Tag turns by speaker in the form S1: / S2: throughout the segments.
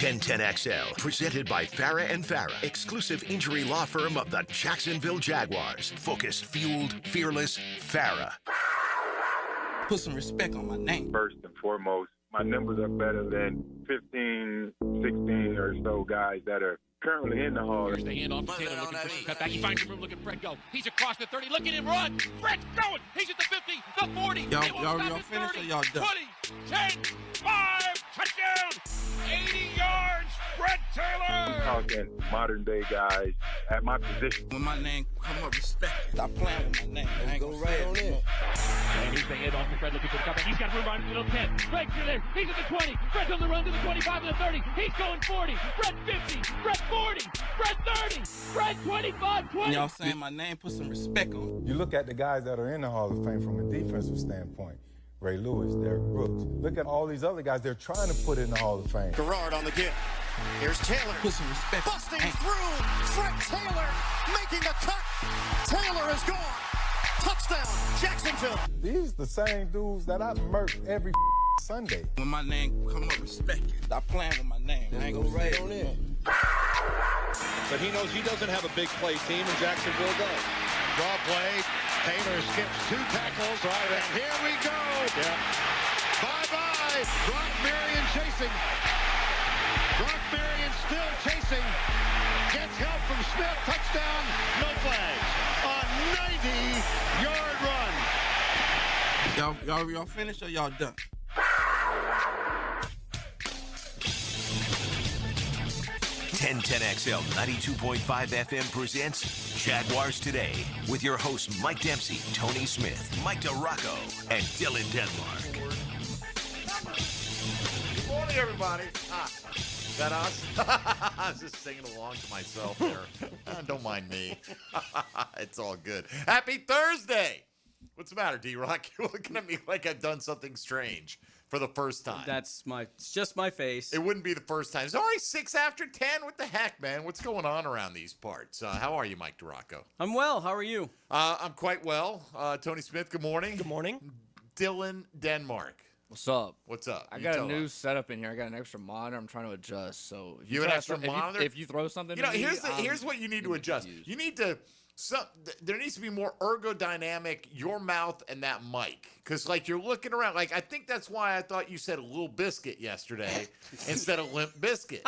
S1: 1010XL, presented by Farah and Farah, exclusive injury law firm of the Jacksonville Jaguars. Focused, fueled, fearless, Farah.
S2: Put some respect on my name.
S3: First and foremost, my numbers are better than 15, 16 or so guys that are currently in the Hall.
S4: Here's the handoff to Taylor looking for some cutback. He finds the room, looking at Fred go. He's across the 30. Look at him run. Fred's going. He's at the 50, the 40.
S2: Y'all finished or y'all done?
S4: 20, 10, 5, touchdown. 80 yards, Fred Taylor.
S3: Talking modern day guys at my position.
S2: When my name come up, respect it. Stop playing with my name. I ain't
S5: Go
S2: gonna
S5: right
S2: say
S5: on
S2: it.
S5: in.
S4: And he's the handoff to Fred looking for the cutback. He's got room right into the 10. Fred's still there. He's at the 20. Fred's on the run to the 25 and the 30. He's going 40. Fred 50. Fred 40. Fred 30. Fred 25, 20.
S2: Y'all saying my name, put some respect on it.
S6: You look at the guys that are in the Hall of Fame from a defensive standpoint. Ray Lewis, Derrick Brooks. Look at all these other guys they're trying to put in the Hall of Fame.
S5: Gerard on the give. Here's Taylor.
S2: Put some respect on
S5: Busting
S2: my name.
S5: through. Fred Taylor making a cut. Taylor is gone. Touchdown, Jacksonville.
S6: These the same dudes that I murked every Sunday.
S2: When my name come up, respect it. Stop playing with my name. I ain't
S5: Go
S2: gonna
S5: right
S2: say
S5: on
S2: it.
S5: in.
S7: But he knows he doesn't have a big play team, and Jacksonville does.
S8: Draw play. Taylor skips 2 tackles. Right, and here we go.
S7: Yeah.
S8: Bye-bye. Brock Marion chasing. Brock Marion still chasing. Gets help from Smith. Touchdown. No flags. A 90-yard run.
S2: Y'all finished or y'all done?
S1: XL 92.5 FM presents Jaguars Today with your hosts Mike Dempsey, Tony Smith, Mike DeRocco, and Dylan Denmark.
S9: Good morning, everybody. Is that us? I was just singing along to myself there. Don't mind me. It's all good. Happy Thursday. What's the matter, D-Rock? You're looking at me like I've done something strange for the first time.
S10: It's just my face.
S9: It wouldn't be the first time. It's already 6 after 10. What the heck, man? What's going on around these parts? How are you, Mike DeRocco?
S10: I'm well. How are you?
S9: I'm quite well. Tony Smith, good morning.
S11: Good morning.
S9: Dylan Denmark.
S12: What's up?
S9: What's up?
S12: I got a new setup in here. I got an extra monitor. I'm trying to adjust. So if
S9: you have an extra monitor?
S12: If you throw something,
S9: you know, here's what you need to adjust. You need to. There needs to be more ergodynamic, your mouth and that mic. Because, like, you're looking around. Like, I think that's why I thought you said a Little Biscuit yesterday instead of Limp Biscuit.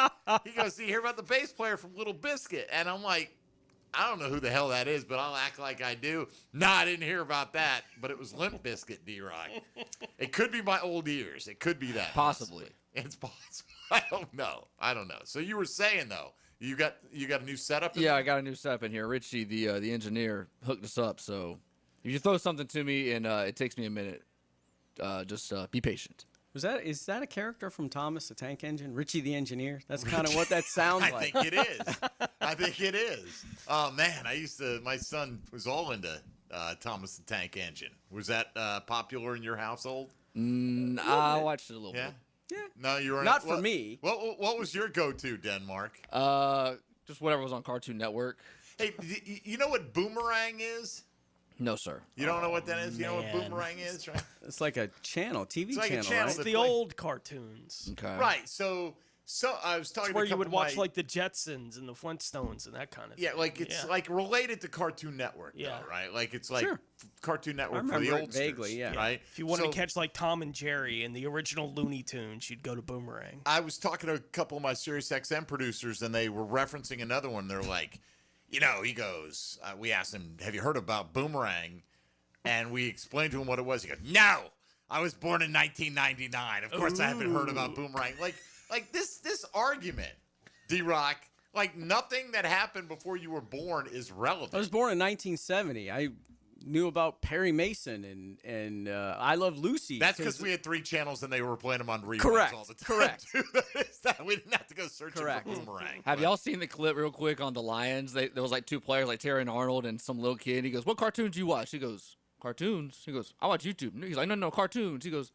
S9: He goes, do you hear about the bass player from Little Biscuit? And I'm like, I don't know who the hell that is, but I'll act like I do. No, I didn't hear about that, but it was Limp Biscuit, D-Rock. It could be my old ears. It could be that.
S12: Possibly.
S9: It's possible. I don't know. So you were saying, though, you got a new setup?
S12: Yeah, I got a new setup in here. Richie, the engineer, hooked us up. So if you throw something to me and it takes me a minute, just be patient.
S10: Is that a character from Thomas the Tank Engine? Richie the Engineer? That's kind of what that sounds like.
S9: I think it is. Oh, man, my son was all into Thomas the Tank Engine. Was that popular in your household?
S12: I watched it a little bit.
S10: Yeah.
S9: No, you weren't.
S10: Not for me.
S9: What was your go-to, Denmark?
S12: Just whatever was on Cartoon Network.
S9: Hey, you know what Boomerang is?
S12: No, sir.
S9: You don't know what that is? You know what Boomerang is, right?
S10: It's like a channel, TV
S9: it's like
S10: channel,
S9: a channel.
S10: right?
S11: It's the old cartoons.
S12: Okay.
S9: Right. So I was talking
S11: It's where
S9: to
S11: you would watch like the Jetsons and the Flintstones and that kind of thing.
S9: Yeah, like it's like related to Cartoon Network, though, right? Like it's like Cartoon Network for the oldsters,
S10: vaguely, yeah.
S9: right?
S11: If you wanted to catch like Tom and Jerry and the original Looney Tunes, you'd go to Boomerang.
S9: I was talking to a couple of my Sirius XM producers, and they were referencing another one. They're like, he goes, we asked him, have you heard about Boomerang? And we explained to him what it was. He goes, no, I was born in 1999. Of course I haven't heard about Boomerang. Like this argument, D-Rock, like nothing that happened before you were born is relevant.
S10: I was born in 1970. I knew about Perry Mason and I Love Lucy.
S9: That's because we had 3 channels and they were playing them on reruns all the time.
S10: Correct.
S9: We didn't have to go searching for Boomerang.
S12: Have y'all seen the clip real quick on the Lions? There was like 2 players, like Terry and Arnold, and some little kid. He goes, "What cartoons do you watch?" He goes, "Cartoons." He goes, "I watch YouTube." He's like, "No, cartoons." He goes,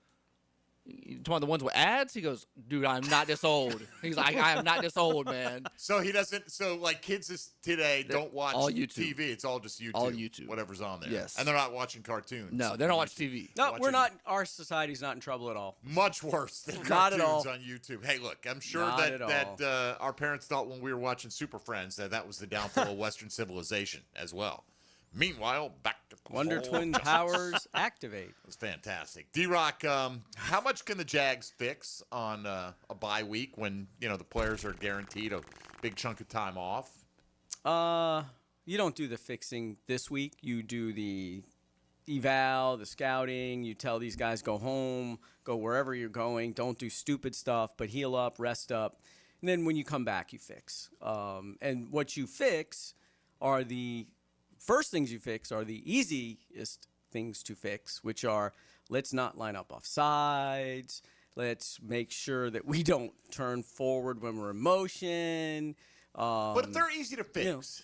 S12: talking about the ones with ads? He goes, dude, I'm not this old. He's like, I am not this old, man.
S9: So he doesn't. So like kids today don't watch
S12: all YouTube.
S9: TV. It's all just YouTube.
S12: All YouTube.
S9: Whatever's on there.
S12: Yes.
S9: And they're not watching cartoons.
S12: No, they don't watch TV.
S10: No, we're not. Our society's not in trouble at all.
S9: Much worse than
S10: Not at
S9: cartoons
S10: all.
S9: on YouTube. Hey, look, I'm sure
S10: Not at
S9: that our parents thought when we were watching Super Friends that was the downfall of Western civilization as well. Meanwhile, back to
S10: Wonder Twin powers activate.
S9: It's fantastic. D-Rock, how much can the Jags fix on a bye week when the players are guaranteed a big chunk of time off?
S10: You don't do the fixing this week. You do the eval, the scouting. You tell these guys go home, go wherever you're going. Don't do stupid stuff, but heal up, rest up. And then when you come back, you fix. And what you fix are the first things you fix are the easiest things to fix, which are let's not line up off sides. Let's make sure that we don't turn forward when we're in motion.
S9: But they're easy to fix.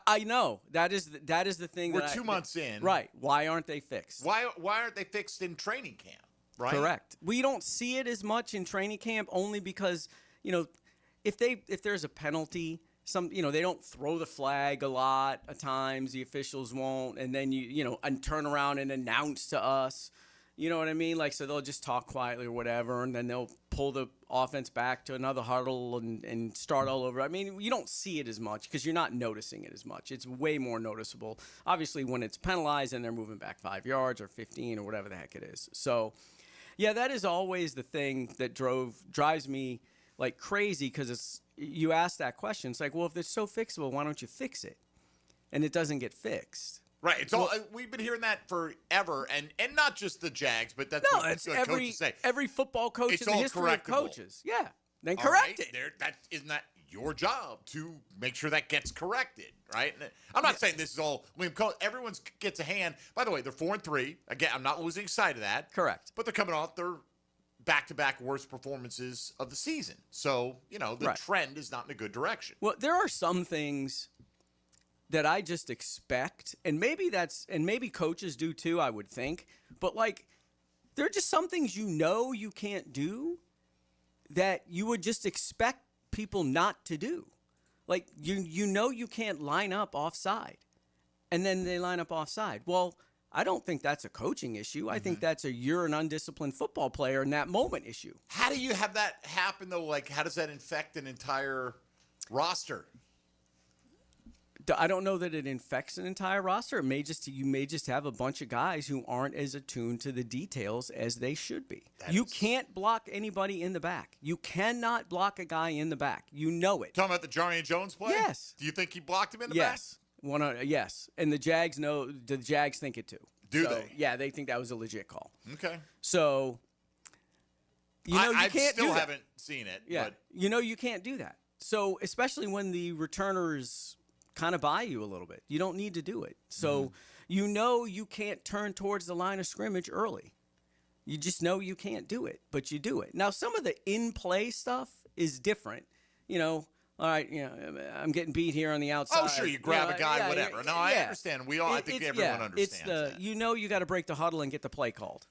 S10: I know. That is the thing.
S9: We're 2 months in.
S10: Right. Why aren't they fixed?
S9: Why aren't they fixed in training camp? Right.
S10: Correct. We don't see it as much in training camp only because, if there's a penalty, they don't throw the flag a lot of times. The officials won't, and then and turn around and announce to us. You know what I mean? So they'll just talk quietly or whatever, and then they'll pull the offense back to another huddle and start all over. I mean, you don't see it as much because you're not noticing it as much. It's way more noticeable, obviously, when it's penalized and they're moving back 5 yards or 15 or whatever the heck it is. So, yeah, that is always the thing that drives me like crazy because you ask that question. It's like, well, if it's so fixable, why don't you fix it? And it doesn't get fixed.
S9: Right. It's all we've been hearing that forever, and not just the Jags, but that's what coaches say.
S10: Every football coach in the history of coaches. Yeah. Then correct it.
S9: Isn't that your job to make sure that gets corrected, right? And I'm not saying this is all. Everyone gets a hand. By the way, they're 4-3. Again, I'm not losing sight of that.
S10: Correct.
S9: But they're coming off their back-to-back worst performances of the season. So, the trend is not in a good direction.
S10: Well, there are some things that I just expect, and maybe coaches do too, I would think. But there are just some things you can't do that you would just expect people not to do. You can't line up offside, and then they line up offside. Well, I don't think that's a coaching issue. I think that's you're an undisciplined football player in that moment issue.
S9: How do you have that happen though? How does that infect an entire roster?
S10: I don't know that it infects an entire roster. You may just have a bunch of guys who aren't as attuned to the details as they should be. You can't block anybody in the back. You cannot block a guy in the back. You know it.
S9: Talking about the Jarian Jones play?
S10: Yes.
S9: Do you think he blocked him in the back?
S10: Yes. And the Jags the Jags think it too.
S9: Do they?
S10: Yeah, they think that was a legit call.
S9: Okay.
S10: So, you can't do that.
S9: I still haven't seen it.
S10: Yeah.
S9: But.
S10: You can't do that. So, especially when the returners kind of by you a little bit. You don't need to do it. So, you can't turn towards the line of scrimmage early. You just know you can't do it, but you do it. Now, some of the in-play stuff is different. All right, I'm getting beat here on the outside.
S9: Oh, sure, you grab a guy, whatever. No, I understand. I think everyone understands that.
S10: You got to break the huddle and get the play called.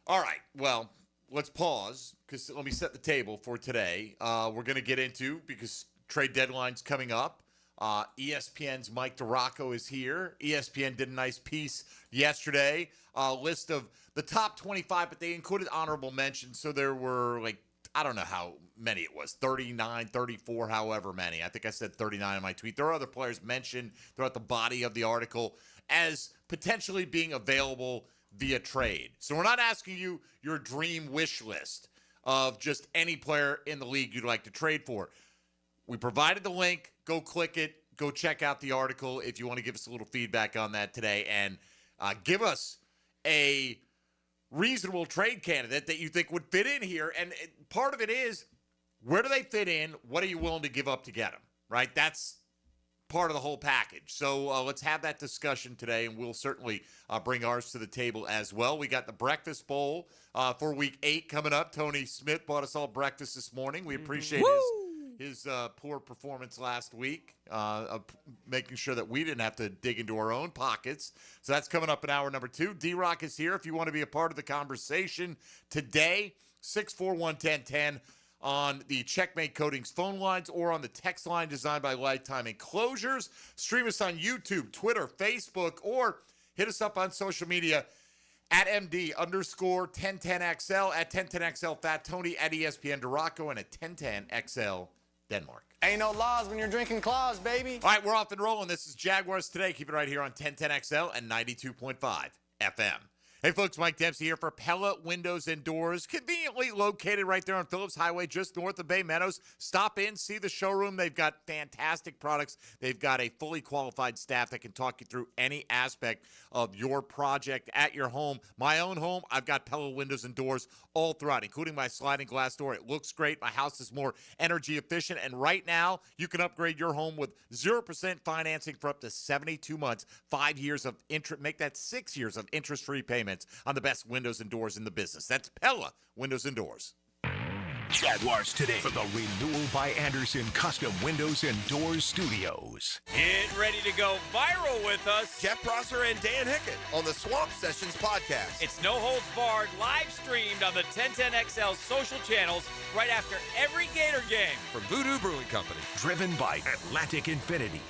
S9: All right, well, let's pause because let me set the table for today. We're going to get into, because trade deadline's coming up, ESPN's Mike DiRocco is here. ESPN did a nice piece yesterday, a list of the top 25, but they included honorable mentions. So there were I don't know how many it was, 39, 34, however many. I think I said 39 in my tweet. There are other players mentioned throughout the body of the article as potentially being available via trade. So we're not asking you your dream wish list of just any player in the league you'd like to trade for. We provided the link. Go click it. Go check out the article if you want to give us a little feedback on that today, and give us a reasonable trade candidate that you think would fit in here. And part of it is, where do they fit in? What are you willing to give up to get them? Right? That's part of the whole package. So let's have that discussion today, and we'll certainly bring ours to the table as well. We got the Breakfast Bowl for Week 8 coming up. Tony Smith bought us all breakfast this morning. We appreciate his poor performance last week, making sure that we didn't have to dig into our own pockets. So that's coming up in hour number 2. D-Rock is here if you want to be a part of the conversation today. 641-1010 on the Checkmate Coatings phone lines or on the text line designed by Lifetime Enclosures. Stream us on YouTube, Twitter, Facebook, or hit us up on social media at MD_1010XL, at 1010XL Fat Tony, at ESPN Duraco, and at 1010XL Denmark.
S13: Ain't no laws when you're drinking claws, baby.
S9: All right, we're off and rolling. This is Jaguars Today. Keep it right here on 1010XL and 92.5 FM. Hey, folks, Mike Dempsey here for Pella Windows and Doors, conveniently located right there on Phillips Highway, just north of Bay Meadows. Stop in, see the showroom. They've got fantastic products. They've got a fully qualified staff that can talk you through any aspect of your project at your home. My own home, I've got Pella Windows and Doors all throughout, including my sliding glass door. It looks great. My house is more energy efficient, and right now, you can upgrade your home with 0% financing for up to 72 months, 5 years of interest. Make that 6 years of interest-free payments on the best windows and doors in the business. That's Pella Windows and Doors.
S1: Jaguars Today for the Renewal by Anderson Custom Windows and Doors Studios.
S14: Get ready to go viral with us, Jeff Prosser and Dan Hickett on the Swamp Sessions podcast. It's no holds barred, live streamed on the 1010XL social channels right after every Gator game from Voodoo Brewing Company.
S1: Driven by Atlantic Infinity.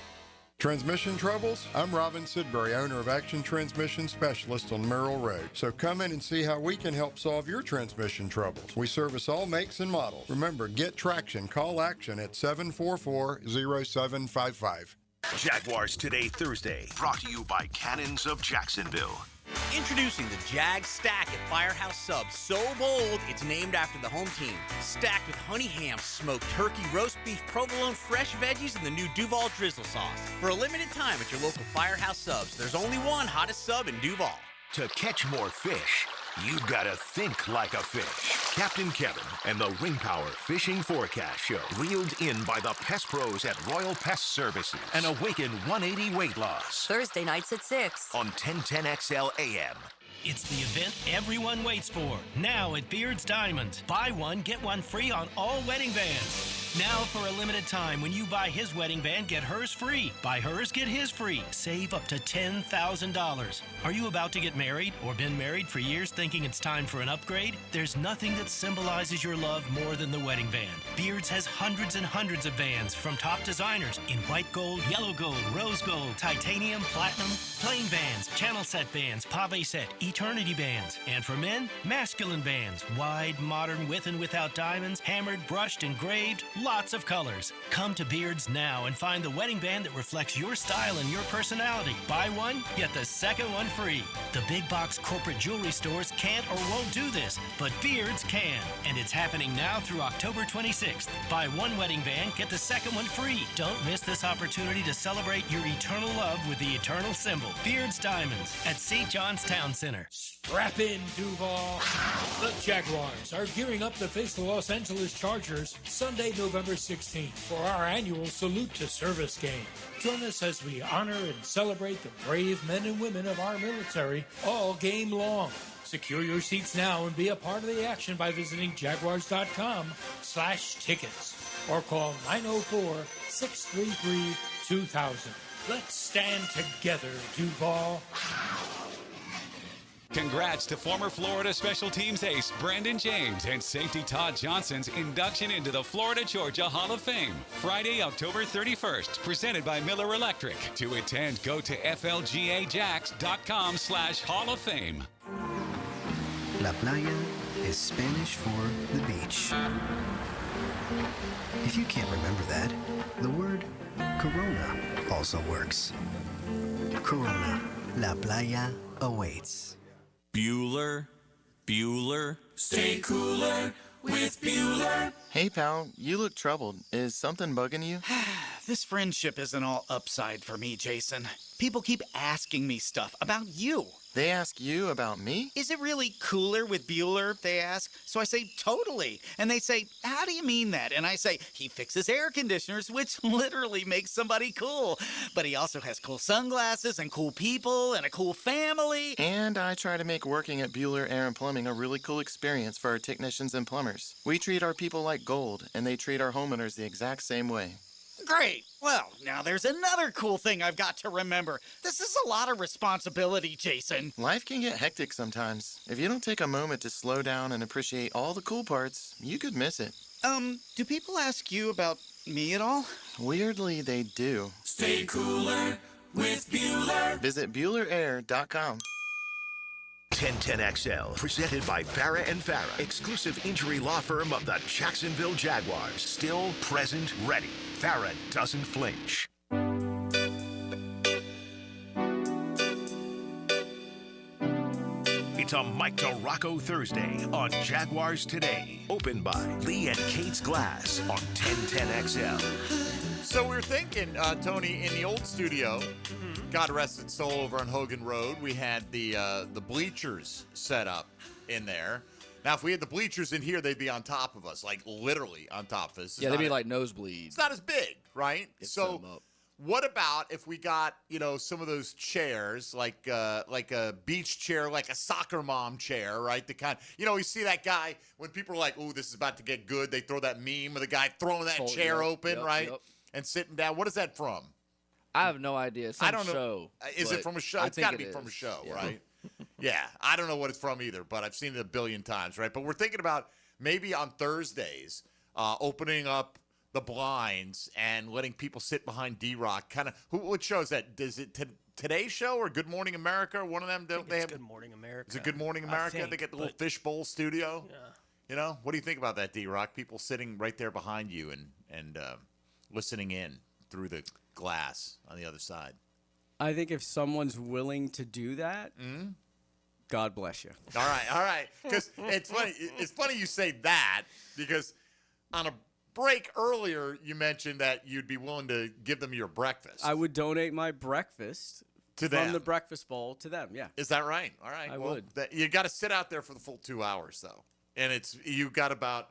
S15: Transmission troubles? I'm Robin Sidbury, owner of Action Transmission Specialist on Merrill Road. So come in and see how we can help solve your transmission troubles. We service all makes and models. Remember, get traction. Call Action at 744-0755.
S1: Jaguars Today Thursday, brought to you by Cannons of Jacksonville.
S16: Introducing the Jag Stack at Firehouse Subs. So bold, it's named after the home team. Stacked with honey ham, smoked turkey, roast beef, provolone, fresh veggies, and the new Duval drizzle sauce. For a limited time at your local Firehouse Subs, there's only one hottest sub in Duval.
S1: To catch more fish, you gotta think like a fish. Captain Kevin and the Ring Power Fishing Forecast Show. Reeled in by the Pest Pros at Royal Pest Services. And Awaken 180 Weight Loss.
S17: Thursday nights at 6.
S1: On 1010XL AM.
S18: It's the event everyone waits for. Now at Beard's Diamonds. Buy one, get one free on all wedding bands. Now for a limited time, when you buy his wedding band, get hers free. Buy hers, get his free. Save up to $10,000. Are you about to get married or been married for years thinking it's time for an upgrade? There's nothing that symbolizes your love more than the wedding band. Beard's has hundreds and hundreds of bands from top designers in white gold, yellow gold, rose gold, titanium, platinum, plain bands, channel set bands, pave set, eternity bands. And for men, masculine bands, wide, modern, with and without diamonds, hammered, brushed, engraved, lots of colors. Come to Beard's now and find the wedding band that reflects your style and your personality. Buy one, get the second one free. The big box corporate jewelry stores can't or won't do this, but Beard's can. And it's happening now through October 26th. Buy one wedding band, get the second one free. Don't miss this opportunity to celebrate your eternal love with the eternal symbol. Beard's Diamonds at St. John's Town Center.
S19: Strap in, Duval. The Jaguars are gearing up to face the Los Angeles Chargers Sunday, November 16th for our annual Salute to Service game. Join us as we honor and celebrate the brave men and women of our military all game long. Secure your seats now and be a part of the action by visiting jaguars.com/tickets or call 904-633-2000. Let's stand together, Duval.
S20: Congrats to former Florida Special Teams ace Brandon James and safety Todd Johnson's induction into the Florida Georgia Hall of Fame. Friday, October 31st, presented by Miller Electric. To attend, go to flgajax.com/Hall of Fame.
S21: La playa is Spanish for the beach. If you can't remember that, the word Corona also works. Corona, La Playa awaits.
S22: Bueller, stay cooler with Bueller.
S23: Hey, pal, you look troubled. Is something bugging you?
S24: This friendship isn't all upside for me, Jason. People keep asking me stuff about you.
S23: They ask you about me?
S24: Is it really cooler with Bueller, they ask. So I say, totally. And they say, how do you mean that? And I say, he fixes air conditioners, which literally makes somebody cool. But he also has cool sunglasses and cool people and a cool family.
S23: And I try to make working at Bueller Air and Plumbing a really cool experience for our technicians and plumbers. We treat our people like gold, and they treat our homeowners the exact same way.
S24: Great. Well, now there's another cool thing I've got to remember. This is a lot of responsibility, Jason.
S23: Life can get hectic sometimes. If you don't take a moment to slow down and appreciate all the cool parts, you could miss it.
S24: Do people ask you about me at all?
S23: Weirdly, they do.
S22: Stay cooler with Bueller.
S23: Visit BuellerAir.com.
S1: 1010XL, presented by Farah and Farah, exclusive injury law firm of the Jacksonville Jaguars. Still, present, ready. Farah doesn't flinch. It's a Mike DeRocco Thursday on Jaguars Today. Opened by Lee and Kate's Glass on 1010XL.
S9: So we were thinking, Tony, in the old studio, God rest its soul, over on Hogan Road, we had the bleachers set up in there. Now, if we had the bleachers in here, they'd be on top of us, like literally on top of us.
S12: Yeah, they'd be like nosebleeds.
S9: It's not as big, right? So what about if we got, some of those chairs, like a beach chair, like a soccer mom chair, right? The kind, you see that guy when people are like, "Ooh, this is about to get good." They throw that meme of the guy throwing that chair open, right? Yep. And sitting down. What is that from?
S12: I have no idea. Some
S9: I don't know.
S12: Show.
S9: Is it from a show? It's got to be from a show, right? Yeah. I don't know what it's from either, but I've seen it a billion times, right? But we're thinking about maybe on Thursdays opening up the blinds and letting people sit behind D-Rock. Kind of. What show is that? Is it Today's Show or Good Morning America? One of them? Don't they have
S11: Good Morning America?
S9: Is it Good Morning America? They get the little fishbowl studio. Yeah. What do you think about that, D-Rock? People sitting right there behind you and listening in through the glass on the other side.
S10: I think if someone's willing to do that, God bless you.
S9: All right. Because it's funny you say that, because on a break earlier you mentioned that you'd be willing to give them your breakfast.
S10: I would donate my breakfast
S9: to them.
S10: From the breakfast bowl to them, yeah.
S9: Is that right? All right.
S10: I would.
S9: You got to sit out there for the full 2 hours, though. And you got about,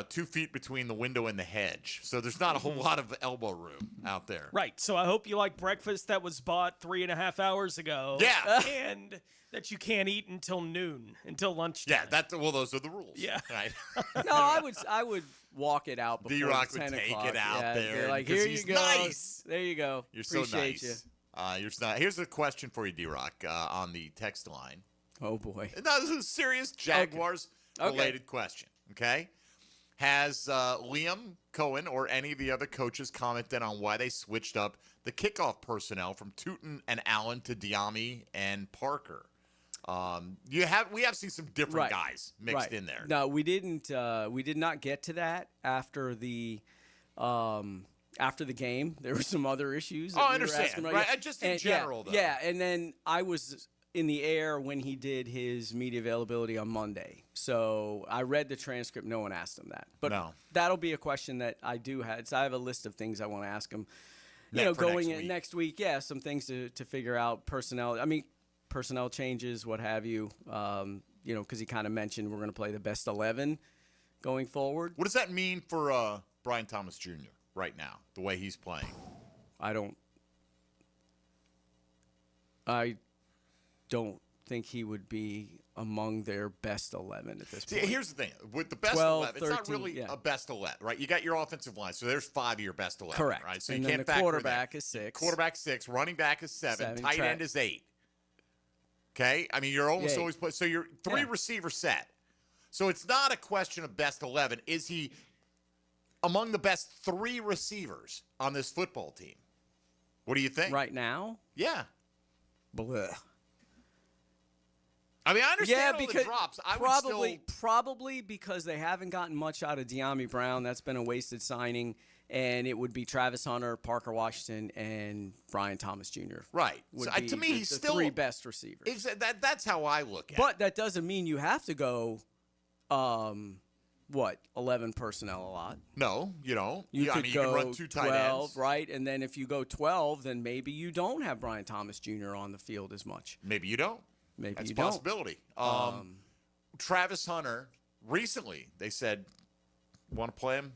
S9: 2 feet between the window and the hedge. So there's not a whole lot of elbow room out there.
S11: Right. So I hope you like breakfast that was bought 3.5 hours ago.
S9: Yeah.
S11: And that you can't eat until noon, until lunchtime.
S9: Yeah, those are the rules.
S11: Yeah.
S9: Right.
S10: No, I would walk it out before
S9: D-Rock
S10: 10
S9: would take
S10: o'clock.
S9: it out there.
S10: Like, here you go.
S9: Nice.
S10: There you go.
S9: You're so
S10: Appreciate
S9: nice. Here's a question for you, D-Rock, on the text line.
S10: Oh, boy.
S9: No, this is a serious Jaguars-related question, okay? Has Liam Cohen or any of the other coaches commented on why they switched up the kickoff personnel from Tootin and Allen to Diami and Parker? We have seen some different guys mixed in there.
S10: No, we didn't. We did not get to that after the game. There were some other issues.
S9: I understand. Right? Just in general, though.
S10: Yeah, and then I was in the air when he did his media availability on Monday. So I read the transcript. No one asked him that. But that'll be a question that I do have. So I have a list of things I want to ask him. Going in next week. Yeah, some things to figure out. Personnel. I mean, personnel changes, what have you. Because he kind of mentioned we're going to play the best 11 going forward.
S9: What does that mean for Brian Thomas Jr. right now, the way he's playing?
S10: I don't think he would be among their best 11 at this point.
S9: See, here's the thing. With the best
S10: 12,
S9: 11, 13, it's not really a best 11, right? You got your offensive line, so there's 5 of your best 11.
S10: Correct.
S9: Right? So
S10: and
S9: you
S10: then
S9: can't
S10: the
S9: factor
S10: quarterback is 6.
S9: Quarterback 6. Running back is 7. Tight end is 8. Okay? I mean, you're almost always – so you're 3 receiver set. So it's not a question of best 11. Is he among the best 3 receivers on this football team? What do you think?
S10: Right now?
S9: Yeah.
S10: Blech.
S9: I mean, I understand all the drops.
S10: Probably because they haven't gotten much out of Diami Brown. That's been a wasted signing. And it would be Travis Hunter, Parker Washington, and Brian Thomas Jr.
S9: Right. So, to me, he's still
S10: 3 best receivers.
S9: That's how I look at it.
S10: But that doesn't mean you have to go, 11 personnel a lot.
S9: No, you don't.
S10: You
S9: can run 2 tight
S10: 12,
S9: ends.
S10: right? And then if you go 12, then maybe you don't have Brian Thomas Jr. on the field as much.
S9: Maybe you don't.
S10: Maybe
S9: That's
S10: you
S9: a possibility. Travis Hunter, recently, they said, want to play him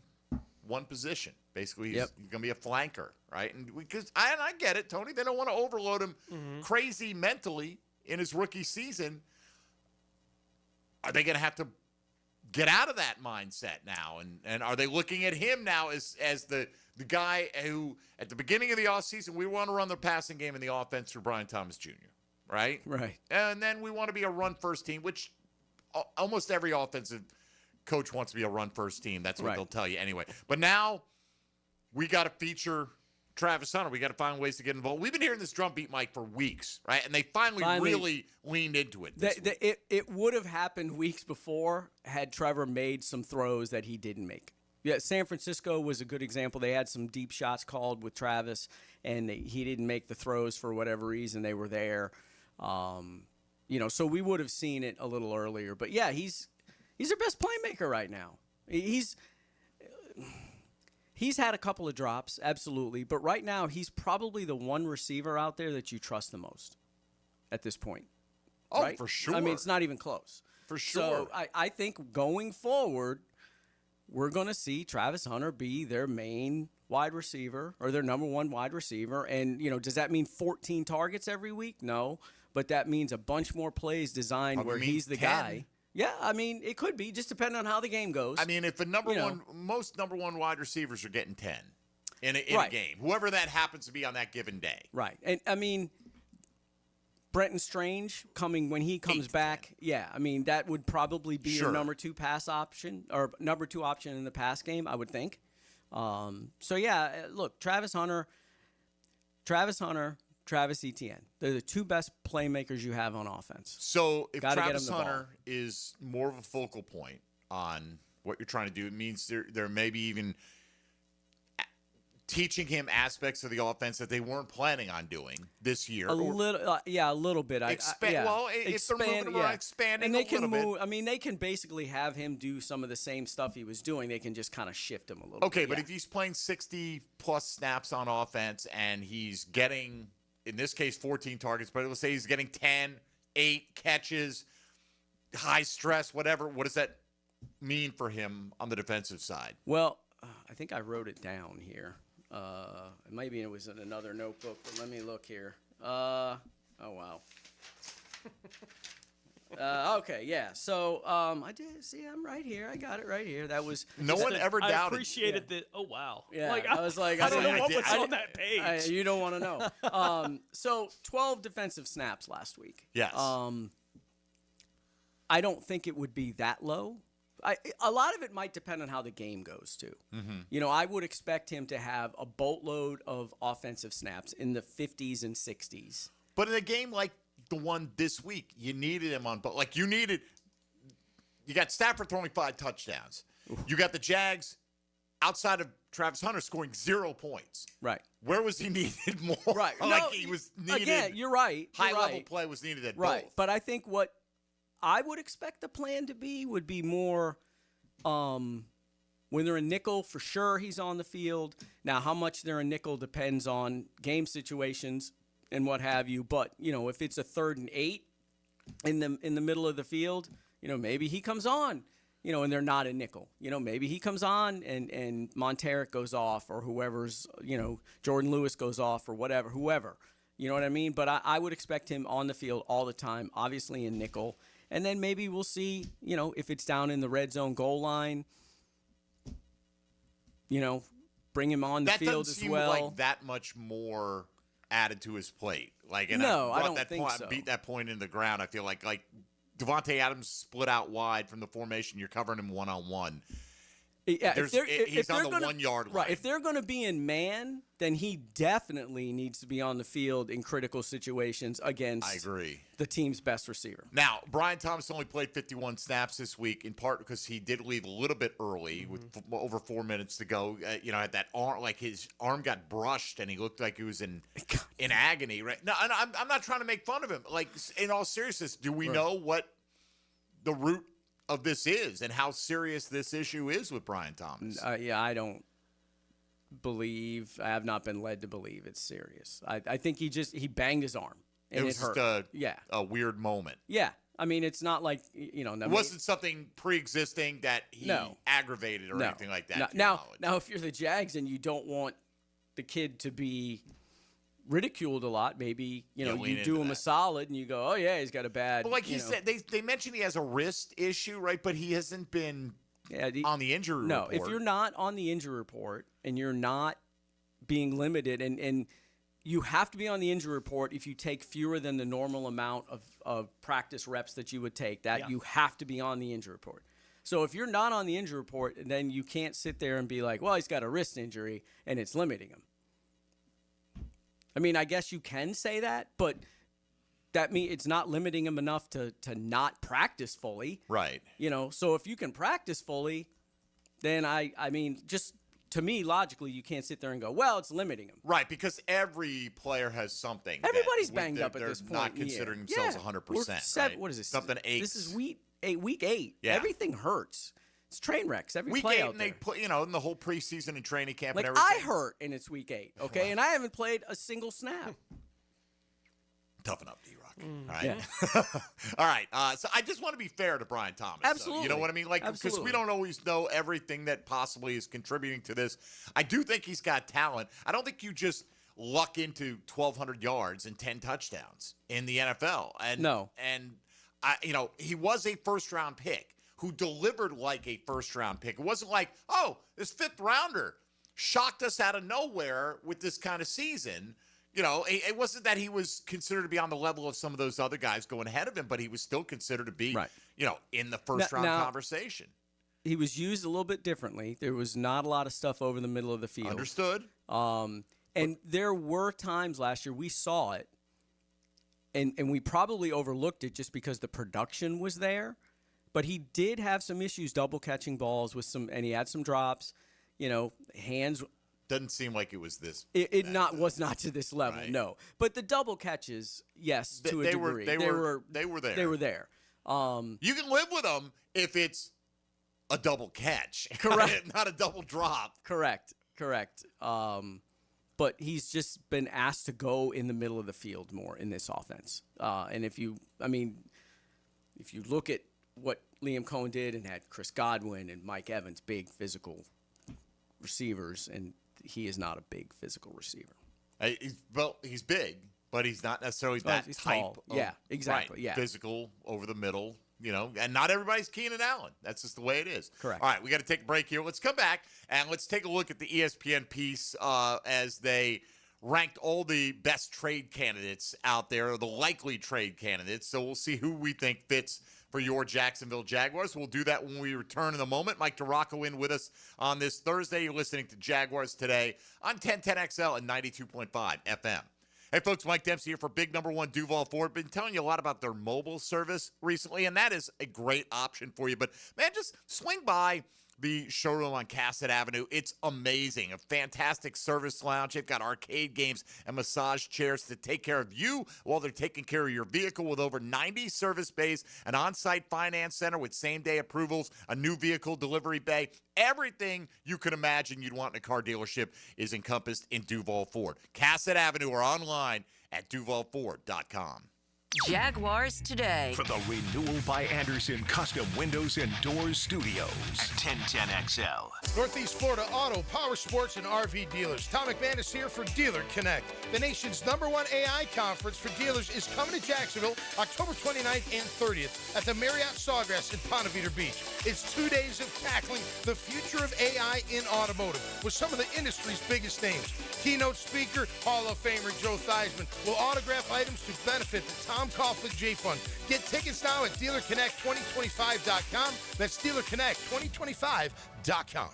S9: one position. Basically, he's going to be a flanker, right? And I get it, Tony. They don't want to overload him crazy mentally in his rookie season. Are they going to have to get out of that mindset now? And are they looking at him now as the guy who, at the beginning of the offseason, we want to run the passing game and the offense for Brian Thomas Jr., right?
S10: Right.
S9: And then we want to be a run-first team, which almost every offensive coach wants to be a run-first team. That's what they'll tell you anyway. But now we got to feature Travis Hunter. We got to find ways to get involved. We've been hearing this drumbeat, Mike, for weeks, right? And they finally really leaned into it.
S10: It would have happened weeks before had Trevor made some throws that he didn't make. Yeah, San Francisco was a good example. They had some deep shots called with Travis, and he didn't make the throws for whatever reason. They were there. So we would have seen it a little earlier. But, yeah, he's their best playmaker right now. He's had a couple of drops, absolutely. But right now, he's probably the one receiver out there that you trust the most at this point.
S9: Oh,
S10: right?
S9: for sure.
S10: I mean, it's not even close.
S9: For sure.
S10: So I think going forward, we're going to see Travis Hunter be their main wide receiver or their number one wide receiver. And, does that mean 14 targets every week? No. But that means a bunch more plays designed where he's the
S9: 10.
S10: guy. Yeah, I mean, it could be, just depending on how the game goes.
S9: I mean, if most number one wide receivers are getting 10 in a game, whoever that happens to be on that given day.
S10: Right. And, I mean, Brenton Strange when he comes back, I mean, that would probably be your number two pass option or number two option in the pass game, I would think. Look, Travis Hunter, Travis Etienne. They're the two best playmakers you have on offense.
S9: So if Travis Hunter is more of a focal point on what you're trying to do, it means there may be even teaching him aspects of the offense that they weren't planning on doing this year.
S10: A little bit.
S9: If they're moving around, expanding
S10: and they
S9: a little bit.
S10: I mean, they can basically have him do some of the same stuff he was doing. They can just kind of shift him a little bit.
S9: Okay, but if he's playing 60-plus snaps on offense and he's getting, in this case, 14 targets, but let's say he's getting 10, 8 catches, high stress, whatever, what does that mean for him on the defensive side?
S10: Well, I think I wrote it down here. Maybe it was in another notebook, but let me look here. Oh, wow. Okay, yeah. So I did see. I'm right here. I got it right here. That was
S9: no one ever doubted.
S11: I appreciated that. Oh wow.
S10: Yeah,
S11: I was like, I don't know what was on that page.
S10: You don't want to know. So 12 defensive snaps last week.
S9: Yes.
S10: I don't think it would be that low. A lot of it might depend on how the game goes, too.
S9: Mm-hmm.
S10: I would expect him to have a boatload of offensive snaps in the 50s and 60s.
S9: But in a game like the one this week, you needed him on. But you got Stafford throwing 5 touchdowns. Oof. You got the Jags outside of Travis Hunter scoring 0 points.
S10: Right.
S9: Where was he needed more?
S10: Right.
S9: He was needed.
S10: Again, you're right.
S9: High-level play was needed at
S10: both.
S9: But
S10: I think what I would expect the plan to be would be more when they're in nickel, for sure he's on the field. Now, how much they're in nickel depends on game situations and what have you. But, if it's a 3rd and 8 in the middle of the field, maybe he comes on, and they're not in nickel. Maybe he comes on and Monteric goes off or whoever's, Jordan Lewis goes off or whoever. You know what I mean? But I would expect him on the field all the time, obviously in nickel. And then maybe we'll see, if it's down in the red zone goal line, bring him on the field as well.
S9: That doesn't seem like that much more added to his plate.
S10: I don't think so.
S9: Beat that point in the ground. I feel like Devontae Adams split out wide from the formation. You're covering him one-on-one.
S10: Yeah,
S9: he's on the 1 yard line.
S10: Right. If they're going to be in man, then he definitely needs to be on the field in critical situations against
S9: I agree.
S10: The team's best receiver.
S9: Now, Brian Thomas only played 51 snaps this week, in part because he did leave a little bit early with over 4 minutes to go. Had that arm, his arm got brushed, and he looked like he was in agony. Right? No, I'm not trying to make fun of him. In all seriousness, do we know what the root of this is and how serious this issue is with Brian Thomas?
S10: I don't believe. I have not been led to believe it's serious. I think he banged his arm and it hurt.
S9: Just a weird moment.
S10: Yeah. I mean, it's not like, it
S9: wasn't something pre-existing that he aggravated or anything like that.
S10: Now, if you're the Jags and you don't want the kid to be, ridiculed a lot. Maybe,
S9: lean
S10: you do
S9: into
S10: him a
S9: that.
S10: solid and you go, oh, yeah, he's got a bad.
S9: But like you said, they mentioned he has a wrist issue, right? But he hasn't been on the injury report.
S10: No, if you're not on the injury report and you're not being limited, and you have to be on the injury report if you take fewer than the normal amount of practice reps that you would take, you have to be on the injury report. So if you're not on the injury report, then you can't sit there and be like, well, he's got a wrist injury and it's limiting him. I mean, I guess you can say that, but that means it's not limiting him enough to not practice fully.
S9: Right.
S10: So if you can practice fully, then I mean, just to me, logically, you can't sit there and go, well, it's limiting him.
S9: Right, because every player has something.
S10: Everybody's banged up at this point.
S9: They're not considering themselves 100%. Right?
S10: What is this?
S9: Something aches.
S10: This is week 8.
S9: Yeah.
S10: Everything hurts. It's train wrecks. Every
S9: week
S10: play
S9: 8,
S10: out
S9: and
S10: there.
S9: they play, in the whole preseason and training camp
S10: like
S9: and everything.
S10: I hurt, and it's week 8, okay? Wow. And I haven't played a single snap.
S9: Toughen up, D-Rock. All right. Yeah. All right. So I just want to be fair to Brian Thomas.
S10: Absolutely.
S9: Though. You know what I mean? Like, because we don't always know everything that possibly is contributing to this. I do think he's got talent. I don't think you just luck into 1,200 yards and 10 touchdowns in the NFL. And
S10: no.
S9: And he was a first-round pick who delivered like a first-round pick. It wasn't like, oh, this fifth-rounder shocked us out of nowhere with this kind of season. It wasn't that he was considered to be on the level of some of those other guys going ahead of him, but he was still considered to be, in the first-round conversation.
S10: He was used a little bit differently. There was not a lot of stuff over the middle of the field.
S9: Understood.
S10: And there were times last year we saw it, and we probably overlooked it just because the production was there. But he did have some issues double catching balls and he had some drops. Hands.
S9: Doesn't seem like it was this.
S10: It was not to this level, right. No. But the double catches, yes, to a degree.
S9: They were there.
S10: They were there.
S9: You can live with them if it's a double catch,
S10: correct?
S9: Not a double drop.
S10: Correct. But he's just been asked to go in the middle of the field more in this offense. And if you look at what Liam Cohen did and had Chris Godwin and Mike Evans, big physical receivers, and he is not a big physical receiver.
S9: He's big, but he's not necessarily that
S10: he's
S9: type.
S10: Tall. Yeah, exactly.
S9: Right,
S10: yeah,
S9: physical over the middle. And not everybody's Keenan Allen. That's just the way it is.
S10: Correct.
S9: All right, we got to take a break here. Let's come back and let's take a look at the ESPN piece as they ranked all the best trade candidates out there, or the likely trade candidates. So we'll see who we think fits for your Jacksonville Jaguars. We'll do that when we return in a moment. Mike DeRocco in with us on this Thursday. You're listening to Jaguars Today on 1010XL and 92.5 FM. Hey, folks, Mike Dempsey here for Big Number One Duval Ford. Been telling you a lot about their mobile service recently, and that is a great option for you. But, man, just swing by the showroom on Cassett Avenue. It's amazing. A fantastic service lounge. They've got arcade games and massage chairs to take care of you while they're taking care of your vehicle, with over 90 service bays, an on-site finance center with same-day approvals, a new vehicle delivery bay. Everything you could imagine you'd want in a car dealership is encompassed in Duval Ford. Cassett Avenue or online at duvalford.com.
S3: Jaguars Today.
S1: For the Renewal by Anderson Custom Windows and Doors Studios at 1010XL.
S4: Northeast Florida Auto, Power Sports, and RV dealers. Tom McManus here for Dealer Connect. The nation's #1 AI conference for dealers is coming to Jacksonville October 29th and 30th at the Marriott Sawgrass in Ponte Vedra Beach. It's 2 days of tackling the future of AI in automotive with some of the industry's biggest names. Keynote speaker, Hall of Famer Joe Theismann will autograph items to benefit the Tom Coughlin J Fund. Get tickets now at DealerConnect2025.com. That's DealerConnect2025.com.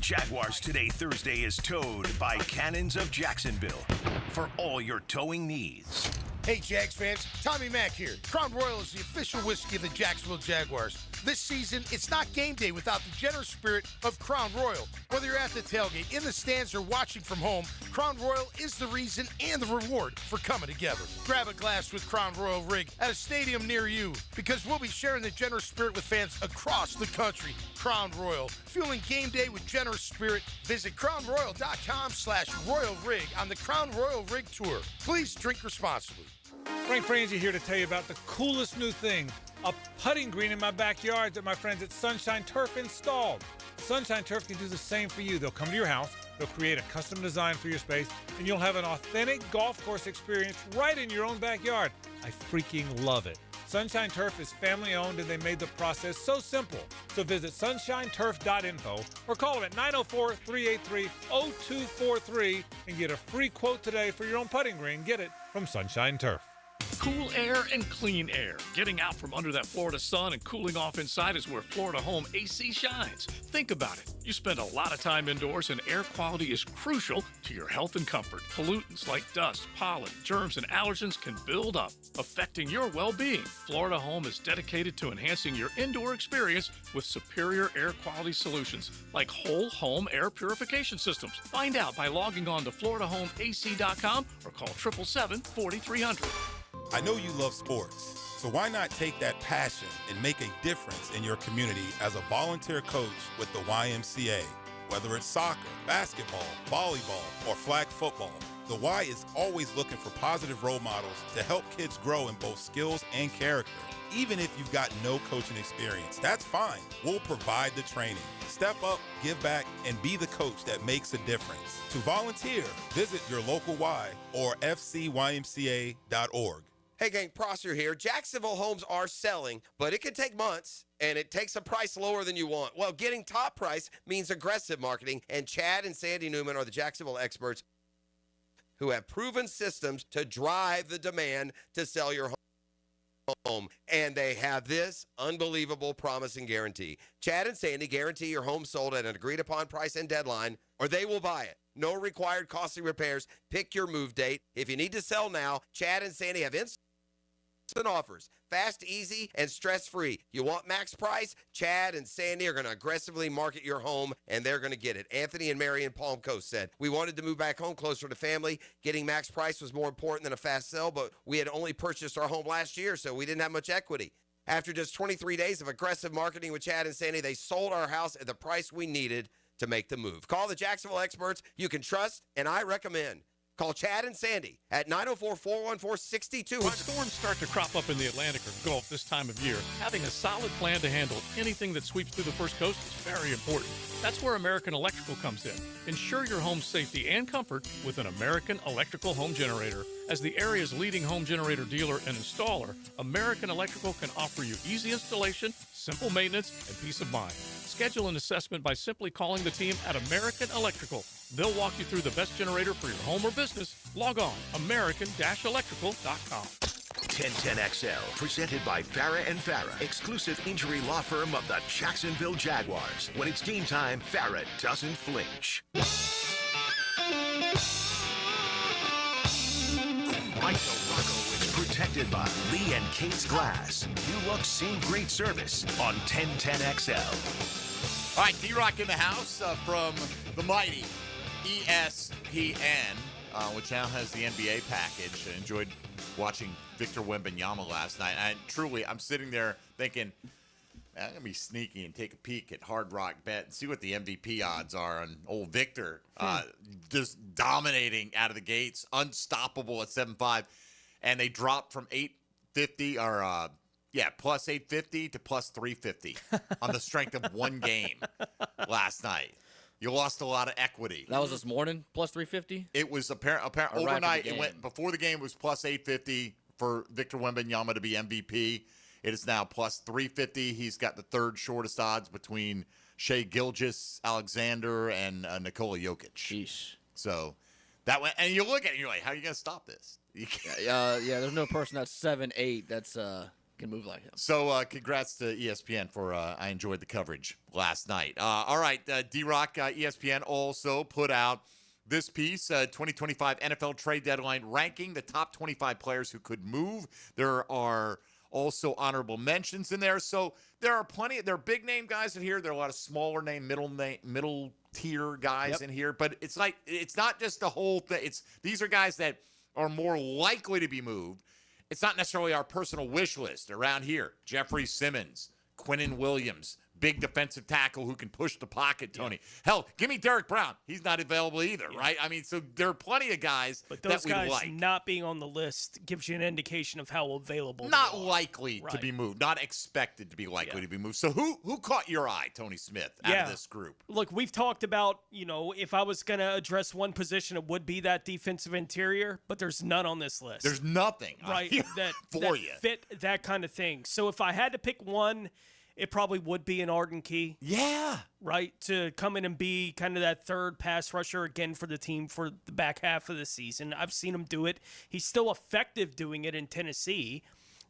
S1: Jaguars Today Thursday is towed by Cannons of Jacksonville for all your towing needs.
S4: Hey, Jags fans, Tommy Mack here. Crown Royal is the official whiskey of the Jacksonville Jaguars. This season, it's not game day without the generous spirit of Crown Royal. Whether you're at the tailgate, in the stands, or watching from home, Crown Royal is the reason and the reward for coming together. Grab a glass with Crown Royal Rig at a stadium near you, because we'll be sharing the generous spirit with fans across the country. Crown Royal, fueling game day with generous spirit. Visit crownroyal.com/Royal Rig on the Crown Royal Rig Tour. Please drink responsibly.
S6: Frank Franzi here to tell you about the coolest new thing, a putting green in my backyard that my friends at Sunshine Turf installed. Sunshine Turf can do the same for you. They'll come to your house, They'll create a custom design for your space, and you'll have an authentic golf course experience right in your own backyard. I freaking love it. Sunshine Turf is family-owned, and they made the process so simple. So visit sunshineturf.info or call them at 904-383-0243 and get a free quote today for your own putting green. Get it from Sunshine Turf.
S5: Cool air and clean air. Getting out from under that Florida sun and cooling off inside is where Florida Home AC shines. Think about it. You spend a lot of time indoors, and air quality is crucial to your health and comfort. Pollutants like dust, pollen, germs, and allergens can build up, affecting your well-being. Florida Home is dedicated to enhancing your indoor experience with superior air quality solutions like whole home air purification systems. Find out by logging on to FloridaHomeAC.com or call 877-4300.
S7: I know you love sports, so why not take that passion and make a difference in your community as a volunteer coach with the YMCA? Whether it's soccer, basketball, volleyball, or flag football, the Y is always looking for positive role models to help kids grow in both skills and character. Even if you've got no coaching experience, that's fine. We'll provide the training. Step up, give back, and be the coach that makes a difference. To volunteer, visit your local Y or fcymca.org.
S14: Hey gang, Prosser here. Jacksonville homes are selling, but it can take months, and it takes a price lower than you want. Well, getting top price means aggressive marketing, and Chad and Sandy Newman are the Jacksonville experts who have proven systems to drive the demand to sell your home. And they have this unbelievable promise and guarantee. Chad and Sandy guarantee your home sold at an agreed-upon price and deadline, or they will buy it. No required costly repairs. Pick your move date. If you need to sell now, Chad and Sandy have instant offers. Fast, easy, and stress-free. You want max price? Chad and Sandy are going to aggressively market your home, and they're going to get it. Anthony and Mary in Palm Coast said, we wanted to move back home closer to family. Getting max price was more important than a fast sell, but we had only purchased our home last year, so we didn't have much equity. After just 23 days of aggressive marketing with Chad and Sandy, they sold our house at the price we needed to make the move. Call the Jacksonville experts you can trust, and I recommend. Call Chad and Sandy at 904-414-6200.
S5: When storms start to crop up in the Atlantic or Gulf this time of year, having a solid plan to handle anything that sweeps through the First Coast is very important. That's where American Electrical comes in. Ensure your home's safety and comfort with an American Electrical home generator. As the area's leading home generator dealer and installer, American Electrical can offer you easy installation, simple maintenance, and peace of mind. Schedule an assessment by simply calling the team at American Electrical. They'll walk you through the best generator for your home or business. Log on, american-electrical.com.
S1: 1010XL, presented by Farah & Farah, exclusive injury law firm of the Jacksonville Jaguars. When it's game time, Farah doesn't flinch. Mike Rocco is protected by Lee and Kate's Glass. New look, same great service on 1010XL.
S9: All right, D-Rock in the house from the mighty ESPN, which now has the NBA package. I enjoyed watching Victor Wembanyama last night. I'm sitting there thinking, I'm going to be sneaky and take a peek at Hard Rock Bet and see what the MVP odds are on old Victor. Just dominating out of the gates, unstoppable at 7.5. And they dropped from 850 or plus 850 to plus 350 on the strength of one game last night. You lost a lot of equity.
S12: That was this morning, plus 350?
S9: It was apparent overnight. It went before the game was plus 850 for Victor Wembanyama to be MVP. It is now plus 350. He's got the third shortest odds between Shai Gilgeous-Alexander and Nikola Jokic.
S12: Sheesh.
S9: So that went, and you look at it, and you're like, how are you going to stop this?
S12: There's no person that's 7'8" that's can move like him.
S9: So congrats to ESPN for I enjoyed the coverage last night. All right, D-Rock, ESPN also put out this piece, 2025 NFL trade deadline ranking the top 25 players who could move. There are also honorable mentions in there. So there are there are big name guys in here. There are a lot of smaller name, middle tier guys in here. But it's not just the whole thing. These are guys that are more likely to be moved. It's not necessarily our personal wish list around here. Jeffrey Simmons, Quinnen Williams, big defensive tackle who can push the pocket, Tony. Hell, give me Derek Brown. He's not available either, right? I mean, so there are plenty of guys
S11: But those
S9: that we
S11: guys
S9: like.
S11: not being on the list gives you an indication of how available
S9: Not
S11: they are.
S9: likely to
S11: Right.
S9: be moved. Not expected to be likely to be moved. So who caught your eye, Tony Smith, out of this group?
S11: Look, we've talked about, if I was going to address one position, it would be that defensive interior, but there's none on this list.
S9: There's nothing
S11: right that
S9: for you.
S11: Fit that kind of thing. So if I had to pick one, it probably would be an Arden Key.
S9: Yeah.
S11: Right? To come in and be kind of that third pass rusher again for the team for the back half of the season. I've seen him do it. He's still effective doing it in Tennessee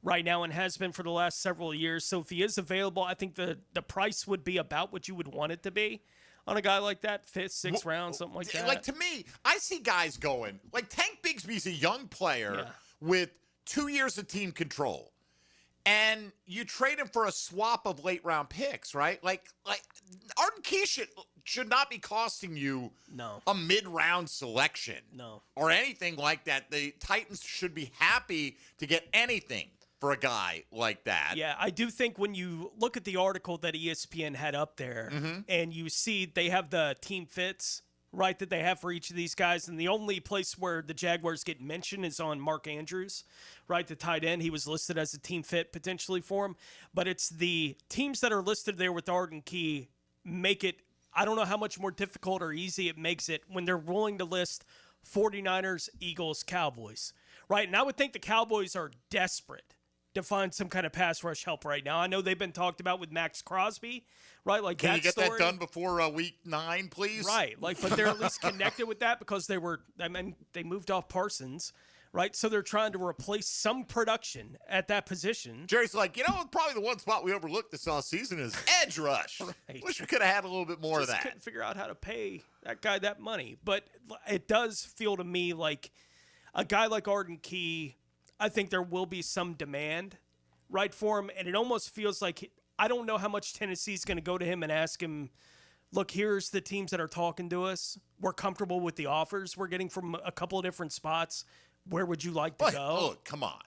S11: right now and has been for the last several years. So if he is available, I think the price would be about what you would want it to be on a guy like that, 5th, 6th round, something like that.
S9: Like, to me, I see guys going, like Tank Bigsby's a young player with 2 years of team control. And you trade him for a swap of late round picks, right? Like Arden Key should not be costing you a mid-round selection.
S11: No.
S9: Or anything like that. The Titans should be happy to get anything for a guy like that.
S11: Yeah, I do think when you look at the article that ESPN had up there and you see they have the team fits, right, that they have for each of these guys, and the only place where the Jaguars get mentioned is on Mark Andrews, right, the tight end. He was listed as a team fit potentially for him, but it's the teams that are listed there with Arden Key make it, I don't know how much more difficult or easy it makes it when they're willing to list 49ers, Eagles, Cowboys, right? And I would think the Cowboys are desperate to find some kind of pass rush help right now. I know they've been talked about with Max Crosby, right? Like,
S9: can you get
S11: story.
S9: that done before week 9, please?
S11: Right. Like, but they're at least connected with that because they moved off Parsons, right? So they're trying to replace some production at that position.
S9: Jerry's like, probably the one spot we overlooked this offseason is edge rush. Right. Wish we could have had a little bit more of that.
S11: Couldn't figure out how to pay that guy that money. But it does feel to me like a guy like Arden Key, I think there will be some demand, right, for him. And it almost feels like, I don't know how much Tennessee's going to go to him and ask him, look, here's the teams that are talking to us. We're comfortable with the offers we're getting from a couple of different spots. Where would you like to go?
S9: Look, come on.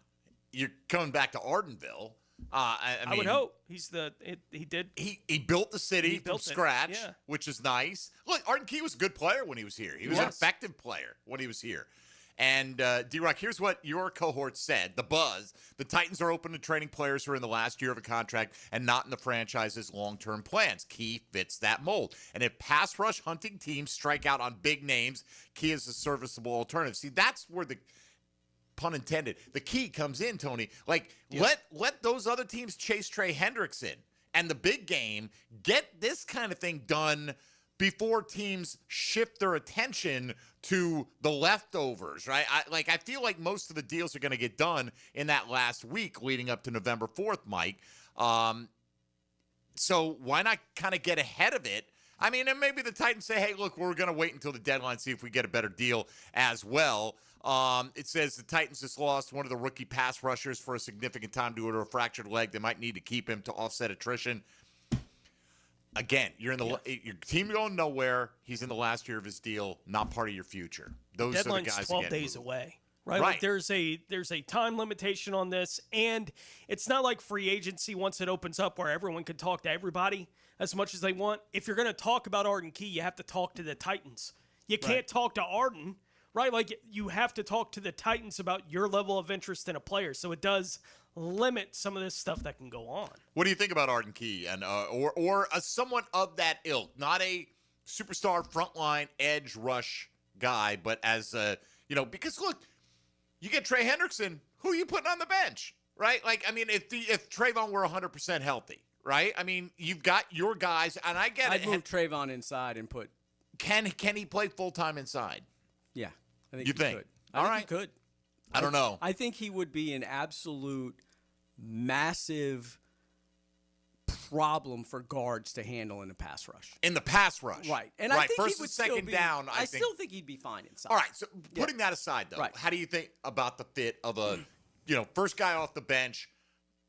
S9: You're coming back to Ardenville. I
S11: would hope. He
S9: built the city from scratch,
S11: yeah.
S9: which is nice. Look, Arden Key was a good player when he was here. He was an effective player when he was here. And, D-Rock, here's what your cohort said. The buzz. The Titans are open to trading players who are in the last year of a contract and not in the franchise's long-term plans. Key fits that mold. And if pass rush hunting teams strike out on big names, Key is a serviceable alternative. See, that's where the, pun intended, the key comes in, Tony. Like, let those other teams chase Trey Hendrickson. And the big game, get this kind of thing done before teams shift their attention to the leftovers, right? I feel like most of the deals are going to get done in that last week leading up to November 4th, Mike. So why not kind of get ahead of it? I mean, and maybe the Titans say, hey, look, we're going to wait until the deadline, see if we get a better deal as well. It says the Titans just lost one of the rookie pass rushers for a significant time due to a fractured leg. They might need to keep him to offset attrition. Again, you're in the your team going nowhere. He's in the last year of his deal, not part of your future. Those are the guys.
S11: 12 days away, right? Like there's a time limitation on this, and it's not like free agency once it opens up where everyone can talk to everybody as much as they want. If you're going to talk about Arden Key, you have to talk to the Titans. You can't talk to Arden, right? Like you have to talk to the Titans about your level of interest in a player. So it does limit some of this stuff that can go on.
S9: What do you think about Arden Key and or someone of that ilk, not a superstar frontline edge rush guy, but as because look, you get Trey Hendrickson, who are you putting on the bench, right? Like, I mean, if Trayvon were 100% healthy, right? I mean, you've got your guys, and I get it.
S10: I'd move Trayvon inside and put.
S9: Can he play full time inside?
S10: Yeah, I think
S9: you
S10: he
S9: think.
S10: could.
S9: All
S10: I
S9: right,
S10: think he could.
S9: I don't know.
S10: I think he would be an absolute massive problem for guards to handle in the pass rush.
S9: In the pass rush.
S10: Right. And
S9: right.
S10: I think
S9: First
S10: he would
S9: and second
S10: still be,
S9: down,
S10: I still think he'd be fine inside.
S9: All right. So putting that aside, though, how do you think about the fit of a, first guy off the bench,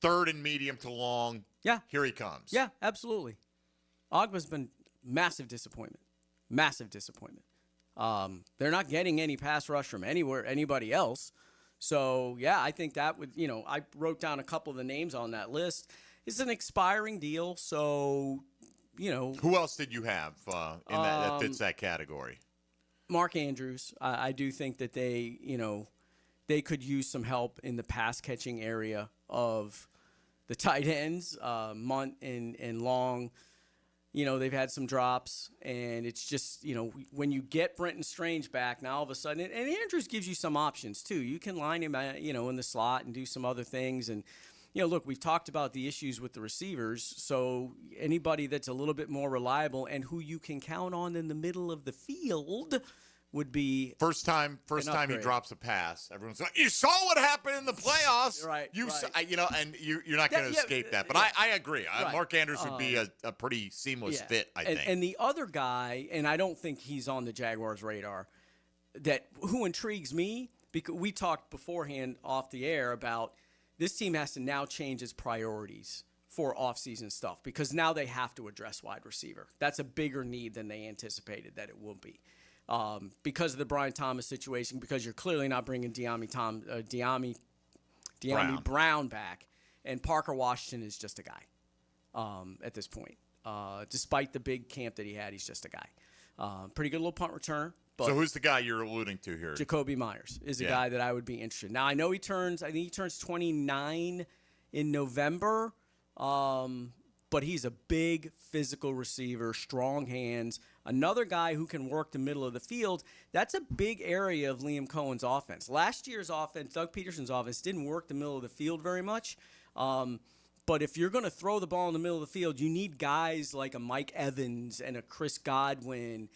S9: third and medium to long?
S10: Yeah.
S9: Here he comes.
S10: Yeah, absolutely. Ogba's been massive disappointment. Massive disappointment. They're not getting any pass rush from anybody else. So, yeah, I think that would, I wrote down a couple of the names on that list. it's an expiring deal, so
S9: Who else did you have in that fits that category?
S10: Mark Andrews. I do think that they could use some help in the pass catching area of the tight ends, Munt and Long. They've had some drops, and it's just, when you get Brenton Strange back, now all of a sudden, and Andrews gives you some options too. You can line him, in the slot and do some other things. And, look, we've talked about the issues with the receivers. So anybody that's a little bit more reliable and who you can count on in the middle of the field would be
S9: first time he drops a pass. Everyone's like, you saw what happened in the playoffs,
S10: right?
S9: And you're not going to escape that. But I agree.
S10: Right.
S9: Mark Andrews would be a pretty seamless fit, I think.
S10: And the other guy, and I don't think he's on the Jaguars' radar, who intrigues me, because we talked beforehand off the air about this team has to now change its priorities for offseason stuff, because now they have to address wide receiver. That's a bigger need than they anticipated that it will be. Because of the Brian Thomas situation, because you're clearly not bringing De'Ami Brown back, and Parker Washington is just a guy at this point. Despite the big camp that he had, he's just a guy. Pretty good little punt returner. But
S9: so who's the guy you're alluding to here?
S10: Jacoby Myers is a guy that I would be interested in. Now, I know he turns 29 in November, but he's a big physical receiver, strong hands. Another guy who can work the middle of the field. That's a big area of Liam Cohen's offense. Last year's offense, Doug Peterson's offense, didn't work the middle of the field very much. But if you're going to throw the ball in the middle of the field, you need guys like a Mike Evans and a Chris Godwin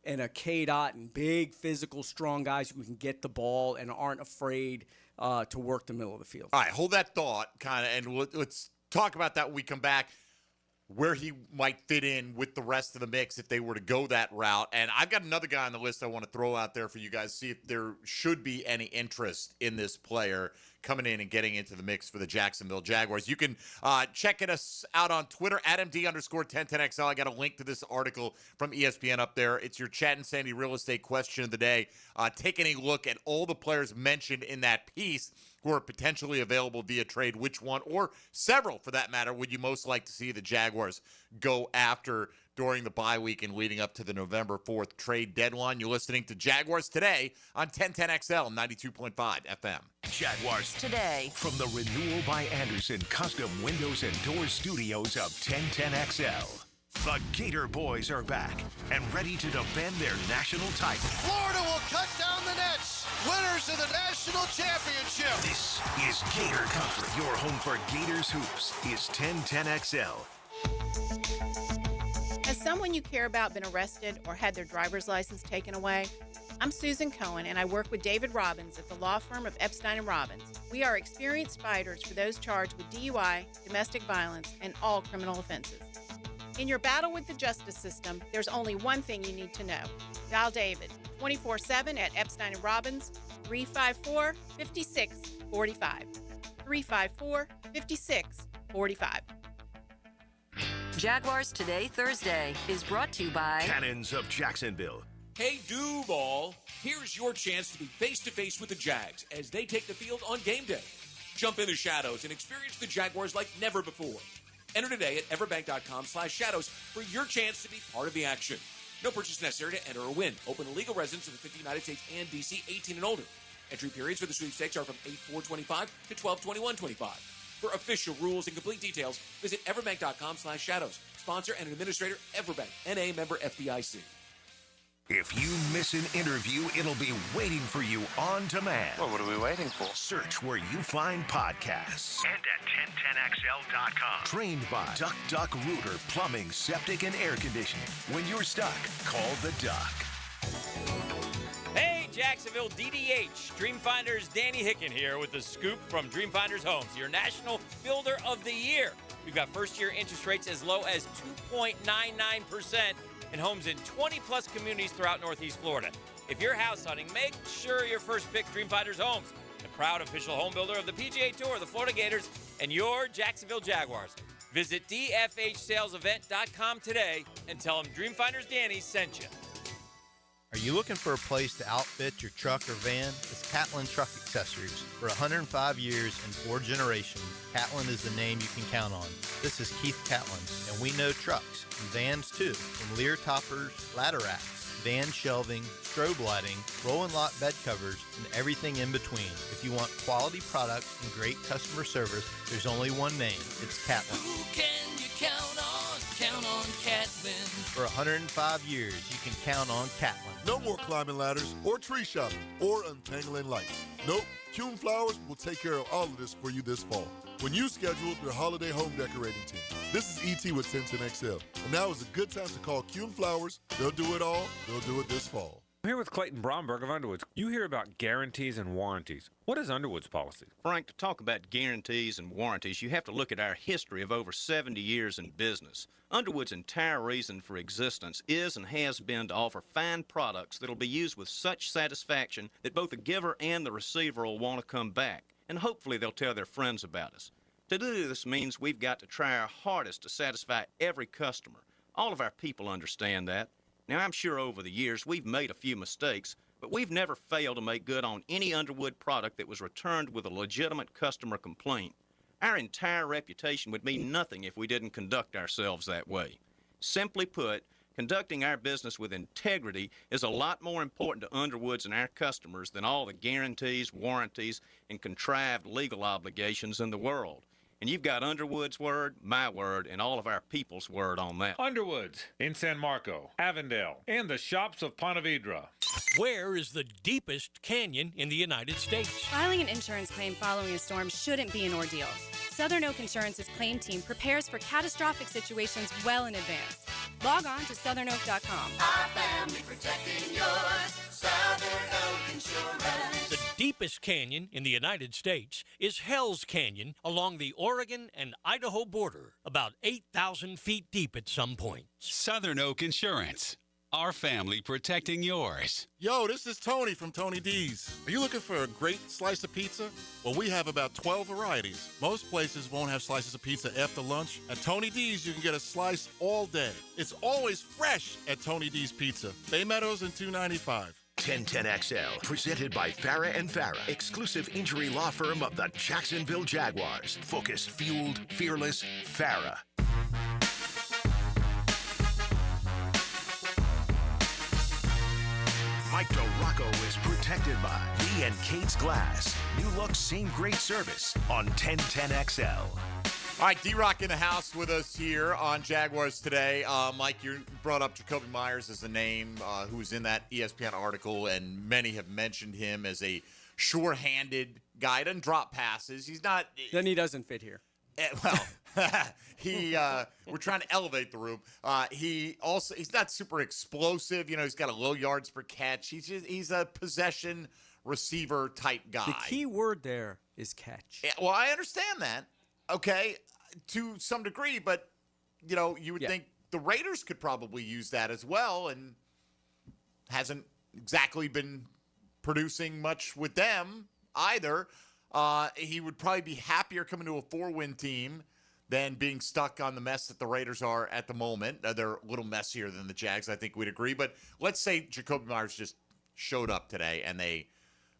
S10: and a K. Otten, big physical, strong guys who can get the ball and aren't afraid to work the middle of the field.
S9: All right, hold that thought, kind of, and let's talk about that when we come back, where he might fit in with the rest of the mix if they were to go that route. And I've got another guy on the list I want to throw out there for you guys, see if there should be any interest in this player coming in and getting into the mix for the Jacksonville Jaguars. You can check us out on Twitter, at MD_1010XL. I got a link to this article from ESPN up there. It's your Chad and Sandy real estate question of the day. Taking a look at all the players mentioned in that piece who are potentially available via trade. Which one, or several for that matter, would you most like to see the Jaguars go after during the bye week and leading up to the November 4th trade deadline? You're listening to Jaguars Today on 1010XL 92.5 FM.
S1: Jaguars
S3: Today.
S1: From the Renewal by Anderson Custom Windows and Doors Studios of 1010XL. The Gator Boys are back and ready to defend their national title.
S2: Florida will cut down the nets. Winners of the national championship.
S1: This is Gator Country. Your home for Gators hoops is 1010XL.
S8: Has someone you care about been arrested or had their driver's license taken away? I'm Susan Cohen, and I work with David Robbins at the law firm of Epstein & Robbins. We are experienced fighters for those charged with DUI, domestic violence, and all criminal offenses. In your battle with the justice system, there's only one thing you need to know. Dial David 24/7 at Epstein & Robbins, 354-5645. 354-5645.
S3: Jaguars Today Thursday is brought to you by
S1: Cannons of Jacksonville.
S13: Hey, Duval, here's your chance to be face-to-face with the Jags as they take the field on game day. Jump in the shadows and experience the Jaguars like never before. Enter today at everbank.com/shadows for your chance to be part of the action. No purchase necessary to enter or win. Open to legal residents of the 50 United States and D.C., 18 and older. Entry periods for the sweepstakes are from 8/4/25 to 12/21/25. For official rules and complete details, visit everbank.com/shadows. Sponsor and administrator, Everbank, N.A. member FDIC.
S1: If you miss an interview, it'll be waiting for you on demand.
S23: Well, what are we waiting for?
S1: Search where you find podcasts. And at 1010XL.com. Trained by Duck Duck Rooter Plumbing, Septic, and Air Conditioning. When you're stuck, call the Duck.
S14: Hey, Jacksonville DDH. Dreamfinders Danny Hicken here with the scoop from Dreamfinders Homes, your National Builder of the Year. We've got first-year interest rates as low as 2.99%. and homes in 20-plus communities throughout Northeast Florida. If you're house hunting, make sure your first pick Dreamfinders Homes, the proud official home builder of the PGA Tour, the Florida Gators, and your Jacksonville Jaguars. Visit DFHSalesEvent.com today and tell them Dreamfinders Danny sent you.
S15: Are you looking for a place to outfit your truck or van? It's Catlin Truck Accessories. For 105 years and 4 generations, Catlin is the name you can count on. This is Keith Catlin, and we know trucks and vans too, from Lear toppers, ladder racks, van shelving, strobe lighting, roll and lock bed covers, and everything in between. If you want quality products and great customer service, there's only one name. It's Catlin.
S22: Who can you count on? Count on Catlin.
S15: For 105 years, you can count on Catlin.
S16: No more climbing ladders or tree shopping or untangling lights. Nope, Kuhn Flowers will take care of all of this for you this fall when you schedule your holiday home decorating team. This is ET with 1010XL, and now is a good time to call Kuhn Flowers. They'll do it all. They'll do it this fall.
S17: I'm here with Clayton Bromberg of Underwoods. You hear about guarantees and warranties. What is Underwood's policy?
S18: Frank, to talk about guarantees and warranties, you have to look at our history of over 70 years in business. Underwood's entire reason for existence is and has been to offer fine products that'll be used with such satisfaction that both the giver and the receiver will want to come back, and hopefully they'll tell their friends about us. To do this means we've got to try our hardest to satisfy every customer. All of our people understand that. Now, I'm sure over the years we've made a few mistakes, but we've never failed to make good on any Underwood product that was returned with a legitimate customer complaint. Our entire reputation would mean nothing if we didn't conduct ourselves that way. Simply put, conducting our business with integrity is a lot more important to Underwoods and our customers than all the guarantees, warranties, and contrived legal obligations in the world. And you've got Underwood's word, my word, and all of our people's word on that.
S6: Underwoods in San Marco, Avondale, and the shops of Ponte Vedra.
S25: Where is the deepest canyon in the United States?
S26: Filing an insurance claim following a storm shouldn't be an ordeal. Southern Oak Insurance's claim team prepares for catastrophic situations well in advance. Log on to southernoak.com.
S22: Our family protecting yours. Southern Oak Insurance.
S25: The deepest canyon in the United States is Hell's Canyon along the Oregon and Idaho border, about 8,000 feet deep at some point.
S20: Southern Oak Insurance. Our family protecting yours.
S16: Yo, this is Tony from Tony D's. Are you looking for a great slice of pizza? Well, we have about 12 varieties. Most places won't have slices of pizza after lunch. At Tony D's, you can get a slice all day. It's always fresh at Tony D's Pizza. Bay Meadows and 295.
S1: 1010XL, presented by Farah and Farah, exclusive injury law firm of the Jacksonville Jaguars. Focused, fueled, fearless, Farah. Mike DeRocco is protected by Lee and Kate's Glass. New look, same great service on 1010XL.
S9: All right, D-Rock in the house with us here on Jaguars Today. Mike, you brought up Jacoby Myers as a name who was in that ESPN article, and many have mentioned him as a sure-handed guy. He doesn't drop passes. He's not...
S10: Then he doesn't fit here.
S9: Well, we're trying to elevate the room. He's not super explosive. You know, he's got a low yards per catch. He's a possession receiver type guy.
S10: The key word there is catch.
S9: Yeah, well, I understand that. Okay, to some degree, but you know, you would think the Raiders could probably use that as well, and hasn't exactly been producing much with them either. He would probably be happier coming to a 4-win team than being stuck on the mess that the Raiders are at the moment. They're a little messier than the Jags, I think we'd agree. But let's say Jacoby Myers just showed up today and they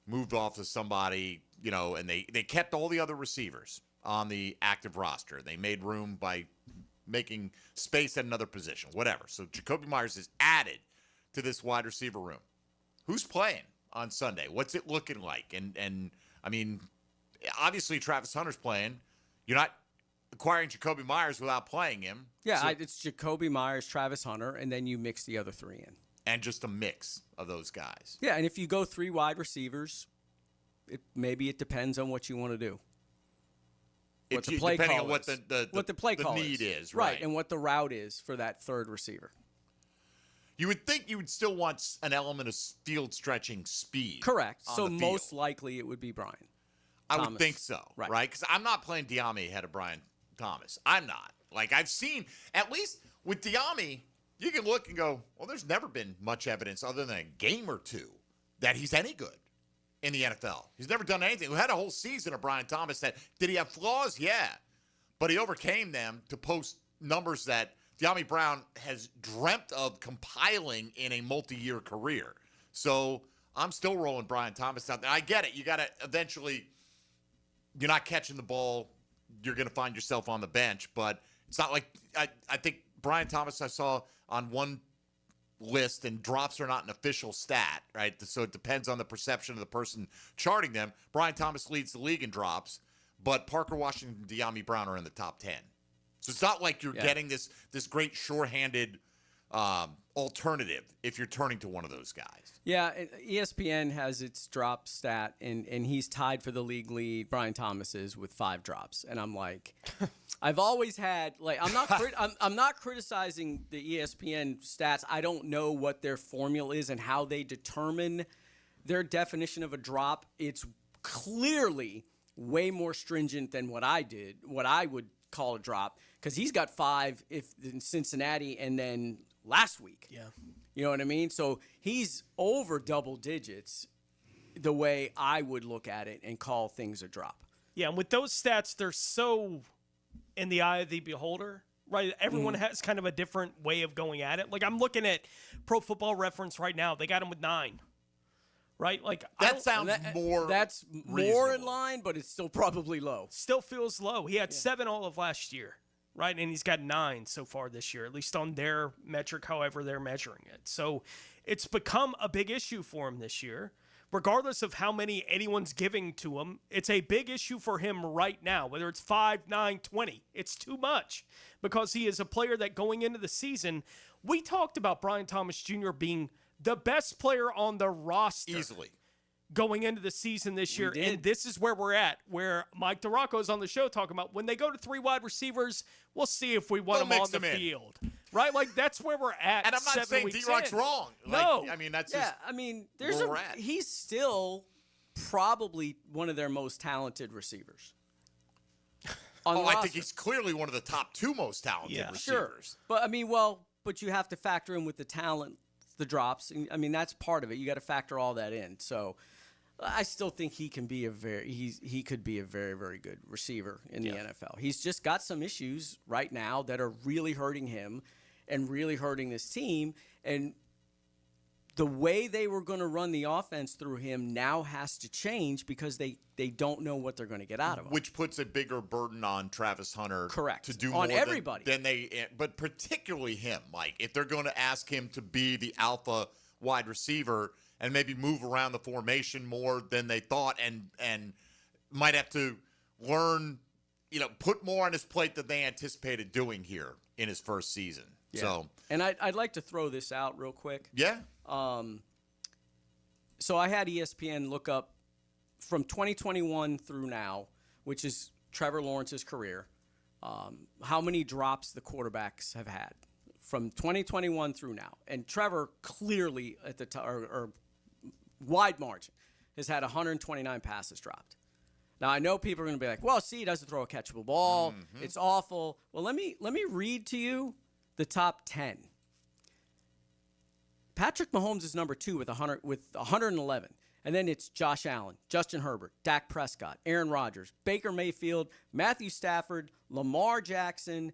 S9: moved off to somebody, you know, and they kept all the other receivers on the active roster. They made room by making space at another position, whatever. So Jacoby Myers is added to this wide receiver room. Who's playing on Sunday? What's it looking like? And I mean, obviously Travis Hunter's playing. You're not acquiring Jacoby Myers without playing him.
S10: Yeah, so, it's Jacoby Myers, Travis Hunter, and then you mix the other three in.
S9: And just a mix of those guys.
S10: Yeah, and if you go 3 wide receivers, maybe it depends on what you want to do. What the play
S9: depending
S10: call
S9: on what
S10: is.
S9: the
S10: play
S9: the
S10: call
S9: need is,
S10: right, and what the route is for that third receiver.
S9: You would think you would still want an element of field stretching speed.
S10: Correct. So most likely it would be Brian Thomas.
S9: I would think so, right? Because I'm not playing Diame ahead of Brian Thomas. I'm not. Like, I've seen, at least with Diame, you can look and go, well, there's never been much evidence other than a game or two that he's any good in the NFL. He's never done anything. We had a whole season of Brian Thomas that, did he have flaws? Yeah. But he overcame them to post numbers that De'Ami Brown has dreamt of compiling in a multi-year career. So I'm still rolling Brian Thomas out there. I get it. You got to eventually, you're not catching the ball, you're going to find yourself on the bench. But it's not like, I think Brian Thomas I saw on one list, and drops are not an official stat, right? So it depends on the perception of the person charting them. Brian Thomas leads the league in drops, but Parker Washington and De'Ami Brown are in the top 10. So it's not like you're getting this great sure-handed alternative if you're turning to one of those guys.
S10: Yeah, ESPN has its drop stat, and he's tied for the league lead. Brian Thomas is with 5 drops, and I'm like, I've always had I'm not criticizing the ESPN stats. I don't know what their formula is and how they determine their definition of a drop. It's clearly way more stringent than what I would call a drop, because he's got 5 in Cincinnati and then last week.
S11: Yeah.
S10: You know what I mean? So he's over double digits the way I would look at it and call things a drop.
S11: Yeah, and with those stats, they're so in the eye of the beholder, right? Everyone has kind of a different way of going at it. Like, I'm looking at Pro Football Reference right now. They got him with 9. Right? Like,
S9: that's
S10: more in line, but it's still probably low.
S11: Still feels low. He had 7 all of last year, right? And he's got 9 so far this year, at least on their metric, however they're measuring it. So it's become a big issue for him this year. Regardless of how many anyone's giving to him, it's a big issue for him right now, whether it's 5, 9, 20. It's too much, because he is a player that going into the season, we talked about Brian Thomas Jr. being the best player on the roster
S9: easily
S11: going into the season this year. And this is where we're at, where Mike DeRocco is on the show talking about when they go to 3 wide receivers, we'll see if we want them on the field. Right? Like, that's where we're at.
S9: And I'm not saying D-Rock's wrong.
S11: No.
S9: I mean, that's just
S10: he's still probably one of their most talented receivers.
S9: I think he's clearly one of the top 2 most talented receivers.
S10: Sure. But, but you have to factor in with the talent, the drops. I mean, that's part of it. You got to factor all that in. So I still think he can be he could be a very, very good receiver in the NFL. He's just got some issues right now that are really hurting him and really hurting this team. And the way they were going to run the offense through him now has to change, because they don't know what they're going to get out of him.
S9: Which puts a bigger burden on Travis Hunter.
S10: Correct.
S9: To do
S10: on
S9: more
S10: everybody.
S9: But particularly him, Mike. If they're going to ask him to be the alpha wide receiver and maybe move around the formation more than they thought, and might have to learn, put more on his plate than they anticipated doing here in his first season.
S10: Yeah.
S9: So,
S10: and I'd like to throw this out real quick.
S9: Yeah.
S10: So I had ESPN look up from 2021 through now, which is Trevor Lawrence's career, how many drops the quarterbacks have had from 2021 through now. And Trevor clearly at the or wide margin has had 129 passes dropped. Now, I know people are going to be like, well, see, he doesn't throw a catchable ball. It's awful. Well, let me read to you the top 10. Patrick Mahomes is number 2 with 111. And then it's Josh Allen, Justin Herbert, Dak Prescott, Aaron Rodgers, Baker Mayfield, Matthew Stafford, Lamar Jackson,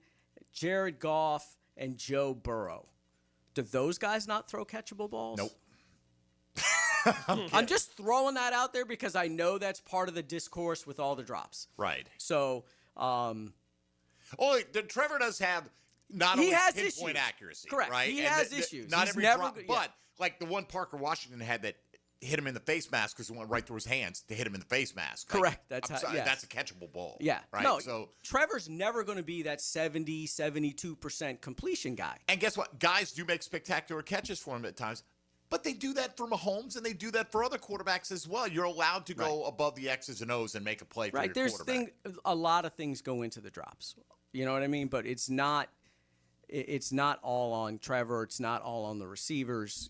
S10: Jared Goff, and Joe Burrow. Do those guys not throw catchable balls?
S9: Nope.
S10: I'm just throwing that out there because I know that's part of the discourse with all the drops.
S9: Right.
S10: So,
S9: Trevor does have not only pinpoint accuracy.
S10: Correct.
S9: Right?
S10: He has issues.
S9: Not
S10: He's
S9: every
S10: never
S9: drop,
S10: good,
S9: but like the one Parker Washington had that hit him in the face mask because it went right through his hands to hit him in the face mask.
S10: Correct.
S9: That's a catchable ball.
S10: Yeah.
S9: Right.
S10: No,
S9: so
S10: Trevor's never going to be that 72% completion guy.
S9: And guess what? Guys do make spectacular catches for him at times. But they do that for Mahomes, and they do that for other quarterbacks as well. You're allowed to go above the X's and O's and make a play for your quarterback.
S10: A lot of things go into the drops. You know what I mean? But it's not all on Trevor. It's not all on the receivers,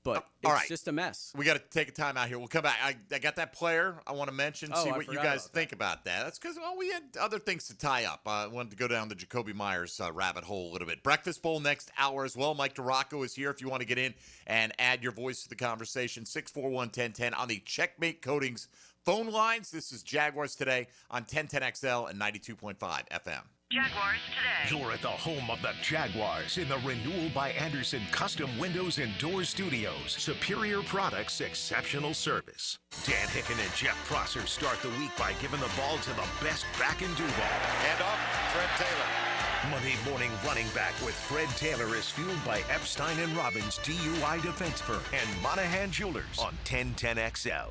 S10: But it's just a mess.
S9: We got to take a time out here. We'll come back. I got that player I want to mention, see what you guys think about that. That's because, we had other things to tie up. I wanted to go down the Jacoby Myers rabbit hole a little bit. Breakfast Bowl next hour as well. Mike DeRocco is here if you want to get in and add your voice to the conversation. 641-1010 on the Checkmate Coatings phone lines. This is Jaguars Today on 1010XL and 92.5 FM.
S3: Jaguars Today.
S1: You're at the home of the Jaguars in the Renewal by Anderson Custom Windows and Doors Studios. Superior products, exceptional service. Dan Hicken and Jeff Prosser start the week by giving the ball to the best back in Duval.
S2: And off, Fred Taylor.
S1: Monday morning running back with Fred Taylor is fueled by Epstein and Robbins DUI Defense Firm and Monahan Jewelers on 1010XL.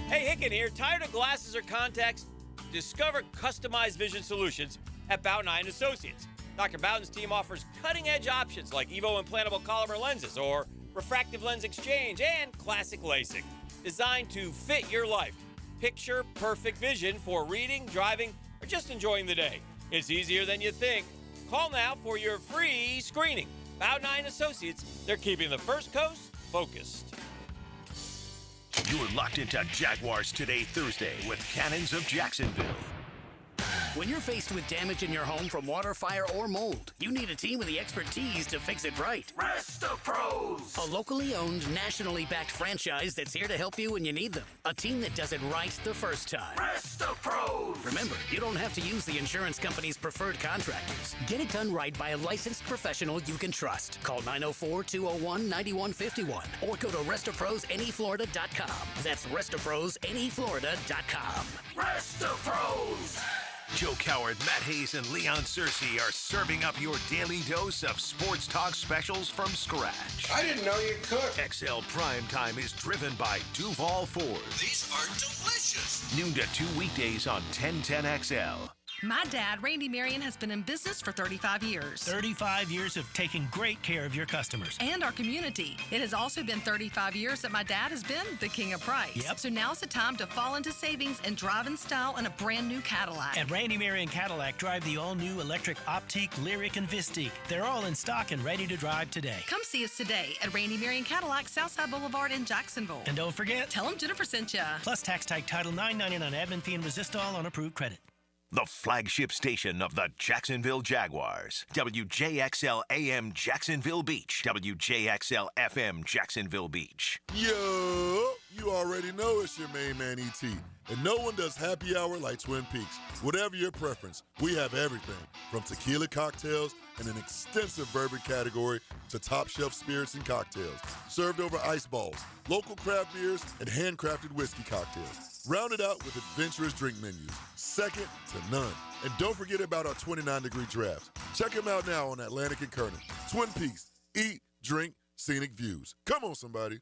S14: Hey, Hicken here. Tired of glasses or contacts? Discover customized vision solutions at Bowden & Associates. Dr. Bowden's team offers cutting-edge options like Evo implantable Collamer lenses or refractive lens exchange and classic LASIK, designed to fit your life. Picture perfect vision for reading, driving, or just enjoying the day. It's easier than you think. Call now for your free screening. Bowden & Associates, they're keeping the First Coast focused.
S1: You're locked into Jaguars Today Thursday with Cannons of Jacksonville.
S4: When you're faced with damage in your home from water, fire, or mold, you need a team with the expertise to fix it right.
S22: Pros.
S4: A locally owned, nationally backed franchise that's here to help you when you need them. A team that does it right the first time.
S22: Pros.
S4: Remember, you don't have to use the insurance company's preferred contractors. Get it done right by a licensed professional you can trust. Call 904-201-9151 or go to RestoProsNEFlorida.com. That's RestoProsNEFlorida.com.
S22: Pros.
S1: Joe Coward, Matt Hayes, and Leon Searcy are serving up your daily dose of sports talk specials from scratch.
S2: I didn't know you could.
S1: XL Primetime is driven by Duval Ford.
S2: These are delicious.
S1: Noon to 2 weekdays on 1010XL.
S5: My dad, Randy Marion, has been in business for 35 years.
S7: 35 years of taking great care of your customers.
S5: And our community. It has also been 35 years that my dad has been the king of price.
S7: Yep.
S5: So now's the time to fall into savings and drive in style in a brand new Cadillac.
S7: At Randy Marion Cadillac, drive the all-new electric Optique, Lyric, and Vistique. They're all in stock and ready to drive today.
S5: Come see us today at Randy Marion Cadillac, Southside Boulevard in Jacksonville.
S7: And don't forget,
S5: tell them Jennifer sent ya.
S7: Plus tax type title $9.99 admin fee and resistol on approved credit.
S1: The flagship station of the Jacksonville Jaguars. WJXL AM Jacksonville Beach. WJXL FM Jacksonville Beach.
S16: Yo, you already know it's your main man E.T. And no one does happy hour like Twin Peaks. Whatever your preference, we have everything from tequila cocktails and an extensive bourbon category to top shelf spirits and cocktails, served over ice balls, local craft beers, and handcrafted whiskey cocktails. Rounded out with adventurous drink menus, second to none. And don't forget about our 29-degree drafts. Check them out now on Atlantic and Kernan. Twin Peaks, eat, drink, scenic views. Come on, somebody.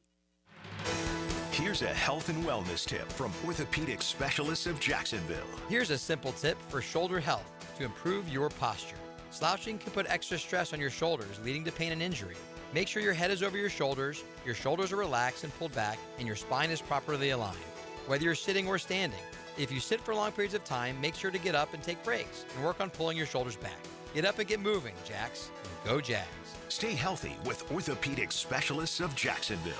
S1: Here's a health and wellness tip from orthopedic specialists of Jacksonville.
S19: Here's a simple tip for shoulder health to improve your posture. Slouching can put extra stress on your shoulders, leading to pain and injury. Make sure your head is over your shoulders are relaxed and pulled back, and your spine is properly aligned. Whether you're sitting or standing, if you sit for long periods of time, make sure to get up and take breaks and work on pulling your shoulders back. Get up and get moving, Jacks. And go Jags.
S1: Stay healthy with orthopedic specialists of Jacksonville.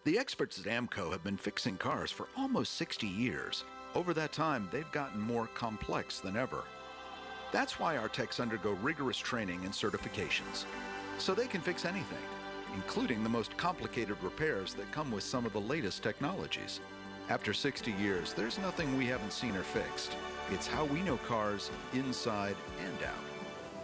S21: The experts at AMCO have been fixing cars for almost 60 years. Over that time, they've gotten more complex than ever. That's why our techs undergo rigorous training and certifications, so they can fix anything, including the most complicated repairs that come with some of the latest technologies. After 60 years, there's nothing we haven't seen or fixed. It's how we know cars inside and out.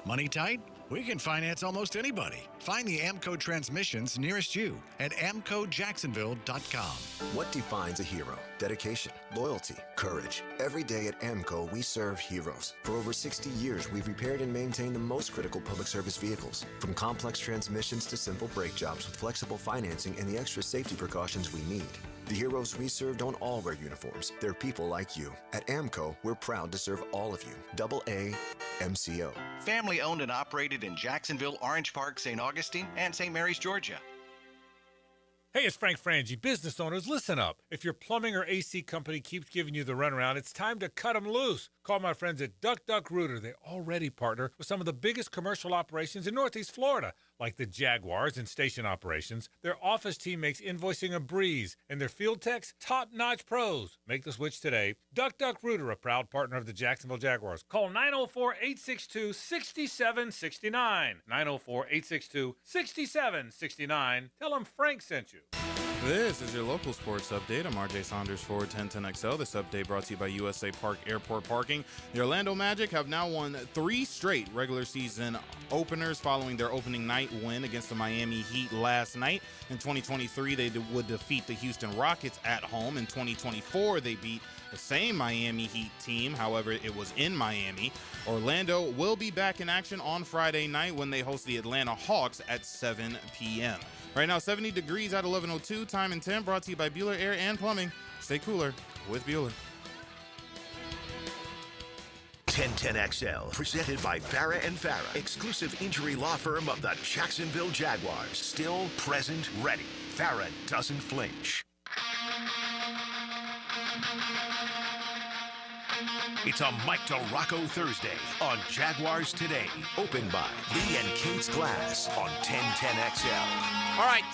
S24: Money tight? We can finance almost anybody. Find the AMCO transmissions nearest you at AMCOJacksonville.com.
S27: What defines a hero? Dedication, loyalty, courage. Every day at AMCO, we serve heroes. For over 60 years, we've repaired and maintained the most critical public service vehicles. From complex transmissions to simple brake jobs with flexible financing and the extra safety precautions we need. The heroes we serve don't all wear uniforms. They're people like you. At AMCO, we're proud to serve all of you. AA MCO.
S24: Family owned and operated in Jacksonville, Orange Park, St. Augustine, and St. Mary's, Georgia.
S6: Hey, it's Frank Frangie. Business owners, listen up. If your plumbing or AC company keeps giving you the runaround, it's time to cut them loose. Call my friends at Duck Duck Rooter. They already partner with some of the biggest commercial operations in Northeast Florida, like the Jaguars and station operations. Their office team makes invoicing a breeze, and their field techs, top-notch pros. Make the switch today. Duck Duck Rooter, a proud partner of the Jacksonville Jaguars. Call 904-862-6769. 904-862-6769. Tell them Frank sent you.
S8: This is your local sports update. I'm RJ Saunders for 1010XL. This update brought to you by USA Park Airport Parking. The Orlando Magic have now won 3 straight regular season openers following their opening night win against the Miami Heat last night. In 2023, they would defeat the Houston Rockets at home. In 2024, they beat the same Miami Heat team. However, it was in Miami. Orlando will be back in action on Friday night when they host the Atlanta Hawks at 7 p.m. Right now, 70 degrees at 11:02. Time and 10 brought to you by Bueller Air and Plumbing. Stay cooler with Bueller.
S1: 1010XL, presented by Farah and Farah, exclusive injury law firm of the Jacksonville Jaguars. Still, present, ready. Farah doesn't flinch. It's a Mike DeRocco Thursday on Jaguars Today. Opened by Lee and Kate's Glass on 1010XL.
S9: All right,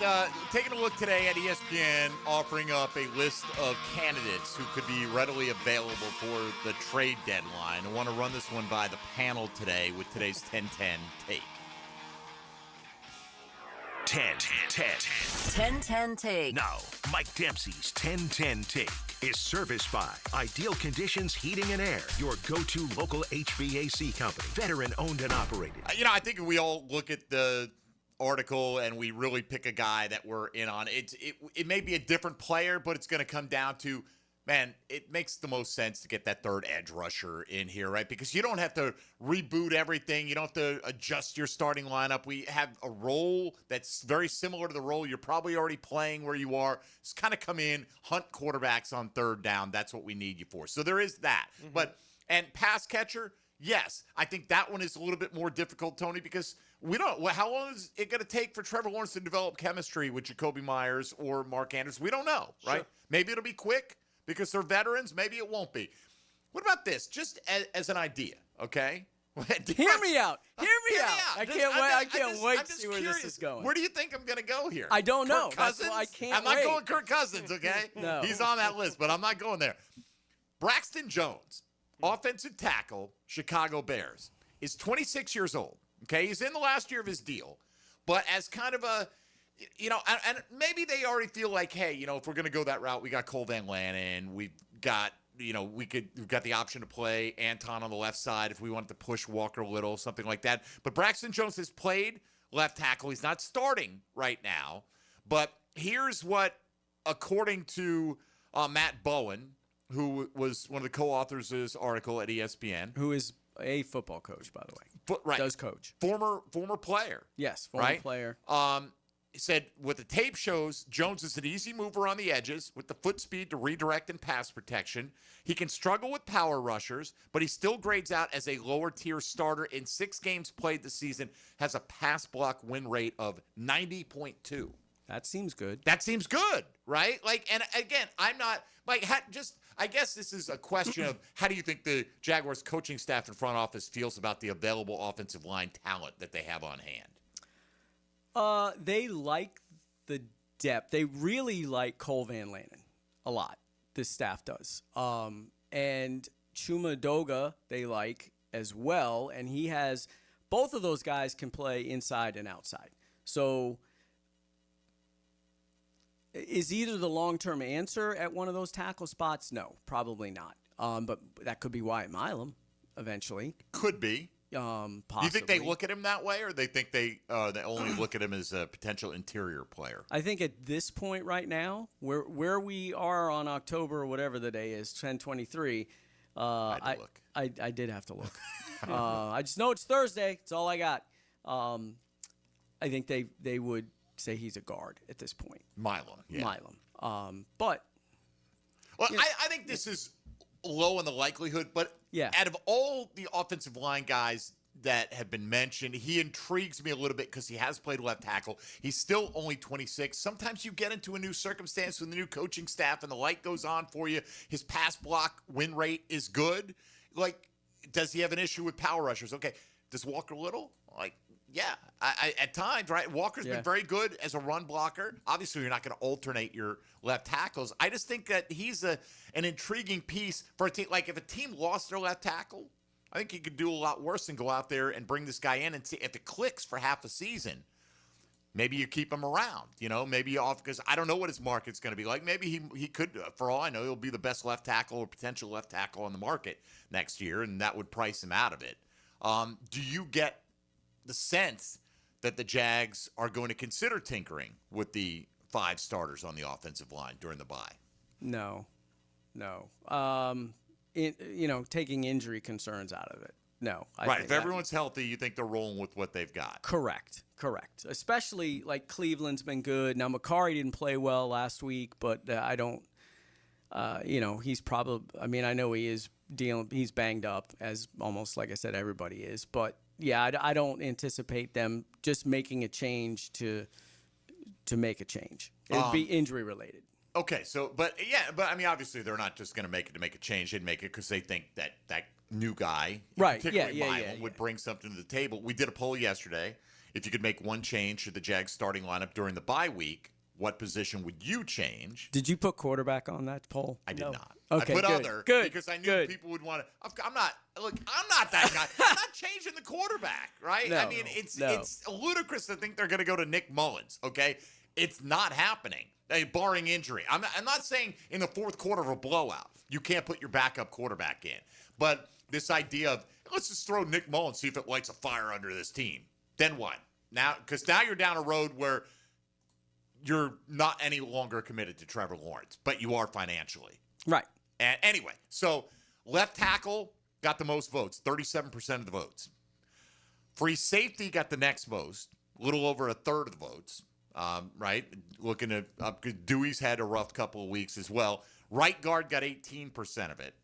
S9: taking a look today at ESPN, offering up a list of candidates who could be readily available for the trade deadline. I want to run this one by the panel today with today's 1010 take.
S3: 1010 Take.
S1: Now, Mike Dempsey's 1010 Take is serviced by Ideal Conditions Heating and Air, your go-to local HVAC company, veteran owned and operated.
S9: I think we all look at the article and we really pick a guy that we're in on. It may be a different player, but it's going to come down to, man, it makes the most sense to get that third edge rusher in here, right? Because you don't have to reboot everything. You don't have to adjust your starting lineup. We have a role that's very similar to the role you're probably already playing where you are. Just kind of come in, hunt quarterbacks on third down. That's what we need you for. So there is that. And pass catcher, yes, I think that one is a little bit more difficult, Tony, because we don't. How long is it going to take for Trevor Lawrence to develop chemistry with Jacoby Myers or Mark Andrews? We don't know, right? Sure. Maybe it'll be quick because they're veterans. Maybe it won't be. What about this? Just as an idea, okay?
S10: Hear me out. Hear me out. I can't wait to see where this is going.
S9: Where do you think I'm going to go here?
S10: I don't know.
S9: Kirk Cousins?
S10: I can't
S9: I'm not going Kirk Cousins, okay?
S10: No.
S9: He's on that list, but I'm not going there. Braxton Jones, offensive tackle, Chicago Bears, is 26 years old, okay? He's in the last year of his deal, but as kind of a, and maybe they already feel like, hey, if we're going to go that route, we got Cole Van Lannon, we've got, we've got the option to play Anton on the left side if we wanted to push Walker a little, something like that. But Braxton Jones has played left tackle. He's not starting right now. But here's what, according to Matt Bowen, who was one of the co-authors of this article at ESPN.
S10: Who is a football coach, by the way.
S9: Right.
S10: Does coach.
S9: Former player.
S10: Yes, former player.
S9: He said, what the tape shows, Jones is an easy mover on the edges with the foot speed to redirect and pass protection. He can struggle with power rushers, but he still grades out as a lower-tier starter. In 6 games played this season, has a pass block win rate of 90.2.
S10: That seems good.
S9: That seems good, right? And again, I'm not, I guess this is a question of how do you think the Jaguars coaching staff and front office feels about the available offensive line talent that they have on hand?
S10: They like the depth. They really like Cole Van Lannon a lot. This staff does. And Chuma Doga they like as well. And he has – both of those guys can play inside and outside. So is either the long-term answer at one of those tackle spots? No, probably not. But that could be Wyatt Milam eventually.
S9: Could be.
S10: Possibly.
S9: Do you think they look at him that way, or they think they only look at him as a potential interior player?
S10: I think at this point right now, where we are on October or whatever the day is, 10/23, I did have to look. I just know it's Thursday. It's all I got. I think they would say he's a guard at this point.
S9: Milam.
S10: But
S9: I think this is low in the likelihood, but out of all the offensive line guys that have been mentioned, he intrigues me a little bit because he has played left tackle. He's still only 26. Sometimes you get into a new circumstance with the new coaching staff and the light goes on for you. His pass block win rate is good. Does he have an issue with power rushers? Okay. Does Walker Little? I at times, right? Walker's been very good as a run blocker. Obviously, you're not going to alternate your left tackles. I just think that he's an intriguing piece for a team. If a team lost their left tackle, I think he could do a lot worse than go out there and bring this guy in and see if it clicks for half a season. maybe you keep him around. Maybe off because I don't know what his market's going to be like. Maybe he could, for all I know, he'll be the best left tackle or potential left tackle on the market next year, and that would price him out of it. Do you get the sense that the Jags are going to consider tinkering with the 5 starters on the offensive line during the bye?
S10: No. Taking injury concerns out of it. No.
S9: Right. If everyone's healthy, you think they're rolling with what they've got.
S10: Correct. Especially like Cleveland's been good. Now, Macari didn't play well last week, but I don't, he's probably, I know he's banged up, as almost, like I said, everybody is. But, yeah, I don't anticipate them just making a change to make a change. It would be injury related.
S9: Okay, but obviously they're not just going to make it to make a change. They'd make it because they think that new guy, particularly Milam, would bring something to the table. We did a poll yesterday. If you could make one change to the Jags starting lineup during the bye week, what position would you change?
S10: Did you put quarterback on that poll?
S9: I did not.
S10: Okay,
S9: I put
S10: other
S9: because I knew people would want to. I'm not that guy. I'm not changing the quarterback, right?
S10: No,
S9: it's ludicrous to think they're going to go to Nick Mullins. Okay, it's not happening. Barring injury. I'm not saying in the fourth quarter of a blowout you can't put your backup quarterback in. But this idea of, let's just throw Nick Mullins, see if it lights a fire under this team. Then what? Because now you're down a road where you're not any longer committed to Trevor Lawrence, but you are financially.
S10: Right.
S9: And anyway, so left tackle got the most votes, 37% of the votes. Free safety got the next most, a little over a third of the votes. Right? Looking at Dewey's had a rough couple of weeks as well. Right guard got 18% of it.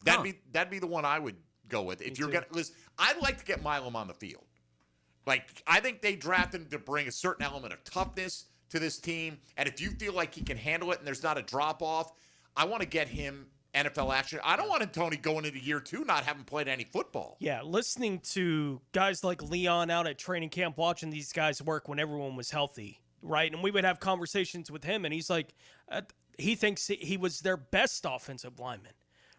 S9: That'd be the one I would go with. If you're gonna listen, I'd like to get Milam on the field. Like, I think they drafted him to bring a certain element of toughness to this team. And if you feel like he can handle it and there's not a drop off, I want to get him NFL action. I don't want Tony going into year 2 not having played any football.
S11: Yeah, listening to guys like Leon out at training camp, watching these guys work when everyone was healthy. Right, and we would have conversations with him, and he's like, he thinks he was their best offensive lineman,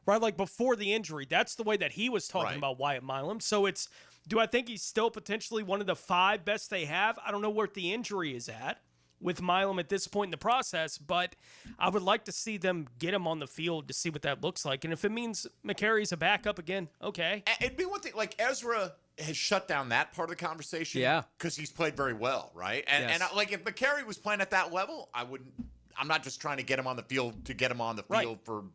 S11: right? Like before the injury, that's the way that he was talking about Wyatt Milam. So do I think he's still potentially one of the 5 best they have? I don't know where the injury is at with Milam at this point in the process, but I would like to see them get him on the field to see what that looks like. And if it means McCary's a backup again, okay.
S9: It'd be one thing, like Ezra has shut down that part of the conversation.
S10: Yeah.
S9: Because he's played very well, right? And if McCary was playing at that level, I'm not just trying to get him on the field to get him on the field for,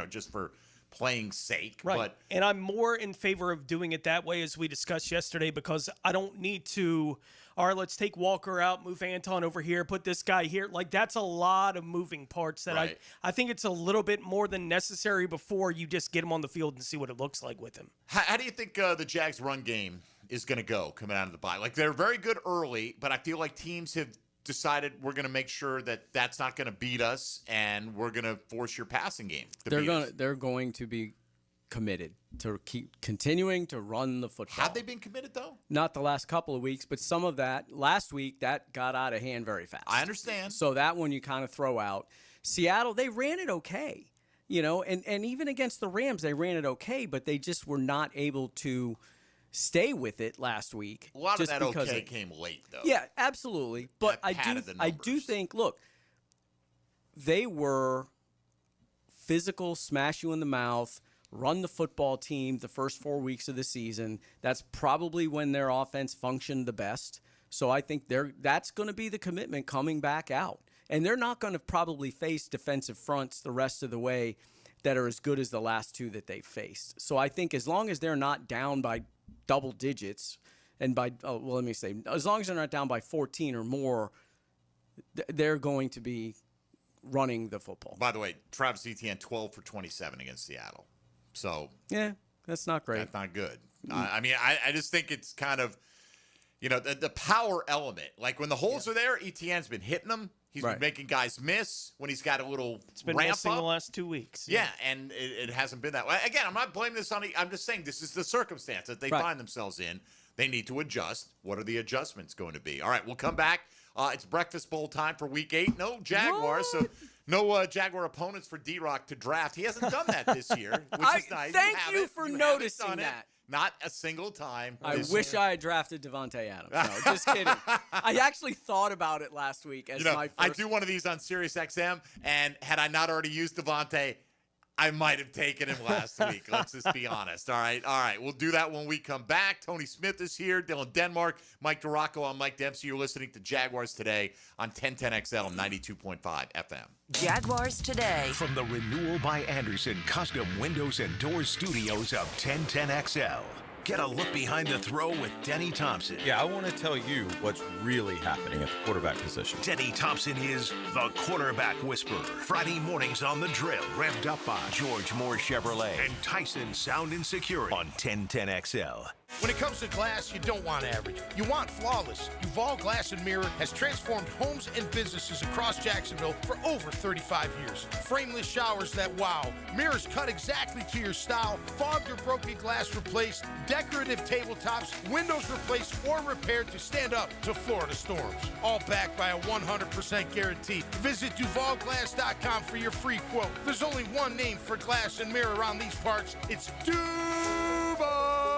S9: just for playing sake.
S11: Right. And I'm more in favor of doing it that way, as we discussed yesterday, because I don't need to, all right, let's take Walker out, move Anton over here, put this guy here. Like, that's a lot of moving parts that I think it's a little bit more than necessary before you just get him on the field and see what it looks like with him.
S9: How do you think the Jags' run game is going to go coming out of the bye? Like, they're very good early, but I feel like teams have decided we're going to make sure that that's not going to beat us, and we're going to force your passing game to beat us.
S10: They're going to be committed to keep continuing to run the football.
S9: Have they been committed, though?
S10: Not the last couple of weeks, but some of that. Last week, that got out of hand very fast.
S9: I understand.
S10: So that one you kind of throw out. Seattle, they ran it okay. And even against the Rams, they ran it okay, but they just were not able to stay with it last week.
S9: A lot of that okay came late, though.
S10: Yeah, absolutely. But I do think, look, they were physical, smash you in the mouth, run the football team the first 4 weeks of the season. That's probably when their offense functioned the best. So I think that's going to be the commitment coming back out. And they're not going to probably face defensive fronts the rest of the way that are as good as the last 2 that they faced. So I think as long as they're not down by double digits, and by, as long as they're not down by 14 or more, they're going to be running the football.
S9: By the way, Travis Etienne, 12 for 27 against Seattle. So
S10: yeah, that's not great.
S9: That's not good. I just think it's kind of, the power element. Like when the holes are there, Etienne's been hitting them. He's been making guys miss when he's got a little
S11: It's been
S9: ramp
S11: missing
S9: up.
S11: the last 2 weeks.
S9: Yeah, and it hasn't been that way. Again, I'm not blaming this on I'm just saying this is the circumstance that they find themselves in. They need to adjust. What are the adjustments going to be? All right, we'll come back. It's breakfast bowl time for week 8. No Jaguars, so no Jaguar opponents for D-Rock to draft. He hasn't done that this year, which is nice.
S10: Thank you for noticing that.
S9: Not a single time.
S10: I wish I had drafted Devontae Adams. No, just kidding. I actually thought about it last week as my first.
S9: I do one of these on SiriusXM, and had I not already used Devontae, I might have taken him last week. Let's just be honest. All right. We'll do that when we come back. Tony Smith is here. Dylan Denmark, Mike DeRocco. I'm Mike Dempsey. You're listening to Jaguars Today on 1010XL 92.5 FM.
S3: Jaguars Today.
S1: From the Renewal by Anderson Custom Windows and Doors Studios of 1010XL. Get a look behind the throw with Denny Thompson.
S12: Yeah, I want to tell you what's really happening at the quarterback position.
S1: Denny Thompson is the quarterback whisperer. Friday mornings on The Drill, revved up by George Moore Chevrolet and Tyson Sound and Security on 1010XL.
S13: When it comes to glass, you don't want average. You want flawless. Duval Glass and Mirror has transformed homes and businesses across Jacksonville for over 35 years. Frameless showers that wow. Mirrors cut exactly to your style. Fogged or broken glass replaced. Decorative tabletops. Windows replaced or repaired to stand up to Florida storms. All backed by a 100% guarantee. Visit DuvalGlass.com for your free quote. There's only one name for glass and mirror around these parts. It's Duval.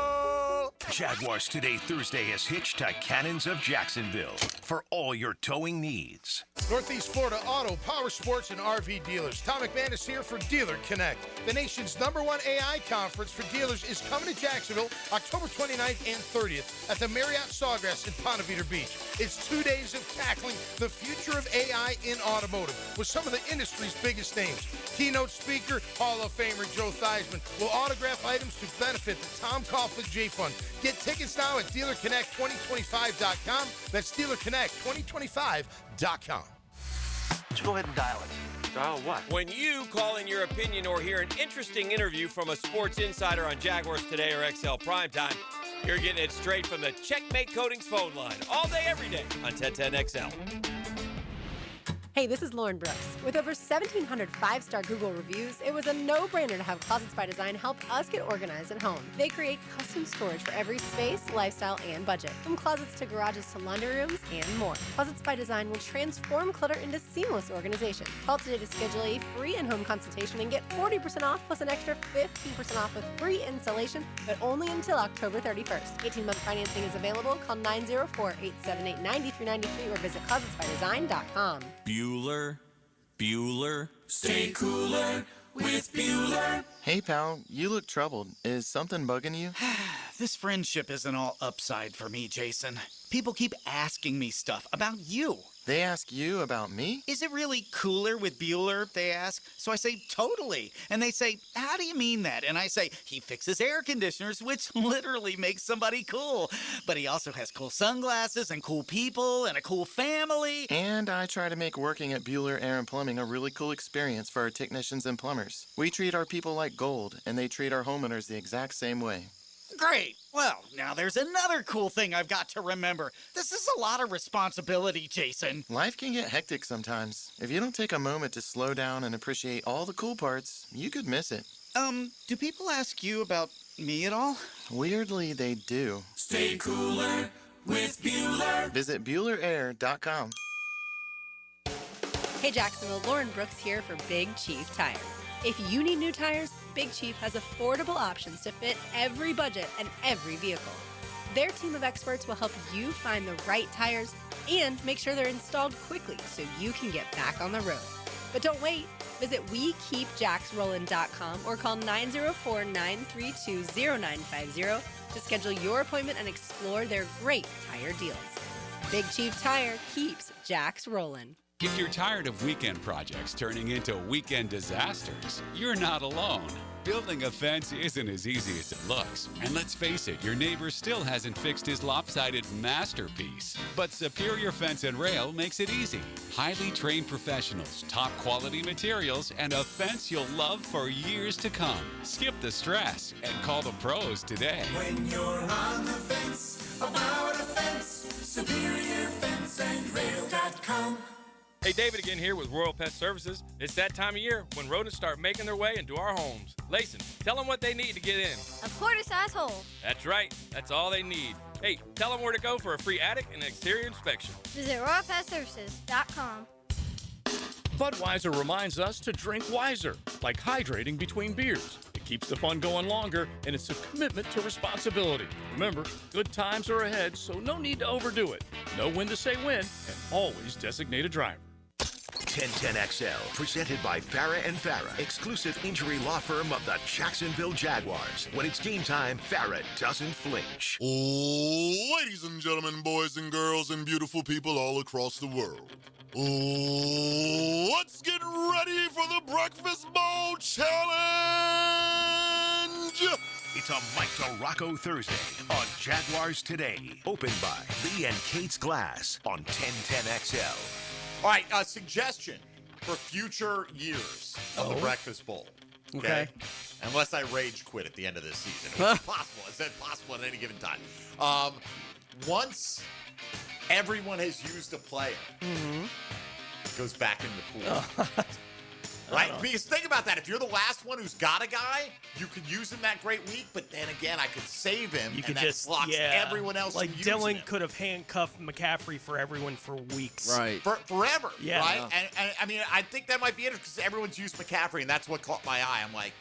S1: Jaguars Today Thursday is hitched to Cannons of Jacksonville for all your towing needs.
S13: Northeast Florida Auto, Power Sports, and RV dealers. Tom McMahon is here for Dealer Connect. The nation's #1 AI conference for dealers is coming to Jacksonville October 29th and 30th at the Marriott Sawgrass in Ponte Vedra Beach. It's 2 days of tackling the future of AI in automotive with some of the industry's biggest names. Keynote speaker, Hall of Famer Joe Theismann will autograph items to benefit the Tom Coughlin J Fund. Get tickets now at DealerConnect2025.com. That's DealerConnect2025.com.
S14: Let's go ahead and dial it. Dial what? When you call in your opinion or hear an interesting interview from a sports insider on Jaguars Today or XL Primetime, you're getting it straight from the Checkmate Coatings phone line all day, every day on 1010XL.
S15: Hey, this is Lauren Brooks. With over 1,700 five-star Google reviews, it was a no-brainer to have Closets by Design help us get organized at home. They create custom storage for every space, lifestyle, and budget. From closets to garages to laundry rooms and more. Closets by Design will transform clutter into seamless organization. Call today to schedule a free in-home consultation and get 40% off plus an extra 15% off with free installation, but only until October 31st. 18-month financing is available. Call 904-878-9393 or visit closetsbydesign.com.
S17: Bueller. Stay cooler with Bueller.
S18: Hey, pal, you look troubled. Is something bugging you?
S23: This friendship isn't all upside for me, Jason. People keep asking me stuff about you.
S18: They ask you about me?
S23: Is it really cooler with Bueller, they ask? So I say, totally. And they say, how do you mean that? And I say, he fixes air conditioners, which literally makes somebody cool. But he also has cool sunglasses and cool people and a cool family.
S18: And I try to make working at Bueller Air and Plumbing a really cool experience for our technicians and plumbers. We treat our people like gold, and they treat our homeowners the exact same way.
S23: Great. Well, now there's another cool thing I've got to remember. This is a lot of responsibility, Jason.
S18: Life can get hectic sometimes. If you don't take a moment to slow down and appreciate all the cool parts, you could miss it.
S23: Do people ask you about me at all?
S18: Weirdly, they do.
S17: Stay cooler with Bueller.
S18: Visit BuellerAir.com.
S15: Hey Jacksonville, Lauren Brooks here for Big Chief Tires. If you need new tires, Big Chief has affordable options to fit every budget and every vehicle. Their team of experts will help you find the right tires and make sure they're installed quickly so you can get back on the road. But don't wait. Visit WeKeepJacksRollin.com or call 904-932-0950 to schedule your appointment and explore their great tire deals. Big Chief Tire keeps Jacks rolling.
S20: If you're tired of weekend projects turning into weekend disasters, you're not alone. Building a fence isn't as easy as it looks. And let's face it, your neighbor still hasn't fixed his lopsided masterpiece. But Superior Fence and Rail makes it easy. Highly trained professionals, top quality materials, and a fence you'll love for years to come. Skip the stress and call the pros today.
S17: When you're on the fence, about a fence, SuperiorFenceandRail.com.
S26: Hey, David again here with Royal Pest Services. It's that time of year when rodents start making their way into our homes. Layson, tell them what they need to get in.
S28: A quarter-size hole.
S26: That's right. That's all they need. Hey, tell them where to go for a free attic and exterior inspection.
S28: Visit RoyalPestServices.com.
S29: Budweiser reminds us to drink wiser, like hydrating between beers. It
S2: keeps the fun going longer, and it's a commitment to responsibility. Remember, good times are ahead, so no need to overdo it. Know when to say when, and always designate a driver.
S1: 1010XL, presented by Farah and Farah, exclusive injury law firm of the Jacksonville Jaguars. When it's game time, Farah doesn't flinch.
S4: Ladies and gentlemen, boys and girls, and beautiful people all across the world. Let's get ready for the Breakfast Bowl Challenge!
S1: It's a Mike DeRocco Thursday on Jaguars Today. Opened by Lee and Kate's Glass on 1010XL.
S9: All right, suggestion for future years of the Breakfast Bowl.
S10: Okay.
S9: Unless I rage quit at the end of this season. It's possible. It's possible at any given time. Once everyone has used a player, it goes back in the pool. Right? Because think about that. If you're the last one who's got a guy, you could use him that great week, but then again, I could save him,
S11: You
S9: and
S11: could
S9: that
S11: just
S9: blocks everyone else
S11: like
S9: from using
S11: Dylan
S9: him.
S11: could have handcuffed McCaffrey for everyone for weeks.
S12: Right.
S9: Forever,
S11: Yeah.
S9: right? And I mean, I think that might be it because everyone's used McCaffrey, and that's what caught my eye. I'm like,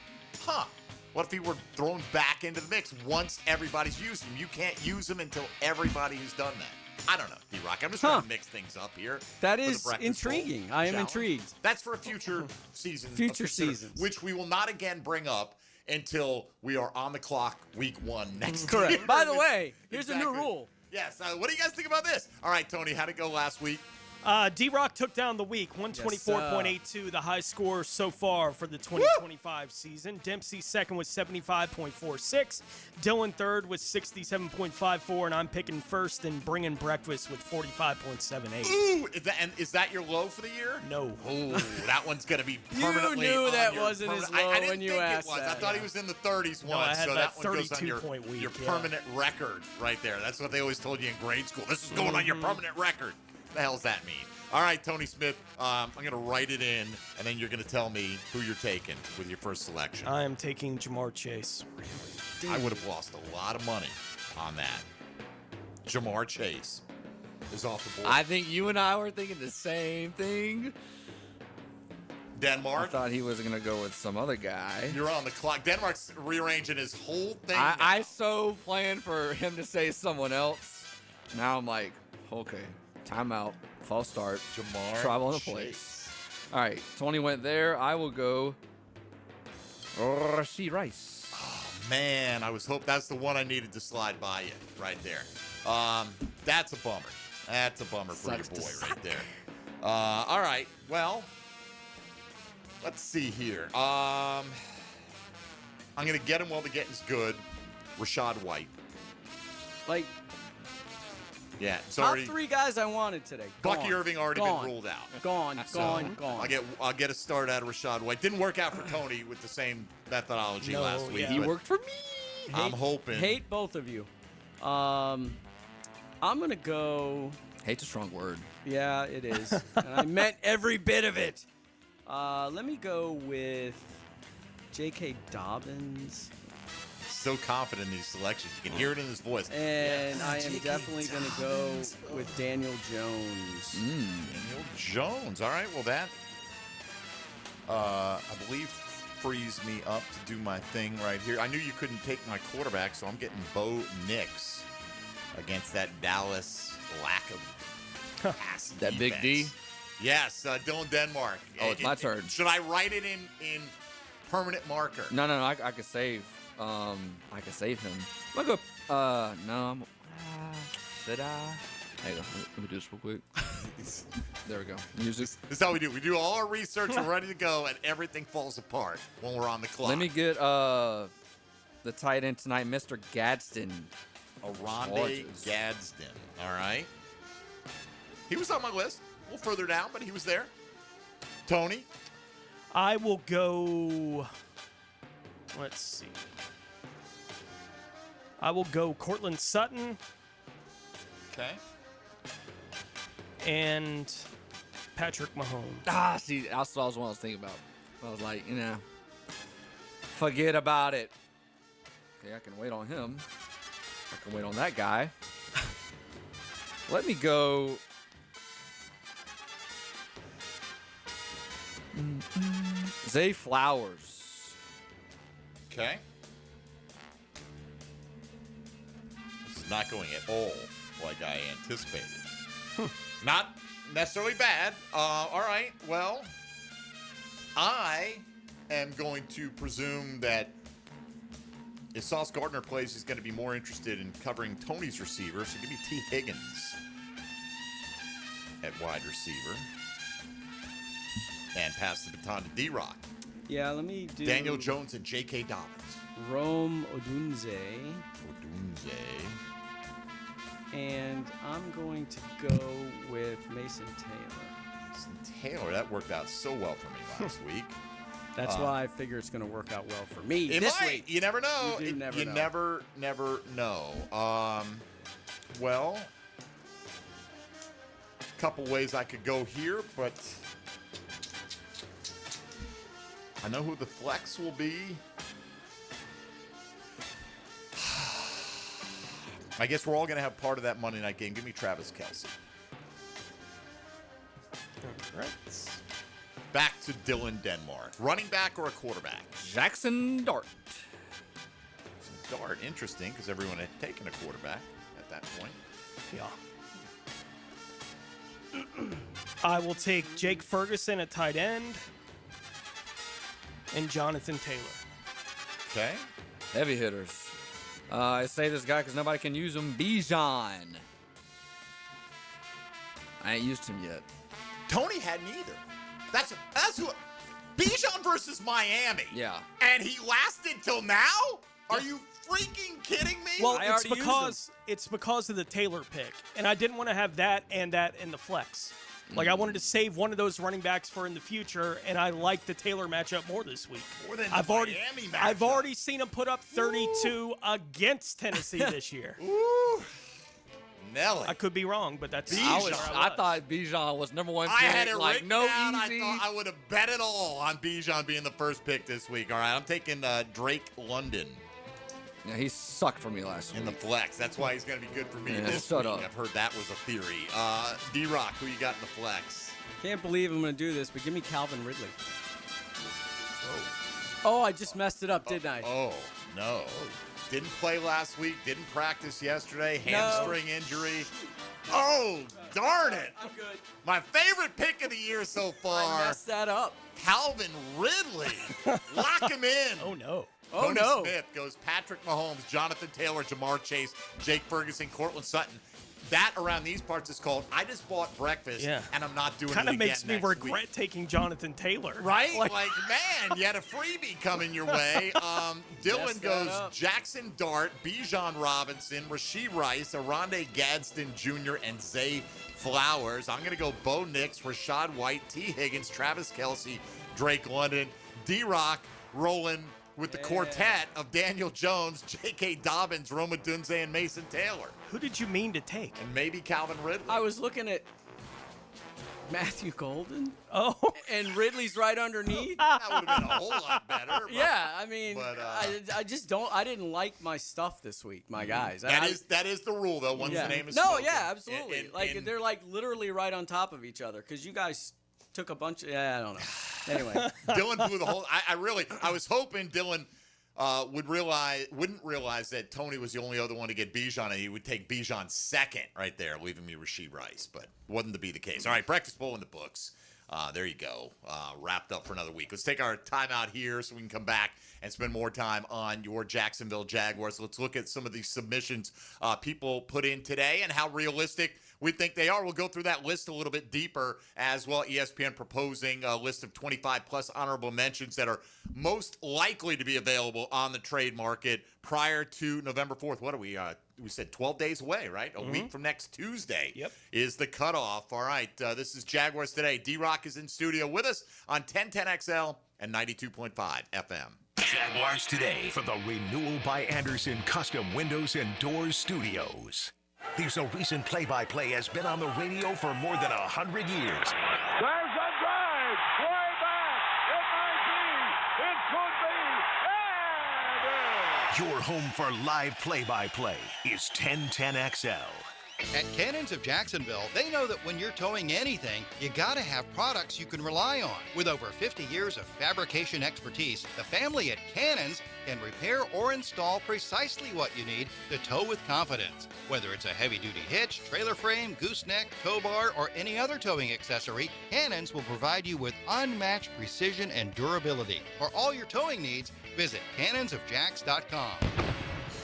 S9: what if he were thrown back into the mix once everybody's used him? You can't use him until everybody has done that. I don't know, D-Rock. I'm just trying to mix things up here.
S10: That
S9: for the
S10: is
S9: Breakfast Bowl
S10: intriguing. I am
S9: Challenge.
S10: intrigued.
S9: That's for a future season.
S10: Future
S9: of consider-
S10: seasons.
S9: Which we will not again bring up until we are on the clock week 1 next
S10: Correct.
S9: year.
S10: By the way, here's a
S9: Exactly.
S10: new rule.
S9: Yes. What do you guys think about this? All right, Tony, how'd it go last week?
S11: D-Rock took down the week, 124.82, the high score so far for the 2025 season. Dempsey second with 75.46. Dylan third with 67.54, and I'm picking first and bringing breakfast with 45.78.
S9: Ooh, is that your low for the year?
S11: No.
S9: Oh, that one's going to be permanently
S10: knew
S9: on
S10: that
S9: your
S10: wasn't his
S9: permanent-
S10: low
S9: I didn't
S10: when you
S9: think
S10: asked
S9: it was.
S10: that,
S9: I thought he
S10: yeah.
S9: was in the 30s
S11: No,
S9: once,
S11: I had
S9: so
S11: that
S9: that one goes on
S11: 32-point week,
S9: your
S11: yeah.
S9: permanent record right there. That's what they always told you in grade school. This is going on your permanent record. The hell's that mean? All right, Tony Smith, I'm going to write it in, and then you're going to tell me who you're taking with your first selection.
S11: I am taking Jamar Chase.
S9: I would have lost a lot of money on that. Jamar Chase is off the board.
S5: I think you and I were thinking the same thing.
S9: Denmark?
S5: I thought he was going to go with some other guy.
S9: You're on the clock. Denmark's rearranging his whole thing.
S5: I so planned for him to say someone else. Now I'm like, okay, timeout, false start,
S9: Jamar
S5: travel on the
S9: Chase.
S5: place. All right, Tony went there. I will go Rashee Rice.
S9: Man, I was hoping that's the one I needed to slide by you right there. That's a bummer. That's a bummer for your boy right there. All right, well, let's see here. I'm going to get him while the getting's good. Rashad White.
S10: Like,
S9: yeah, it's
S10: top
S9: already.
S10: 3 guys I wanted today.
S9: Bucky
S10: Gone.
S9: Irving already
S10: Gone.
S9: been ruled out.
S10: Gone. Gone.
S9: I'll get a start out of Rashad White. Didn't work out for Tony with the same methodology
S10: No,
S9: last week.
S10: yeah. He
S9: but
S5: worked for me.
S9: I'm hoping.
S10: Hate both of you. I'm going to go.
S5: Hate's a strong word.
S10: Yeah, it is. And I meant every bit of it. Let me go with J.K. Dobbins.
S9: So confident in these selections. You can hear it in his voice.
S10: And I am definitely going to go with Daniel Jones.
S9: Daniel Jones. All right. Well, that, I believe, frees me up to do my thing right here. I knew you couldn't take my quarterback, so I'm getting Bo Nix against that Dallas lack of pass
S5: That big D?
S9: defense. Yes, Dylan Denmark.
S5: Oh, it's my turn.
S9: Should I write it in permanent marker?
S5: No, I could save. I could save him. I'm gonna go. No. Should I? Hang on. Let me do this real quick. There we go. Music.
S9: This is how we do. We do all our research. We're ready to go, and everything falls apart when we're on the clock.
S5: Let me get the tight end tonight, Mr. Gadsden.
S9: Aronde Gadsden. All right. He was on my list. A little further down, but he was there. Tony?
S11: I will go. Let's see. I will go Cortland Sutton.
S9: Okay.
S11: And Patrick Mahomes.
S5: See, that's what I was thinking about. I was like, forget about it. Okay, I can wait on him. I can wait on that guy. Let me go. Zay Flowers.
S9: Okay. This is not going at all like I anticipated. Not necessarily bad. All right. Well, I am going to presume that if Sauce Gardner plays, he's going to be more interested in covering Tony's receiver. So give me T. Higgins at wide receiver. And pass the baton to D-Rock.
S10: Yeah, let me do
S9: Daniel Jones and J.K. Dobbins.
S10: Rome Odunze. And I'm going to go with Mason Taylor.
S9: Mason Taylor, that worked out so well for me last week.
S10: That's why I figure it's going to work out well for me
S9: It
S10: this
S9: might.
S10: week.
S9: You never know.
S10: You do
S9: never know. Well, a couple ways I could go here, but I know who the flex will be. I guess we're all going to have part of that Monday night game. Give me Travis Kelce.
S10: All right.
S9: Back to Dylan Denmark. Running back or a quarterback?
S5: Jackson Dart.
S9: Dart, interesting, because everyone had taken a quarterback at that point.
S11: Yeah. I will take Jake Ferguson at tight end and Jonathan Taylor.
S9: Okay.
S5: Heavy hitters. I say this guy because nobody can use him. Bijan. I ain't used him yet.
S9: Tony hadn't either. That's who. Bijan versus Miami.
S5: Yeah.
S9: And he lasted till now? Are you freaking kidding me?
S11: Well, it's because of the Taylor pick, and I didn't want to have that in the flex. Like, I wanted to save one of those running backs for in the future, and I like the Taylor matchup more this week.
S9: More than
S11: I've
S9: the
S11: already,
S9: Miami matchup.
S11: I've already seen him put up 32 against Tennessee this year.
S9: Ooh. Nelly.
S11: I could be wrong, but that's
S5: I thought Bijan was number one pick.
S9: I had it
S5: like
S9: written
S5: no
S9: down.
S5: easy.
S9: I thought I would have bet it all on Bijan being the first pick this week. All right, I'm taking Drake London.
S5: Yeah, he sucked for me last week.
S9: In the flex. That's why he's going to be good for me
S5: Yeah,
S9: this
S5: shut
S9: week.
S5: up.
S9: I've heard that was a theory. D-Rock, who you got in the flex?
S10: Can't believe I'm going to do this, but give me Calvin Ridley. Oh, I just messed it up, didn't I?
S9: Oh, no. Didn't play last week. Didn't practice yesterday. Hamstring injury. Oh, darn it.
S10: I'm good.
S9: My favorite pick of the year so far.
S10: I messed that up.
S9: Calvin Ridley. Lock him in.
S11: Oh, no.
S9: Tony Smith goes Patrick Mahomes, Jonathan Taylor, Jamar Chase, Jake Ferguson, Cortland Sutton. That around these parts is called I just bought breakfast and I'm not doing it again
S11: Kind of makes me
S9: next
S11: regret
S9: week.
S11: taking Jonathan Taylor.
S9: Right? Like, man, you had a freebie coming your way. Dylan goes Jackson Dart, Bijan Robinson, Rasheed Rice, Aronde Gadsden Jr., and Zay Flowers. I'm going to go Bo Nix, Rashad White, T. Higgins, Travis Kelce, Drake London, D-Rock rolling with the quartet of Daniel Jones, J.K. Dobbins, Rome Odunze, and Mason Taylor.
S11: Who did you mean to take?
S9: And maybe Calvin Ridley.
S10: I was looking at Matthew Golden.
S11: Oh.
S10: And Ridley's right underneath.
S9: That would have been a whole lot better. But,
S10: yeah, I mean, I just don't. I didn't like my stuff this week, my guys.
S9: That is the rule, though. Once the name is
S10: no,
S9: spoken.
S10: yeah, absolutely. They're like literally right on top of each other because you guys took a bunch of. Yeah, I don't know. Anyway,
S9: Dylan blew the whole. I was hoping Dylan wouldn't realize that Tony was the only other one to get Bijan, and he would take Bijan second right there, leaving me Rasheed Rice, but wasn't to be the case. All right, breakfast bowl in the books. There you go. Wrapped up for another week. Let's take our time out here so we can come back and spend more time on your Jacksonville Jaguars. Let's look at some of these submissions people put in today and how realistic we think they are. We'll go through that list a little bit deeper as well. ESPN proposing a list of 25 plus honorable mentions that are most likely to be available on the trade market prior to November 4th. What are we? We said 12 days away, right? A week from next Tuesday is the cutoff. All right, this is Jaguars Today. D-Rock is in studio with us on 1010XL and 92.5 FM.
S1: Jaguars Today for the Renewal by Anderson Custom Windows and Doors Studios. There's a recent play-by-play has been on the radio for more than 100 years.
S17: There's a drive. Way back. It might be. And
S1: Your home for live play-by-play is 1010XL.
S7: At Cannons of Jacksonville, they know that when you're towing anything, you gotta have products you can rely on. With over 50 years of fabrication expertise, the family at Cannons can repair or install precisely what you need to tow with confidence. Whether it's a heavy-duty hitch, trailer frame, gooseneck, tow bar, or any other towing accessory, Cannons will provide you with unmatched precision and durability. For all your towing needs, visit cannonsofjacks.com,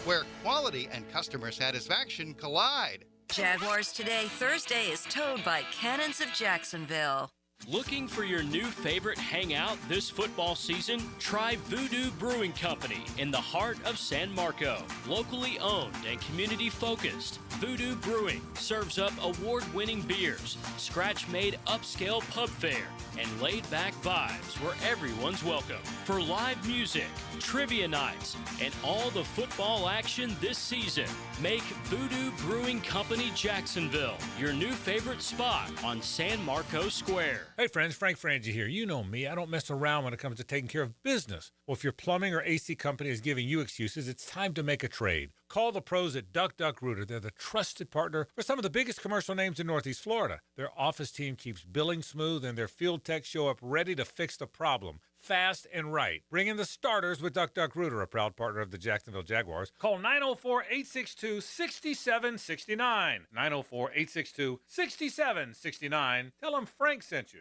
S7: where quality and customer satisfaction collide.
S3: Jaguars Today Thursday is towed by Cannons of Jacksonville.
S16: Looking for your new favorite hangout this football season? Try Voodoo Brewing Company in the heart of San Marco. Locally owned and community focused, Voodoo Brewing serves up award-winning beers, scratch-made upscale pub fare, and laid-back vibes where everyone's welcome. For live music, trivia nights, and all the football action this season, make Voodoo Brewing Company Jacksonville your new favorite spot on San Marco Square.
S6: Hey friends, Frank Frangie here. You know me, I don't mess around when it comes to taking care of business. Well, if your plumbing or AC company is giving you excuses, it's time to make a trade. Call the pros at Duck Duck Rooter. They're the trusted partner for some of the biggest commercial names in Northeast Florida. Their office team keeps billing smooth and their field techs show up ready to fix the problem. Fast and right. Bring in the starters with Duck Duck Rooter, a proud partner of the Jacksonville Jaguars. Call 904-862-6769. 904-862-6769. Tell them Frank sent you.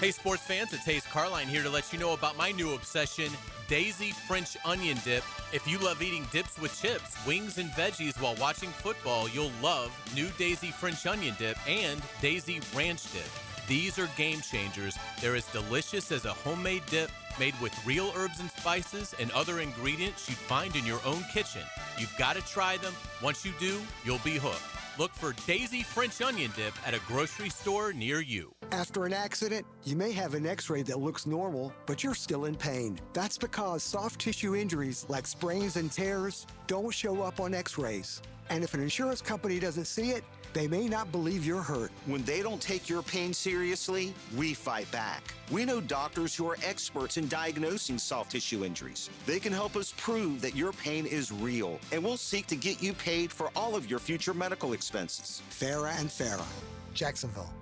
S19: Hey sports fans, it's Hayes Carline here to let you know about my new obsession, Daisy French Onion Dip. If you love eating dips with chips, wings, and veggies while watching football, you'll love new Daisy French Onion Dip and Daisy Ranch Dip. These are game changers. They're as delicious as a homemade dip made with real herbs and spices and other ingredients you'd find in your own kitchen. You've got to try them. Once you do, you'll be hooked. Look for Daisy French Onion Dip at a grocery store near you.
S21: After an accident, you may have an x-ray that looks normal, but you're still in pain. That's because soft tissue injuries like sprains and tears don't show up on x-rays. And if an insurance company doesn't see it, they may not believe you're hurt.
S22: When they don't take your pain seriously, we fight back. We know doctors who are experts in diagnosing soft tissue injuries. They can help us prove that your pain is real, and we'll seek to get you paid for all of your future medical expenses.
S21: Farah and Farah, Jacksonville.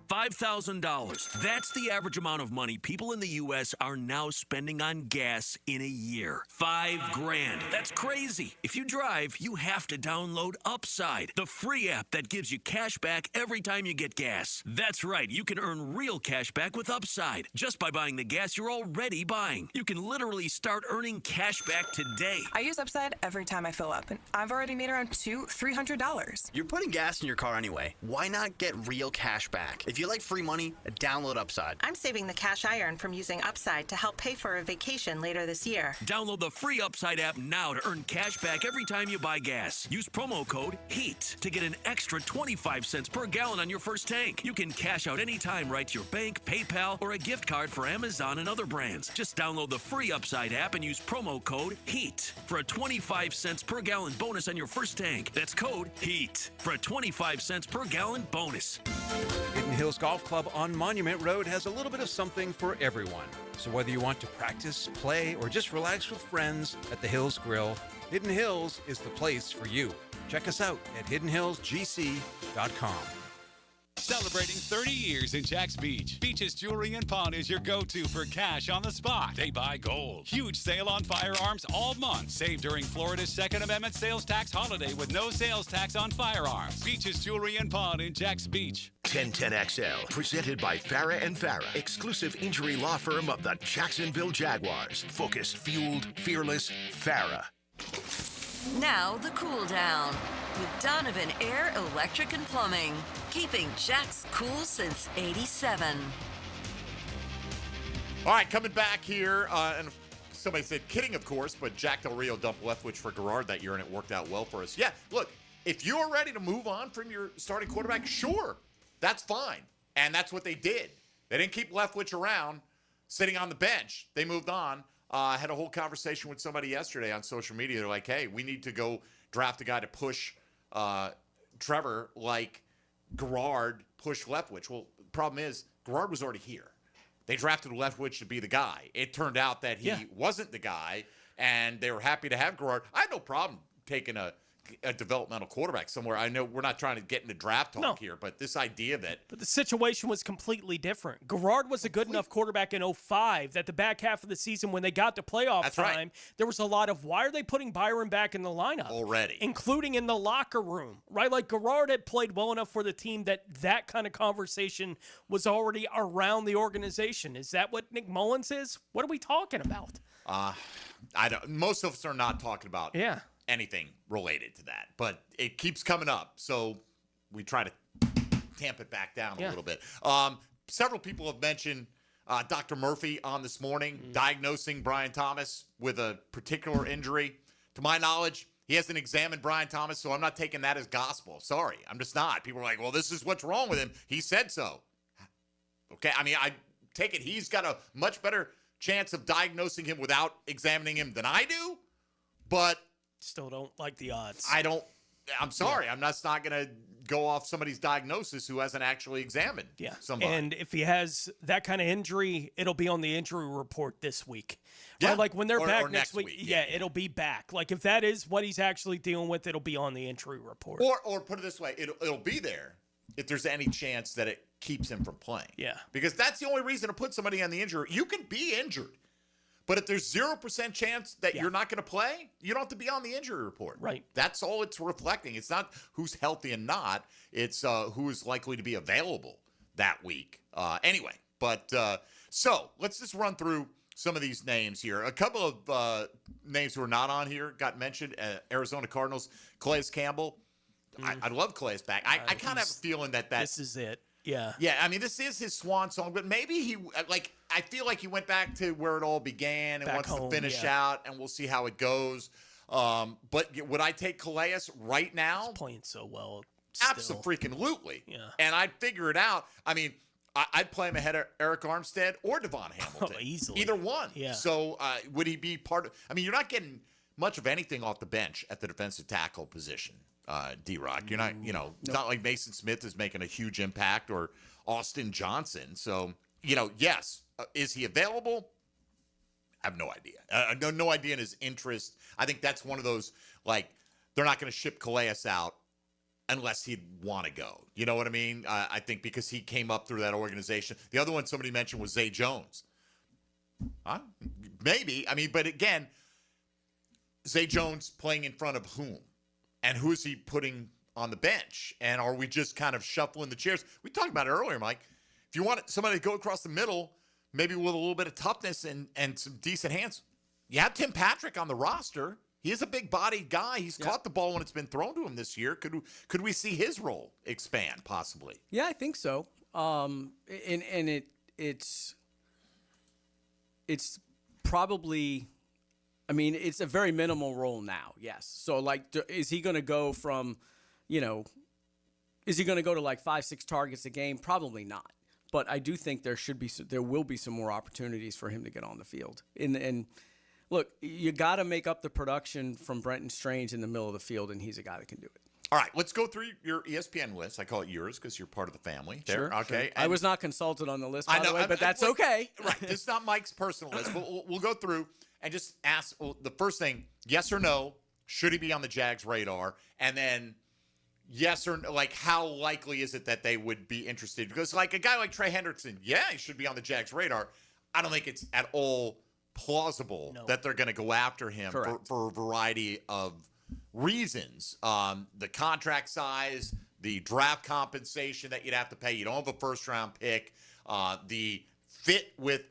S24: $5,000. That's the average amount of money people in the U.S. are now spending on gas in a year. $5,000. That's crazy. If you drive, you have to download Upside, the free app that gives you cash back every time you get gas. That's right. You can earn real cash back with Upside just by buying the gas you're already buying. You can literally start earning cash back today.
S25: I use Upside every time I fill up, and I've already made around $300.
S27: You're putting gas in your car anyway. Why not get real cash back? If you like free money, download Upside.
S25: I'm saving the cash I earn from using Upside to help pay for a vacation later this year.
S24: Download the free Upside app now to earn cash back every time you buy gas. Use promo code HEAT to get an extra 25 cents per gallon on your first tank. You can cash out anytime right to your bank, PayPal, or a gift card for Amazon and other brands. Just download the free Upside app and use promo code HEAT for a 25 cents per gallon bonus on your first tank. That's code HEAT for a 25 cents per gallon bonus.
S12: Hidden Hills Golf Club on Monument Road has a little bit of something for everyone. So whether you want to practice, play, or just relax with friends at the Hills Grill, Hidden Hills is the place for you. Check us out at hiddenhillsgc.com.
S20: Celebrating 30 years in Jack's Beach. Beach's Jewelry and Pawn is your go-to for cash on the spot. They buy gold. Huge sale on firearms all month. Save during Florida's Second Amendment sales tax holiday with no sales tax on firearms. Beach's Jewelry and Pawn in Jack's Beach.
S1: 1010XL, presented by Farah and Farah, exclusive injury law firm of the Jacksonville Jaguars. Focused, fueled, fearless, Farah.
S3: Now the cool down with Donovan Air, Electric and Plumbing, keeping Jack's cool since '87.
S9: All right, coming back here, and somebody said kidding, of course, but Jack Del Rio dumped Leftwich for Garrard that year, and it worked out well for us. Yeah, look, if you're ready to move on from your starting quarterback, sure, that's fine, and that's what they did. They didn't keep Leftwich around, sitting on the bench. They moved on. I had a whole conversation with somebody yesterday on social media. They're like, hey, we need to go draft a guy to push Trevor like Garrard pushed Leftwich. Well, the problem is Garrard was already here. They drafted Leftwich to be the guy. It turned out that he wasn't the guy, and they were happy to have Garrard. I had no problem taking a a developmental quarterback somewhere. I know we're not trying to get into draft talk here, but this idea that
S11: But the situation was completely different. Garrard was a good enough quarterback in 05 that the back half of the season when they got to playoff time, there was a lot of, why are they putting Byron back in the lineup?
S9: Already.
S11: Including in the locker room, right? Like Garrard had played well enough for the team that kind of conversation was already around the organization. Is that what Nick Mullins is? What are we talking about?
S9: I don't. Most of us are not talking about anything related to that, but it keeps coming up, so we try to tamp it back down a little bit. Several people have mentioned Dr. Murphy on this morning, diagnosing Brian Thomas with a particular injury. To my knowledge, he hasn't examined Brian Thomas, so I'm not taking that as gospel. Sorry, I'm just not. People are like, well, this is what's wrong with him. He said so. Okay, I mean, I take it he's got a much better chance of diagnosing him without examining him than I do, but
S11: still don't like the odds.
S9: I'm sorry. I'm not going to go off somebody's diagnosis who hasn't actually examined somebody.
S11: And if he has that kind of injury, it'll be on the injury report this week. Right? Like when they're back next week, it'll be back. Like if that is what he's actually dealing with, it'll be on the injury report.
S9: Or put it this way, it'll be there if there's any chance that it keeps him from playing.
S11: Yeah.
S9: Because that's the only reason to put somebody on the injury. You can be injured, but if there's 0% chance that you're not going to play, you don't have to be on the injury report.
S11: Right.
S9: That's all it's reflecting. It's not who's healthy and not. It's who is likely to be available that week. Anyway, so let's just run through some of these names here. A couple of names who are not on here got mentioned. Arizona Cardinals, Calais Campbell. I love Calais back. I kind of have a feeling that
S11: this is it. Yeah.
S9: Yeah, I mean, this is his swan song, but maybe I feel like he went back to where it all began and wants to finish out, and we'll see how it goes. But would I take Calais right now?
S11: He's playing so well.
S9: Absolutely.
S11: Yeah.
S9: And I'd figure it out. I mean, I'd play him ahead of Eric Armstead or Devon Hamilton.
S11: Easily.
S9: Either one.
S11: Yeah.
S9: So would he be part of – I mean, you're not getting much of anything off the bench at the defensive tackle position. D-Rock. You're not, it's not like Mason Smith is making a huge impact or Austin Johnson. So, yes. Is he available? I have no idea. No idea in his interest. I think that's one of those, they're not going to ship Calais out unless he'd want to go. You know what I mean? I think because he came up through that organization. The other one somebody mentioned was Zay Jones. Maybe. I mean, but again, Zay Jones playing in front of whom? And who is he putting on the bench? And are we just kind of shuffling the chairs? We talked about it earlier, Mike. If you want somebody to go across the middle, maybe with a little bit of toughness and some decent hands, you have Tim Patrick on the roster. He is a big-bodied guy. He's caught the ball when it's been thrown to him this year. Could we see his role expand possibly?
S10: Yeah, I think so. It's probably. I mean, it's a very minimal role now, yes. So, is he going to go from, is he going to go to 5-6 targets a game? Probably not. But I do think there will be some more opportunities for him to get on the field. And look, you got to make up the production from Brenton Strange in the middle of the field, and he's a guy that can do it.
S9: All right, let's go through your ESPN list. I call it yours because you're part of the family.
S10: Sure.
S9: Okay.
S10: Sure. I was not consulted on the list, by the way, but that's okay.
S9: Right. This is not Mike's personal list. But we'll go through and just ask the first thing, yes or no, should he be on the Jags' radar? And then yes or no, how likely is it that they would be interested? Because a guy like Trey Hendrickson, he should be on the Jags' radar. I don't think it's at all plausible that they're going to go after him for a variety of reasons. The contract size, the draft compensation that you'd have to pay. You don't have a first-round pick. The fit with,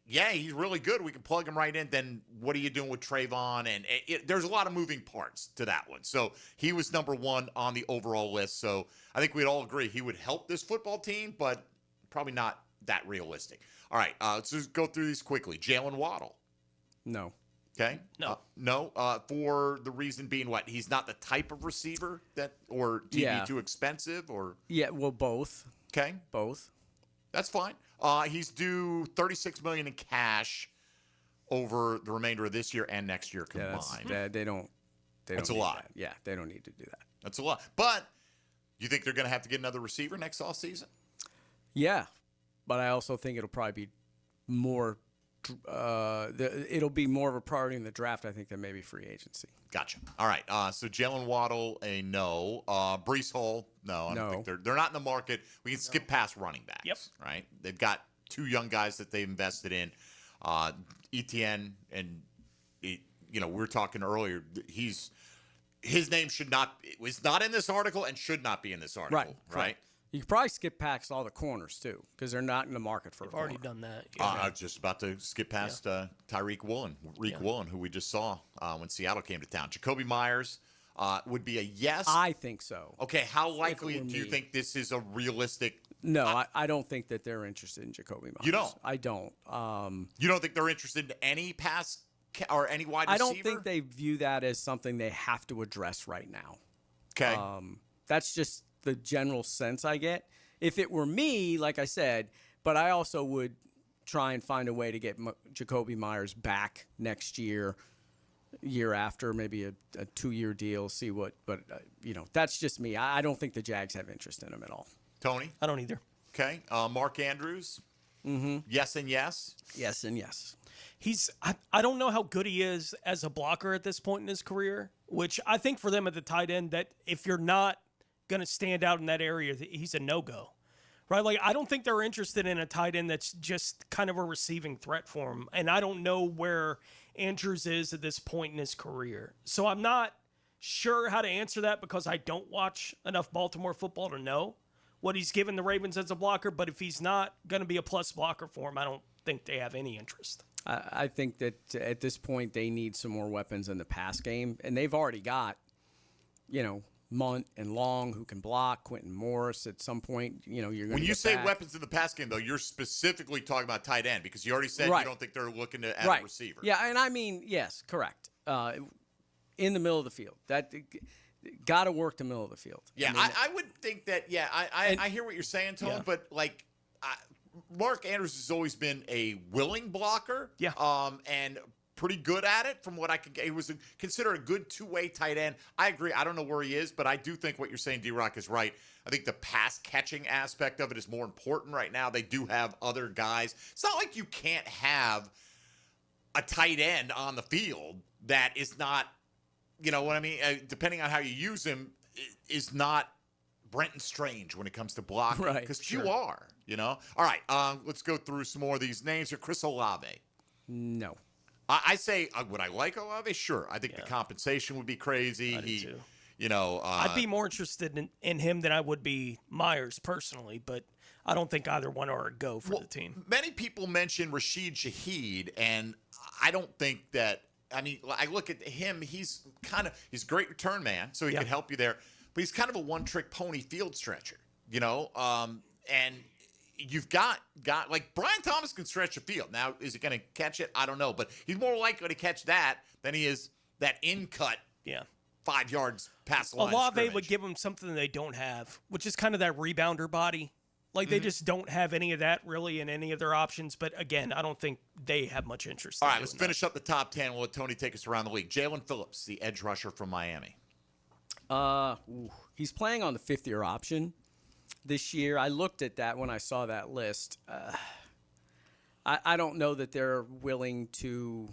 S9: he's really good. We can plug him right in. Then what are you doing with Trayvon? And there's a lot of moving parts to that one. So he was number one on the overall list. So I think we'd all agree he would help this football team, but probably not that realistic. All right, let's just go through these quickly. Jalen Waddle.
S10: No.
S9: Okay.
S11: No.
S9: No. For the reason being what? He's not the type of receiver or TV too expensive or?
S10: Yeah, well, both.
S9: Okay.
S10: Both.
S9: That's fine. He's due $36 million in cash over the remainder of this year and next year combined.
S10: That's
S9: a lot.
S10: That. Yeah, they don't need to do that.
S9: That's a lot. But you think they're going to have to get another receiver next offseason?
S10: Yeah, but I also think it'll probably be more it'll be more of a priority in the draft, I think, than maybe free agency.
S9: Gotcha. All right. So Jalen Waddle, a no. Breece Hall, no. I don't think they're not in the market. We can skip past running backs.
S11: Yep.
S9: Right. They've got 2 young guys that they've invested in. Etienne and we were talking earlier. His name was not in this article and should not be in this article. Right.
S10: You could probably skip past all the corners too, because they're not in the market for.
S11: They've already done that.
S9: I was just about to skip past Tyreek Woolen, Woolen, who we just saw when Seattle came to town. Jacoby Myers would be a yes.
S10: I think so.
S9: Okay, how likely do you think this is a realistic?
S10: No, I don't think that they're interested in Jacoby Myers.
S9: You don't?
S10: I don't.
S9: You don't think they're interested in any pass or any wide receiver?
S10: I don't think they view that as something they have to address right now.
S9: Okay.
S10: That's just the general sense I get. If it were me, like I said, but I also would try and find a way to get Jacoby Myers back next year after, maybe a 2-year deal, see what, but that's just me. I don't think the Jags have interest in him at all.
S9: Tony?
S11: I don't either.
S9: Okay. Mark Andrews? Yes and yes?
S10: Yes and yes.
S11: I don't know how good he is as a blocker at this point in his career, which I think for them at the tight end, that if you're not going to stand out in that area, he's a no-go, right? Like, I don't think they're interested in a tight end that's just kind of a receiving threat for him. And I don't know where Andrews is at this point in his career. So I'm not sure how to answer that, because I don't watch enough Baltimore football to know what he's given the Ravens as a blocker. But if he's not going to be a plus blocker for him, I don't think they have any interest.
S10: I think that at this point they need some more weapons in the pass game, and they've already got, Munt and Long, who can block. Quentin Morris at some point, you're going to.
S9: When you say weapons in the pass game, though, you're specifically talking about tight end, because you already said you don't think they're looking to add a receiver.
S10: Yeah, and I mean, yes, correct. In the middle of the field, that got to work the middle of the field.
S9: Yeah, I would think that. Yeah, I hear what you're saying, Tone, but Mark Andrews has always been a willing blocker.
S11: Yeah.
S9: And pretty good at it from what I could get. He was considered a good 2-way tight end. I agree. I don't know where he is, but I do think what you're saying, D-Rock, is right. I think the pass catching aspect of it is more important right now. They do have other guys. It's not like you can't have a tight end on the field that is not, you know what I mean? Depending on how you use him, is not Brenton Strange when it comes to blocking.
S10: Right.
S9: Because you are, All right, let's go through some more of these names here. Chris Olave.
S10: No.
S9: I say, would I like Olave? Sure. I think the compensation would be crazy.
S11: I do too.
S9: I'd
S11: be more interested in him than I would be Myers personally, but I don't think either one are a go for the team.
S9: Many people mention Rashid Shaheed, and I don't think that. I mean, I look at him. He's a great return man, so he can help you there. But he's kind of a one-trick pony field stretcher, and you've got like Brian Thomas can stretch a field. Now, is he going to catch it? I don't know, but he's more likely to catch that than he is that in-cut 5 yards past the line.
S11: Olave would give them something they don't have, which is kind of that rebounder body. Like, they just don't have any of that really in any of their options. But again, I don't think they have much interest.
S9: All right, let's finish up the top 10. We'll let Tony take us around the league. Jalen Phillips, the edge rusher from Miami.
S10: He's playing on the 5th-year option this year. I looked at that when I saw that list. I don't know that they're willing to.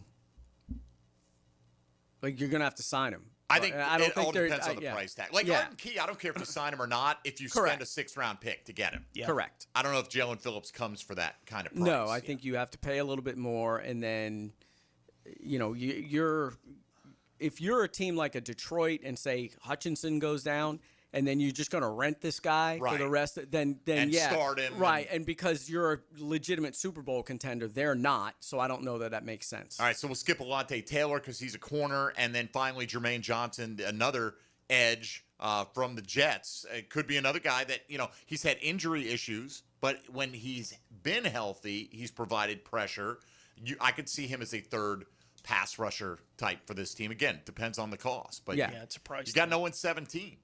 S10: Like, you're going to have to sign him.
S9: I think it all depends on the price tag. Like Arden Key, I don't care if you sign him or not. If you spend a 6th-round pick to get him,
S10: correct.
S9: I don't know if Jalen Phillips comes for that kind of price.
S10: No, I think you have to pay a little bit more, and then, if you're a team like a Detroit and say Hutchinson goes down, and then you're just going to rent this guy for the rest, then
S9: start him,
S10: right? And because you're a legitimate Super Bowl contender, they're not. So I don't know that makes sense.
S9: All right, so we'll skip Alontae Taylor because he's a corner, and then finally Jermaine Johnson, another edge from the Jets. It could be another guy that he's had injury issues, but when he's been healthy, he's provided pressure. I could see him as a third pass rusher type for this team. Again, depends on the cost, but
S11: it's a price.
S9: You got no one 17.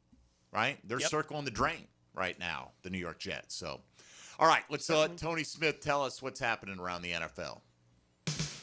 S9: Right? They're circling the drain right now, the New York Jets. So, all right, let's let Tony Smith tell us what's happening around the NFL.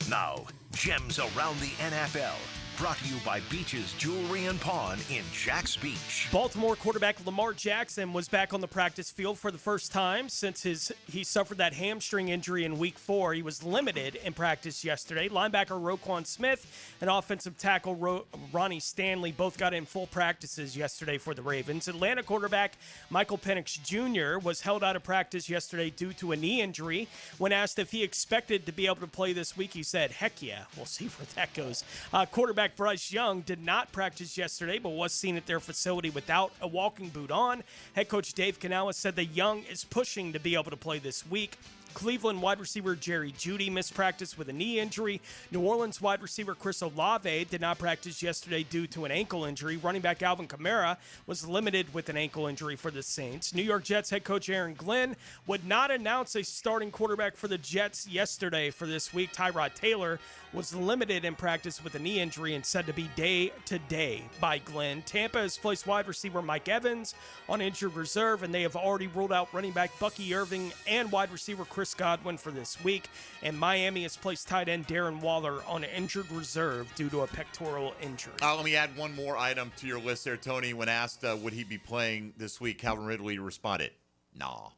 S1: Now, gems around the NFL Brought to you by Beach's Jewelry and Pawn in Jax Beach.
S11: Baltimore quarterback Lamar Jackson was back on the practice field for the first time since he suffered that hamstring injury in Week 4. He was limited in practice yesterday. Linebacker Roquan Smith and offensive tackle Ronnie Stanley both got in full practices yesterday for the Ravens. Atlanta quarterback Michael Penix Jr. was held out of practice yesterday due to a knee injury. When asked if he expected to be able to play this week, he said, "Heck yeah, we'll see where that goes." Quarterback Bryce Young did not practice yesterday, but was seen at their facility without a walking boot on. Head coach Dave Canales said that Young is pushing to be able to play this week. Cleveland wide receiver Jerry Jeudy missed practice with a knee injury. New Orleans wide receiver Chris Olave did not practice yesterday due to an ankle injury. Running back Alvin Kamara was limited with an ankle injury for the Saints. New York Jets head coach Aaron Glenn would not announce a starting quarterback for the Jets yesterday for this week. Tyrod Taylor was limited in practice with a knee injury and said to be day-to-day by Glenn. Tampa has placed wide receiver Mike Evans on injured reserve, and they have already ruled out running back Bucky Irving and wide receiver Chris Godwin for this week. And Miami has placed tight end Darren Waller on injured reserve due to a pectoral injury.
S9: Let me add one more item to your list there, Tony. When asked would he be playing this week, Calvin Ridley responded, "Nah."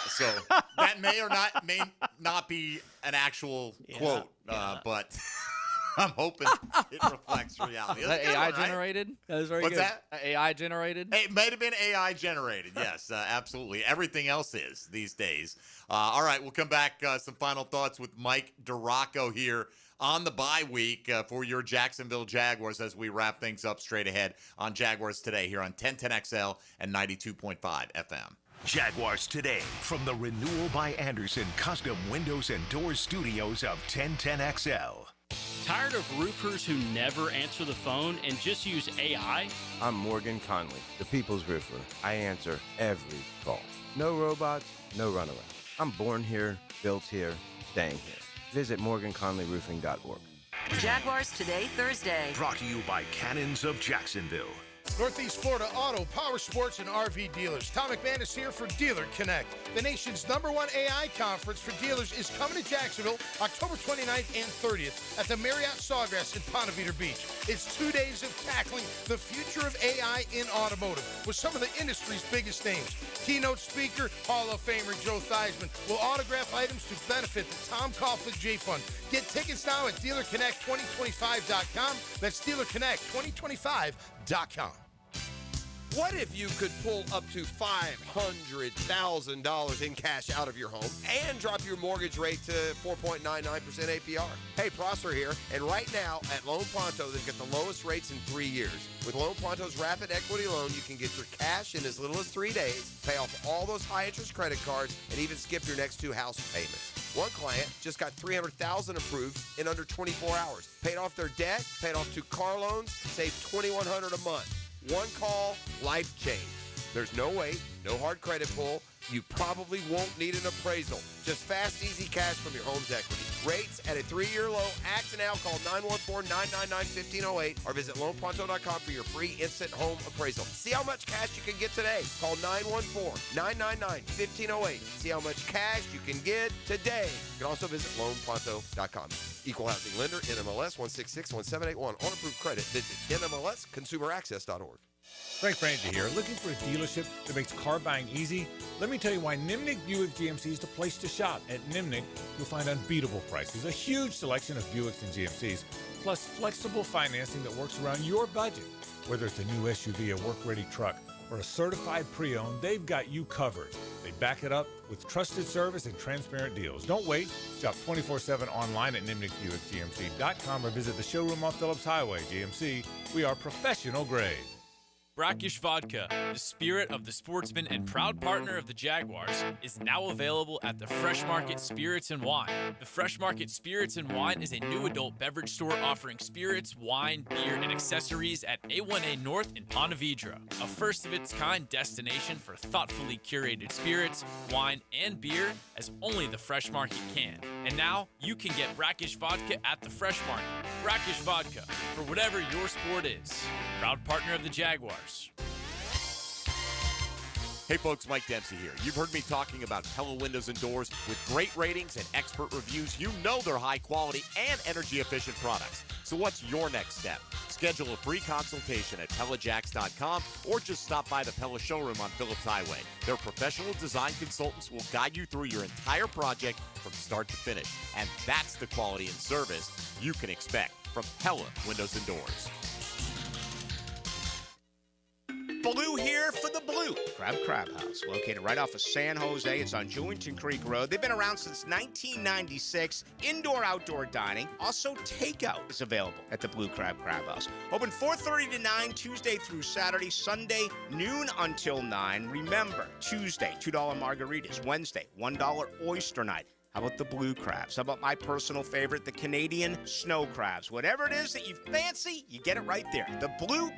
S9: So that may not be an actual quote, but I'm hoping it reflects reality.
S5: Is that AI generated?
S10: That was very
S9: What's
S10: good.
S9: that?
S5: AI generated?
S9: It might have been AI generated. Yes, absolutely. Everything else is these days. All right, we'll come back. Some final thoughts with Mike Duraco here on the bye week for your Jacksonville Jaguars as we wrap things up straight ahead on Jaguars Today here on 1010XL and 92.5 FM.
S1: Jaguars Today from the Renewal by Anderson Custom Windows and Doors Studios of 1010XL.
S16: Tired of roofers who never answer the phone and just use AI?
S8: I'm Morgan Conley, the People's Roofer. I answer every call. No robots, no runaround. I'm born here, built here, staying here. Visit morganconleyroofing.org.
S3: Jaguars Today, Thursday.
S1: Brought to you by Cannons of Jacksonville.
S13: Northeast Florida Auto, Power Sports, and RV dealers. Tom McMahon is here for Dealer Connect. The nation's #1 AI conference for dealers is coming to Jacksonville October 29th and 30th at the Marriott Sawgrass in Ponte Vedra Beach. It's 2 days of tackling the future of AI in automotive with some of the industry's biggest names. Keynote speaker, Hall of Famer Joe Theismann will autograph items to benefit the Tom Coughlin J Fund. Get tickets now at DealerConnect2025.com. That's DealerConnect2025.com.
S14: What if you could pull up to $500,000 in cash out of your home and drop your mortgage rate to 4.99% APR? Hey, Prosper here, and right now at Loan Pronto, they've got the lowest rates in 3 years. With Loan Pronto's rapid equity loan, you can get your cash in as little as 3 days, pay off all those high-interest credit cards, and even skip your next 2 house payments. One client just got $300,000 approved in under 24 hours. Paid off their debt, paid off 2 car loans, saved $2,100 a month. One call, life change. There's no wait, no hard credit pull. You probably won't need an appraisal. Just fast, easy cash from your home's equity. Rates at a 3-year low. Act now. Call 914-999-1508 or visit loanpronto.com for your free instant home appraisal. See how much cash you can get today. Call 914-999-1508. See how much cash you can get today. You can also visit loanpronto.com. Equal housing lender, NMLS 166171. On approved credit, visit NMLSconsumeraccess.org.
S6: Frank Frangie here. Looking for a dealership that makes car buying easy? Let me tell you why Nimnick Buick GMC is the place to shop. At Nimnick, you'll find unbeatable prices, a huge selection of Buicks and GMCs, plus flexible financing that works around your budget. Whether it's a new SUV, a work-ready truck, or a certified pre-owned, they've got you covered. They back it up with trusted service and transparent deals. Don't wait. Shop 24/7 online at NimnickBuickGMC.com or visit the showroom off Phillips Highway. GMC, we are professional grade.
S15: Brackish Vodka, the spirit of the sportsman and proud partner of the Jaguars, is now available at the Fresh Market Spirits and Wine. The Fresh Market Spirits and Wine is a new adult beverage store offering spirits, wine, beer, and accessories at A1A North in Ponte Vedra, a first-of-its-kind destination for thoughtfully curated spirits, wine, and beer as only the Fresh Market can. And now, you can get Brackish Vodka at the Fresh Market. Brackish Vodka, for whatever your sport is. Proud partner of the Jaguars.
S9: Hey folks, Mike Dempsey here. You've heard me talking about Pella Windows and Doors. With great ratings and expert reviews, you know they're high quality and energy efficient products. So what's your next step? Schedule a free consultation at PellaJacks.com or just stop by the Pella showroom on Phillips Highway. Their professional design consultants will guide you through your entire project from start to finish. And that's the quality and service you can expect from Pella Windows and Doors.
S2: Blue here for the Blue Crab House, located right off of San Jose. It's on Jewington Creek Road. They've been around since 1996. Indoor-outdoor dining. Also, takeout is available at the Blue Crab House. Open 4:30 to 9, Tuesday through Saturday. Sunday, noon until 9. Remember, Tuesday, $2 margaritas. Wednesday, $1 oyster night. How about the blue crabs? How about my personal favorite, the Canadian snow crabs? Whatever it is that you fancy, you get it right there. The Blue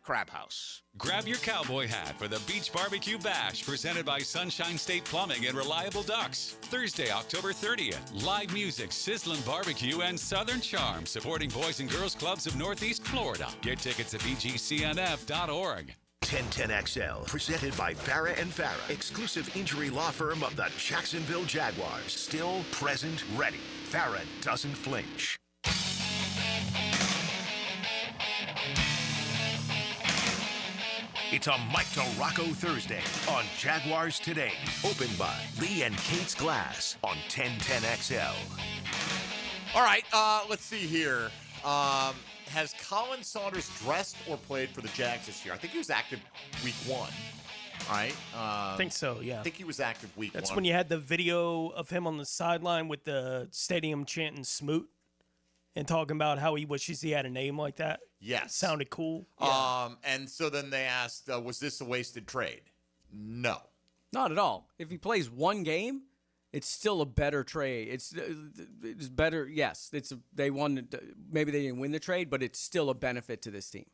S2: Crab House.
S20: Grab your cowboy hat for the Beach Barbecue Bash, presented by Sunshine State Plumbing and Reliable Ducks. Thursday, October 30th. Live music, sizzling barbecue, and Southern Charm, supporting Boys and Girls Clubs of Northeast Florida. Get tickets at bgcnf.org.
S1: 1010XL, presented by Farah & Farah, exclusive injury law firm of the Jacksonville Jaguars. Still, present, ready. Farah doesn't flinch. It's a Mike DeRocco Thursday on Jaguars Today. Opened by Lee and Kate's Glass on 1010XL.
S9: All right, let's see here. Has Colin Saunders dressed or played for the Jags this year? I think he was active week 1, right?
S11: I think so, yeah.
S9: I think he was active week 1.
S11: That's when you had the video of him on the sideline with the stadium chanting Smoot and talking about how he wishes he had a name like that.
S9: Yes.
S11: Sounded cool.
S9: And so then they asked, was this a wasted trade? No.
S10: Not at all. If he plays one game, it's still a better trade. It's better. Yes, they won. Maybe they didn't win the trade, but it's still a benefit to this team.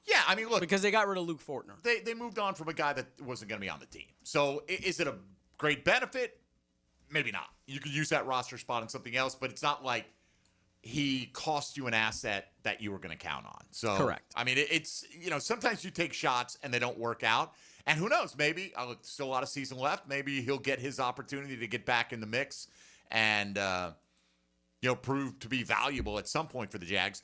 S9: Yeah, I mean, look,
S10: because they got rid of Luke Fortner.
S9: They moved on from a guy that wasn't going to be on the team. So is it a great benefit? Maybe not. You could use that roster spot on something else, but it's not like he cost you an asset that you were going to count on. So
S10: correct.
S9: I mean, it's sometimes you take shots and they don't work out. And who knows, maybe still a lot of season left. Maybe he'll get his opportunity to get back in the mix and, prove to be valuable at some point for the Jags.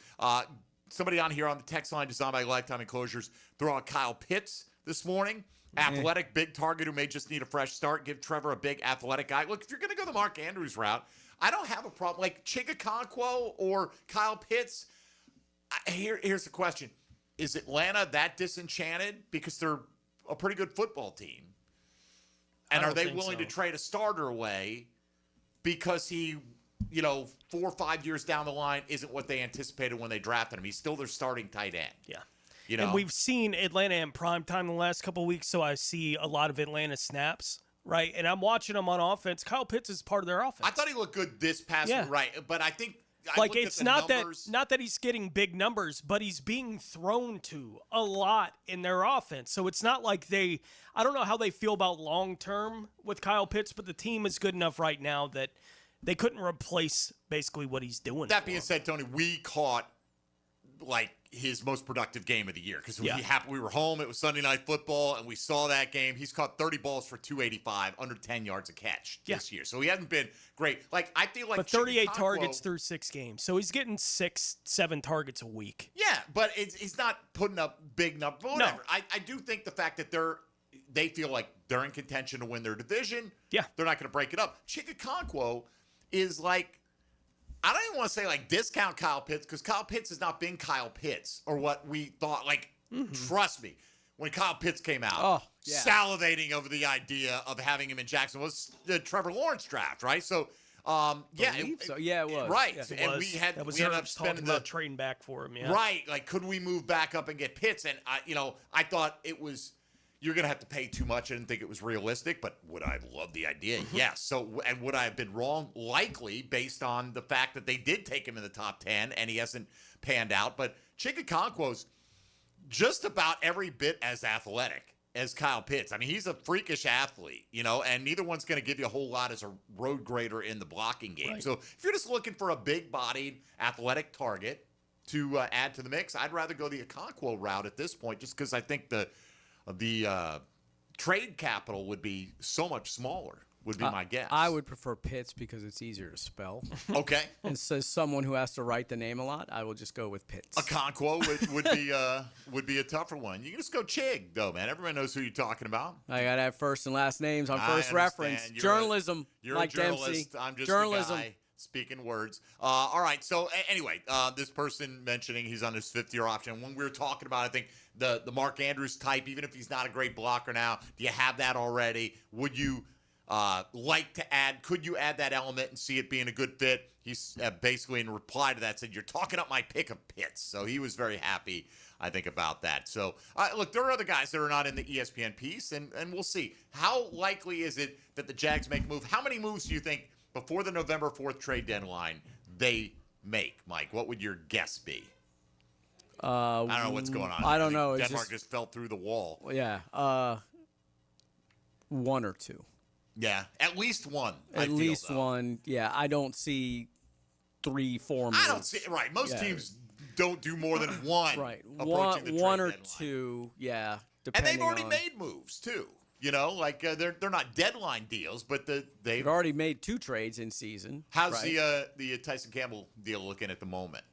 S9: Somebody on here on the text line, designed by Lifetime Enclosures, throw out Kyle Pitts this morning. Athletic, big target who may just need a fresh start. Give Trevor a big athletic guy. Look, if you're going to go the Mark Andrews route, I don't have a problem. Like Chigakonkwo or Kyle Pitts, here's the question. Is Atlanta that disenchanted? Because they're a pretty good football team. And are they willing to trade a starter away because he, 4 or 5 years down the line isn't what they anticipated when they drafted him? He's still their starting tight end.
S11: Yeah. And we've seen Atlanta in primetime the last couple of weeks, so I see a lot of Atlanta snaps, right? And I'm watching them on offense. Kyle Pitts is part of their offense.
S9: I thought he looked good this past week, right? But I think
S11: it's not that he's getting big numbers, but he's being thrown to a lot in their offense. So it's not like I don't know how they feel about long term with Kyle Pitts, but the team is good enough right now that they couldn't replace basically what he's doing.
S9: That being said, Tony, we caught his most productive game of the year because we were home. It was Sunday Night Football, and we saw that game. He's caught 30 balls for 285, under 10 yards a catch this year. So he hasn't been great. I feel like,
S11: but 38 targets through 6 games, so he's getting 6-7 targets a week.
S9: Yeah, but he's not putting up big numbers. But whatever. No. I do think the fact that they feel like they're in contention to win their division.
S11: Yeah,
S9: they're not going to break it up. Chigakonkwo is I don't even want to say discount Kyle Pitts because Kyle Pitts has not been Kyle Pitts or what we thought. Trust me, when Kyle Pitts came out, salivating over the idea of having him in Jacksonville was the Trevor Lawrence draft, right? So,
S10: it was
S9: right.
S11: Yes,
S9: and we ended up spending
S11: about trading back for him. Yeah,
S9: right. Could we move back up and get Pitts? And I thought it was. You're going to have to pay too much. I didn't think it was realistic, but would I have loved the idea? Yes. So, and would I have been wrong? Likely, based on the fact that they did take him in the top 10 and he hasn't panned out. But Chigakonkwo's just about every bit as athletic as Kyle Pitts. I mean, he's a freakish athlete, and neither one's going to give you a whole lot as a road grader in the blocking game. Right. So if you're just looking for a big-bodied athletic target to add to the mix, I'd rather go the Okonkwo route at this point just because I think the trade capital would be so much smaller, would be my guess.
S10: I would prefer Pitts because it's easier to spell.
S9: Okay.
S10: And so someone who has to write the name a lot, I will just go with Pitts.
S9: Okonkwo would be a tougher one. You can just go Chig, though, man. Everyone knows who you're talking about.
S10: I got to have first and last names on first reference. Journalism,
S9: You're
S10: like
S9: a journalist.
S10: Dempsey.
S9: I'm just
S10: Journalism.
S9: a guy speaking words. All right. So anyway, this person mentioning he's on his 5th-year option. When we were talking about, I think, the Mark Andrews type, even if he's not a great blocker now, do you have that already? Would you like to add? Could you add that element and see it being a good fit? He's basically in reply to that said, "You're talking up my pick of Pitts." So he was very happy, I think, about that. So look, there are other guys that are not in the ESPN piece, and we'll see. How likely is it that the Jags make a move? How many moves do you think before the November 4th trade deadline they make, Mike? What would your guess be? I don't know what's going on.
S10: I don't know.
S9: Denmark just fell through the wall.
S10: Yeah. 1 or 2.
S9: Yeah, at least one.
S10: At least one. Yeah, I don't see 3, 4 moves.
S9: I don't see it. Right. Most teams don't do more than one.
S10: Right.
S9: Approaching the trade
S10: one or
S9: deadline.
S10: 2. Yeah.
S9: And they've already made moves too. You know, like they're not deadline deals, but they've
S10: already made 2 trades in season.
S9: How's the Tyson Campbell deal looking at the moment?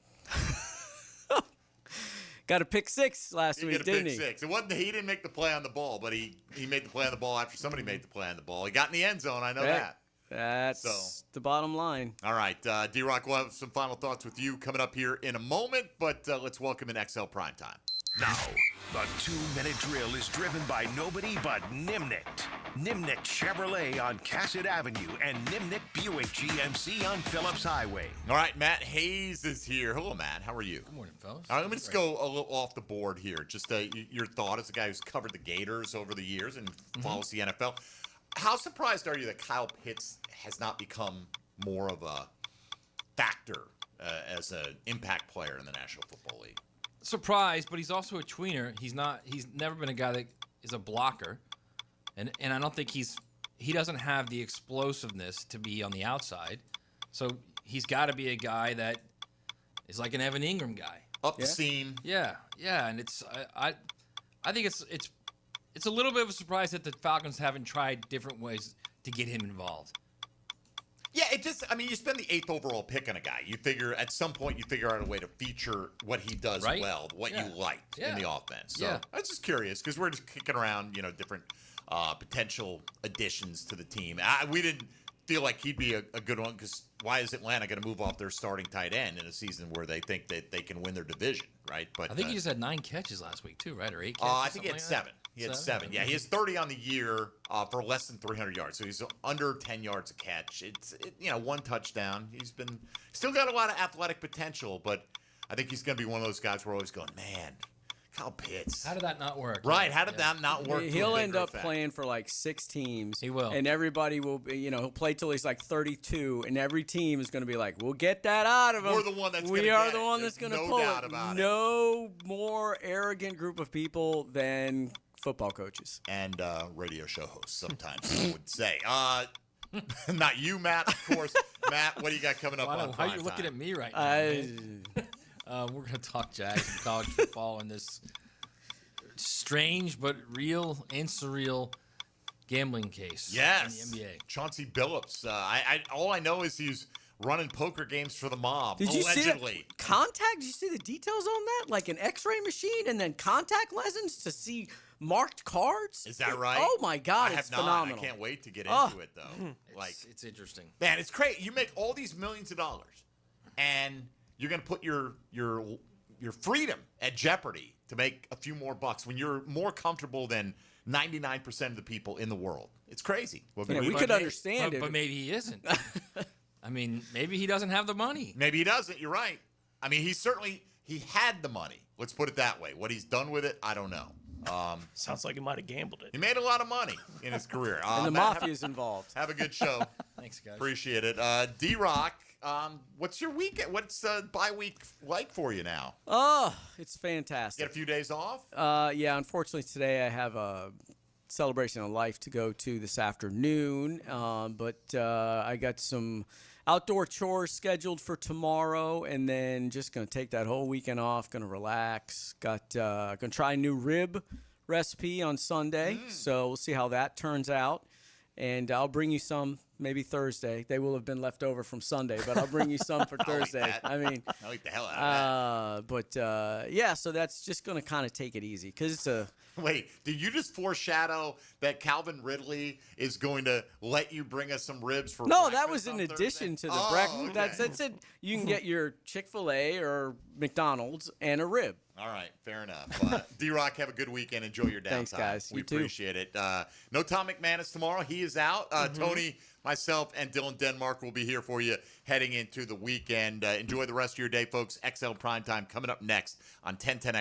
S10: Got a pick 6 last week, didn't he?
S9: It wasn't he didn't make the play on the ball, but he made the play on the ball after somebody made the play on the ball. He got in the end zone. I know that.
S10: That's the bottom line.
S9: All right, D-Rock, we'll have some final thoughts with you coming up here in a moment, but let's welcome in XL Primetime.
S1: Now, the 2-minute drill is driven by nobody but Nimnik. Nimnik Chevrolet on Cassett Avenue and Nimnik Buick GMC on Phillips Highway.
S9: All right, Matt Hayes is here. Hello, Matt. How are you?
S4: Good morning, fellas.
S9: All right, let me just go a little off the board here. Just your thought as a guy who's covered the Gators over the years and follows the NFL. How surprised are you that Kyle Pitts has not become more of a factor as an impact player in the National Football League?
S4: Surprised, but he's also a tweener. He's never been a guy that is a blocker. And I don't think he doesn't have the explosiveness to be on the outside. So he's got to be a guy that is like an Evan Ingram guy.
S9: Up the seam.
S4: Yeah, and it's I think it's a little bit of a surprise that the Falcons haven't tried different ways to get him involved.
S9: Yeah, you spend the 8th overall pick on a guy. You figure at some point you figure out a way to feature what he does well, what you like in the offense. So I was just curious because we're just kicking around, different potential additions to the team. We didn't feel like he'd be a good one because why is Atlanta going to move off their starting tight end in a season where they think that they can win their division, right? But
S4: I think he just had 9 catches last week too, right? Or 8 catches?
S9: I think he had 7. He had 7. Yeah, he has 30 on the year for less than 300 yards. So he's under 10 yards a catch. It's 1 touchdown. He's still got a lot of athletic potential, but I think he's going to be one of those guys we're always going, man, Kyle Pitts.
S4: How did that not work?
S9: Right. How did that not work?
S10: He'll end up playing for like 6 teams.
S4: He will.
S10: And everybody will be, he'll play till he's like 32, and every team is going to be like, we'll get that out of him.
S9: We're the one that's
S10: we are the one that's going to pull
S9: doubt
S10: it.
S9: About
S10: no more arrogant group of people than football coaches.
S9: And radio show hosts sometimes, I would say. Not you, Matt, of course. Matt, what do you got coming up on
S4: How are you looking at me right now? We're going to talk Jags and college football in this strange but real and surreal gambling case.
S9: Yes.
S4: In the NBA.
S9: Chauncey Billups. All I know is he's running poker games for the mob.
S10: Did you
S9: allegedly.
S10: see contact? Did you see the details on that? Like an X-ray machine and then contact lessons to see marked cards?
S9: Is that right?
S10: Oh my God,
S9: it's
S10: phenomenal.
S9: I can't wait to get into it though.
S4: It's interesting.
S9: Man, it's crazy. You make all these millions of dollars, and you're going to put your freedom at jeopardy to make a few more bucks when you're more comfortable than 99% of the people in the world. It's crazy.
S10: We could understand it.
S4: But maybe he isn't. I mean, maybe he doesn't have the money.
S9: Maybe he doesn't. You're right. I mean, he had the money. Let's put it that way. What he's done with it, I don't know.
S11: Sounds like he might have gambled it.
S9: He made a lot of money in his career.
S10: And the mafia's involved.
S9: Have a good show.
S4: Thanks, guys.
S9: Appreciate it. D-Rock, what's your weekend? What's bye week like for you now?
S10: Oh, it's fantastic.
S9: Get a few days off?
S10: Yeah, unfortunately today I have a celebration of life to go to this afternoon, but I got some outdoor chores scheduled for tomorrow, and then just going to take that whole weekend off, going to relax. Going to try a new rib recipe on Sunday, so we'll see how that turns out. And I'll bring you some maybe Thursday. They will have been left over from Sunday, but I'll bring you some for Thursday.
S9: I like the hell out of that.
S10: But yeah, so that's just going to kind of take it easy because it's a.
S9: Wait, did you just foreshadow that Calvin Ridley is going to let you bring us some ribs for
S10: No,
S9: breakfast
S10: that was in addition to the breakfast.
S9: Okay.
S10: That's it. You can get your Chick-fil-A or McDonald's and a rib.
S9: All right, fair enough. D-Rock, have a good weekend. Enjoy your downtime.
S10: Thanks, guys.
S9: We
S10: You too.
S9: appreciate it. No Tom McManus tomorrow. He is out. Tony, myself, and Dylan Denmark will be here for you heading into the weekend. Enjoy the rest of your day, folks. XL Primetime coming up next on 1010X.